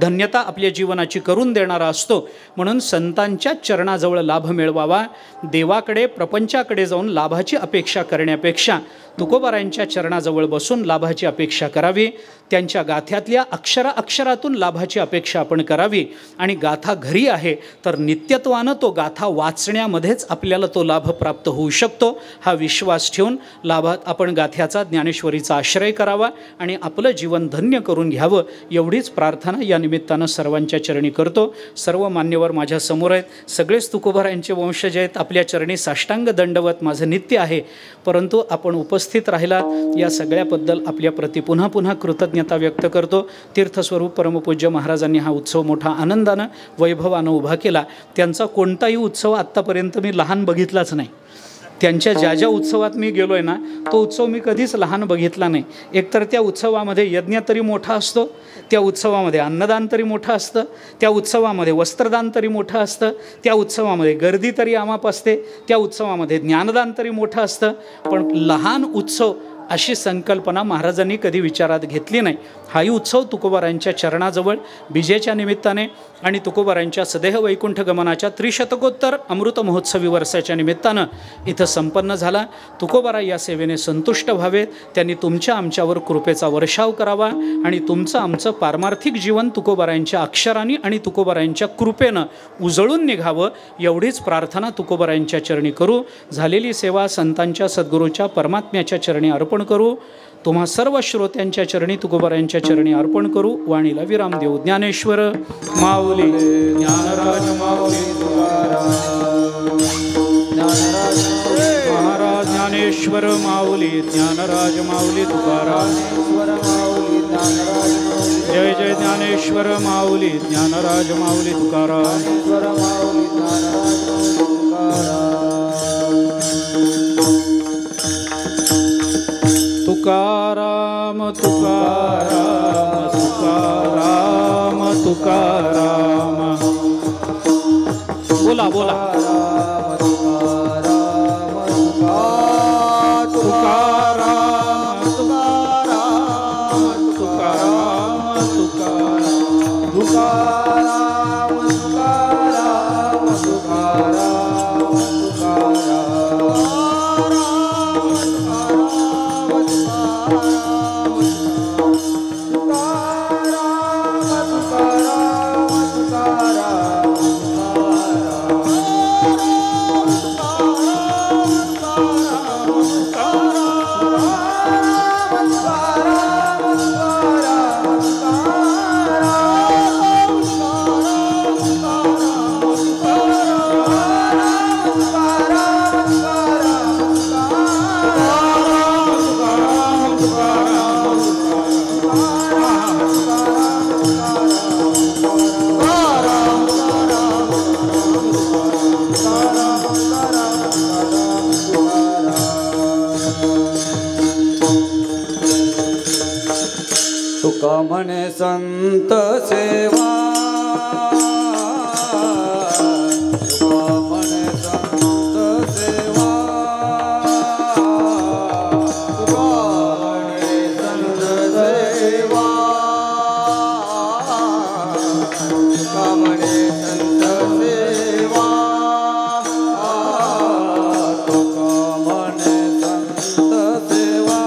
धन्यता आपल्या जीवनाची करून देणारा असतो. म्हणून संतांच्या चरणाजवळ लाभ मिळवावा. देवाकडे प्रपंचाकडे जाऊन लाभाची अपेक्षा करण्यापेक्षा तुकोबारायांच्या चरणाजवळ बसून लाभाची अपेक्षा करावी. त्यांच्या गाथ्यातल्या अक्षरातून लाभाची अपेक्षा आपण करावी. आणि गाथा घरी आहे तर नित्यत्वानं तो गाथा वाचण्यामध्येच आपल्याला तो लाभ प्राप्त होऊ शकतो. हा विश्वास ठेवून लाभात आपण गाथ्याचा ज्ञानेश्वरीचा आश्रय करावा आणि आपलं जीवन धन्य करून घ्यावं, एवढीच प्रार्थना या निमित्तानं सर्वांच्या चरणी करतो. सर्व मान्यवर माझ्या समोर आहेत, सगळेच तुकोबारायांचे वंशज आहेत. आपल्या चरणी साष्टांग दंडवत माझं नित्य आहे. परंतु आपण उपस्थित राहिला या सगळ्याबद्दल आपल्या प्रति पुन्हा पुन्हा कृतज्ञता व्यक्त करतो. तीर्थस्वरूप परमपूज्य महाराजांनी हा उत्सव मोठा आनंदानं वैभवानं उभा केला. त्यांचा कोणताही उत्सव आत्तापर्यंत मी लहान बघितलाच नाही. त्यांच्या ज्या उत्सवात मी गेलो आहे ना तो उत्सव मी कधीच लहान बघितला नाही. एकतर त्या उत्सवामध्ये यज्ञ तरी मोठा असतो, त्या उत्सवामध्ये अन्नदान तरी मोठं असतं, त्या उत्सवामध्ये वस्त्रदान तरी मोठं असतं, त्या उत्सवामध्ये गर्दी तरी आमाप असते, त्या उत्सवामध्ये ज्ञानदान तरी मोठं असतं. पण लहान उत्सव अशी संकल्पना महाराजांनी कधी विचारात घेतली नाही. हाही उत्सव तुकोबारायांच्या चरणाजवळ बीजेच्या निमित्ताने आणि तुकोबारायांच्या सदेह वैकुंठ गमनाच्या त्रिशतकोत्तर अमृत महोत्सवी वर्षाच्या निमित्तानं इथं संपन्न झाला. तुकोबाराय या सेवेने संतुष्ट व्हावेत, त्यांनी तुमच्या आमच्यावर कृपेचा वर्षाव करावा आणि तुमचं आमचं पारमार्थिक जीवन तुकोबारायांच्या अक्षरांनी आणि तुकोबारायांच्या कृपेनं उजळून निघावं, एवढीच प्रार्थना तुकोबारायांच्या चरणी करू. झालेली सेवा संतांच्या सद्गुरूच्या परमात्म्याच्या चरणी अर्पण करू. तुम्हा सर्व श्रोत्यांच्या चरणी तुकोबारायांच्या चरणी अर्पण करू. वाणीला विराम देऊ. ज्ञानेश्वर माऊली ज्ञानराज माऊली महाराज ज्ञानेश्वर माऊली ज्ञानराज माऊली तुकाराम. जय जय ज्ञानेश्वर माऊली ज्ञानराज माऊली तुकाराम. तुकाराम तुकाराम तुकाराम तुकाराम. बोला बोला. तुकाराम तुकाराम तुकाराम तुकाराम तुकाराम संत सेवा तुका म्हणे संत सेवा तुका म्हणे संत सेवा तुका म्हणे संत सेवा तुका म्हणे संत सेवा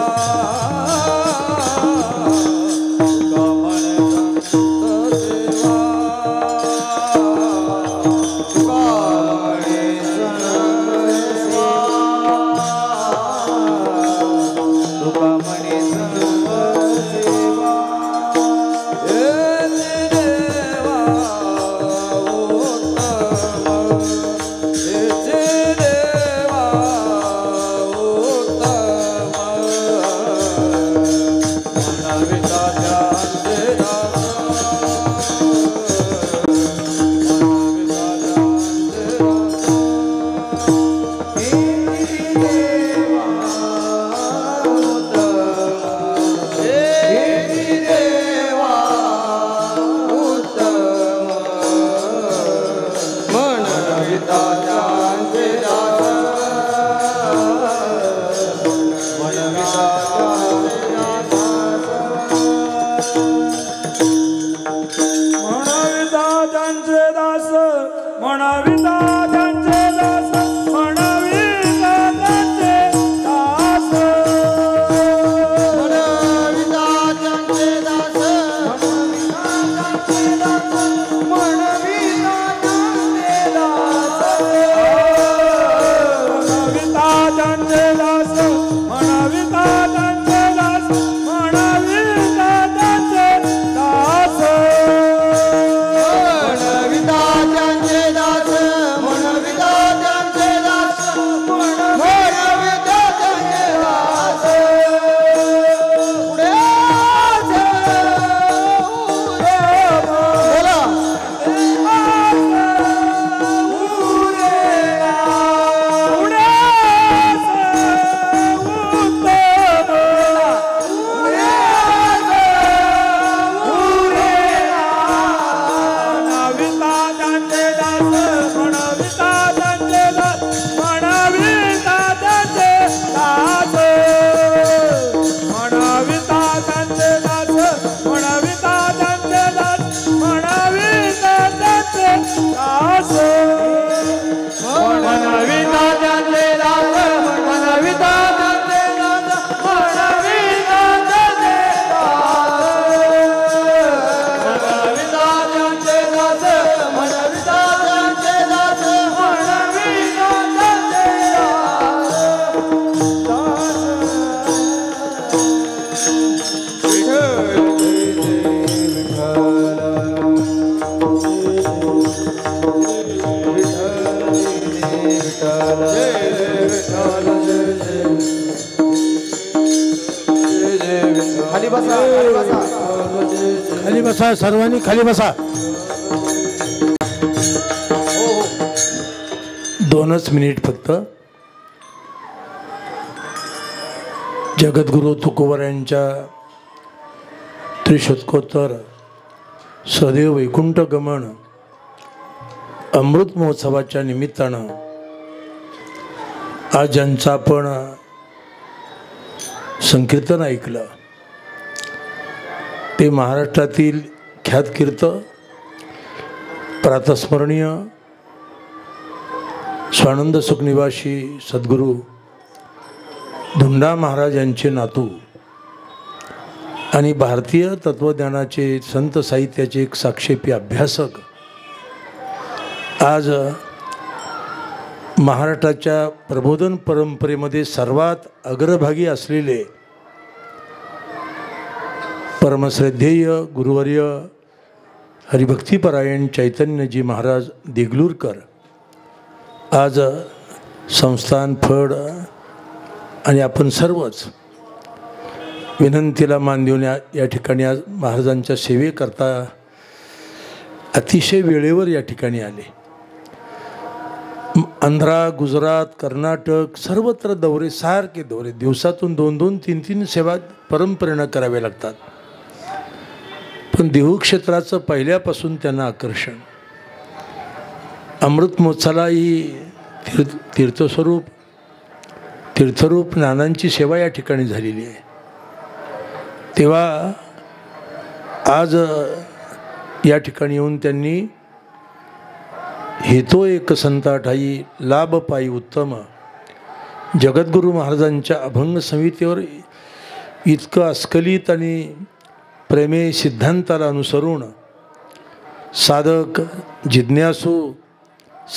खाली बसा, सर्वांनी खाली बसा. 2च मिनिट फक्त. जगद्गुरु तुकोबरायांच्या त्रिशतकोत्तर सदैव वैकुंठ गमन अमृत महोत्सवाच्या निमित्तानं आज ज्यांचं आपण संकीर्तन ऐकलं ते महाराष्ट्रातील ख्यातकीर्त प्रातस्मरणीय स्वानंद सुखनिवासी सद्गुरू धुंडा महाराज यांचे नातू आणि भारतीय तत्वज्ञानाचे संत साहित्याचे एक साक्षेपी अभ्यासक आज महाराष्ट्राच्या प्रबोधन परंपरेमध्ये सर्वात अग्रभागी असलेले परमश्रद्धेय गुरुवर्य हरिभक्तीपरायण चैतन्यजी महाराज देगलूरकर आज संस्थान फड आणि आपण सर्वच विनंतीला मान देऊन या ठिकाणी आज महाराजांच्या सेवेकरता अतिशय वेळेवर या ठिकाणी आले. आंध्रा, गुजरात, कर्नाटक सर्वत्र दौरे, सारखे दौरे, दिवसातून 2-2, 3-3 सेवा परंपरेनं करावे लागतात. पण देहू क्षेत्राचं पहिल्यापासून त्यांना आकर्षण. अमृत महोत्सवाला ही तीर्थरूप नानांची सेवा या ठिकाणी झालेली आहे. तेव्हा आज या ठिकाणी येऊन त्यांनी हेतो एक संता ठाई लाभ पायी उत्तम जगद्गुरू महाराजांच्या अभंग संहितेवर इतकं अस्खलित आणि प्रेमे सिद्धांताला अनुसरून साधक, जिज्ञासू,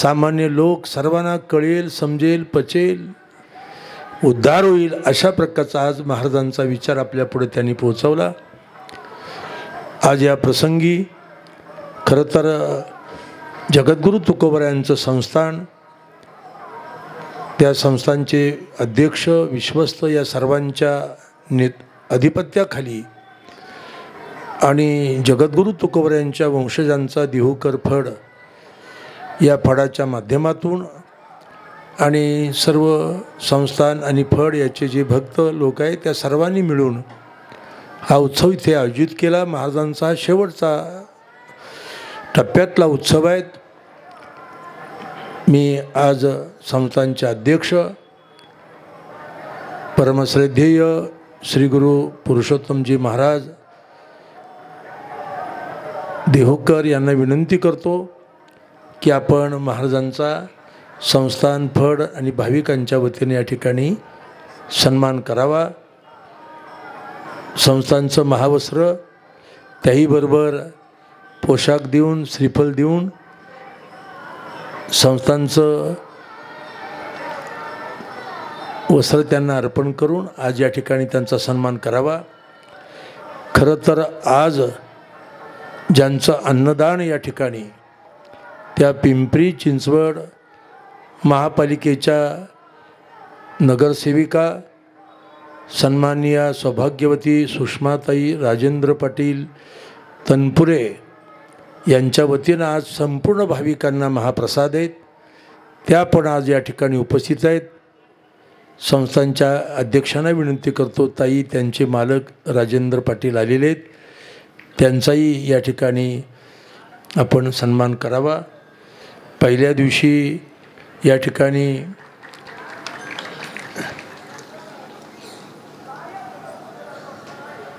सामान्य लोक सर्वांना कळेल, समजेल, पचेल, उद्धार होईल अशा प्रकारचा आज महाराजांचा विचार आपल्यापुढे त्यांनी पोहोचवला. आज या प्रसंगी खरं तर जगद्गुरू तुकोबरायांचं संस्थान, त्या संस्थानचे अध्यक्ष, विश्वस्त या सर्वांच्या अधिपत्याखाली आणि जगद्गुरू तुकोबरायांच्या वंशजांचा देहूकर फड या फडाच्या माध्यमातून आणि सर्व संस्थान आणि फड याचे जे भक्त लोक आहेत त्या सर्वांनी मिळून हा उत्सव इथे आयोजित केला. महाराजांचा हा शेवटचा टप्प्यातला उत्सव आहे. मी आज संस्थानचे अध्यक्ष परमश्रद्धेय श्री गुरु पुरुषोत्तमजी महाराज देहूकर यांना विनंती करतो की आपण महाराजांचा संस्थान, फड आणि भाविकांच्या वतीने या ठिकाणी सन्मान करावा. संस्थानचं महावस्त्र, त्याहीबरोबर पोशाख देऊन, श्रीफल देऊन संस्थानचं वस्त्र त्यांना अर्पण करून आज या ठिकाणी त्यांचा सन्मान करावा. खरं तर आज ज्यांचं अन्नदान या ठिकाणी त्या पिंपरी चिंचवड महापालिकेच्या नगरसेविका सन्माननीय सौभाग्यवती सुषमाताई राजेंद्र पाटील तनपुरे यांच्या वतीनं आज संपूर्ण भाविकांना महाप्रसाद आहेत, त्या पण आज या ठिकाणी उपस्थित आहेत. संस्थांच्या अध्यक्षांना विनंती करतो, ताई त्यांचे मालक राजेंद्र पाटील आलेले आहेत, त्यांचाही या ठिकाणी आपण सन्मान करावा. पहिल्या दिवशी या ठिकाणी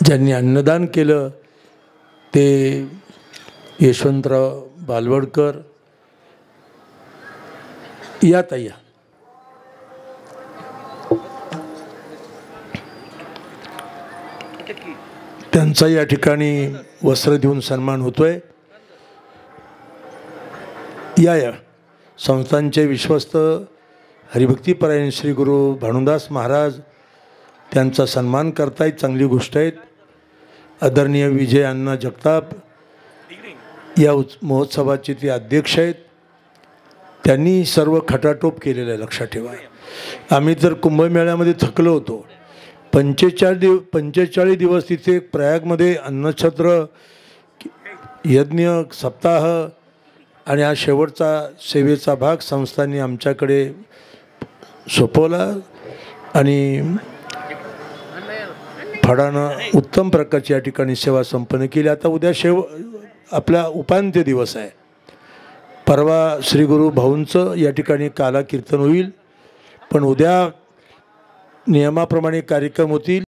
ज्यांनी अन्नदान केलं ते यशवंतराव बालवडकर या ताई, त्यांचा या ठिकाणी वस्त्र देऊन सन्मान होतोय. या संस्थांचे विश्वस्त हरिभक्तीपरायण श्री गुरु भानुदास महाराज त्यांचा सन्मान करतायत, चांगली गोष्ट आहे. आदरणीय विजय अण्णा जगताप या महोत्सवाचे ते अध्यक्ष आहेत, त्यांनी सर्व खटाटोप केलेलं आहे. लक्षात ठेवा, आम्ही तर कुंभमेळ्यामध्ये थकलो होतो. 45 दिवस तिथे प्रयागमध्ये अन्नछत्र यज्ञ सप्ताह आणि हा शेवटचा सेवेचा भाग संस्थांनी आमच्याकडे सोपवला आणि फडानं उत्तम प्रकारची या ठिकाणी सेवा संपन्न केली. आता उद्या आपला उपांत्य दिवस आहे. परवा श्री गुरु भाऊंचं या ठिकाणी काला कीर्तन होईल, पण उद्या नियमाप्रमाणे कार्यक्रम होतील.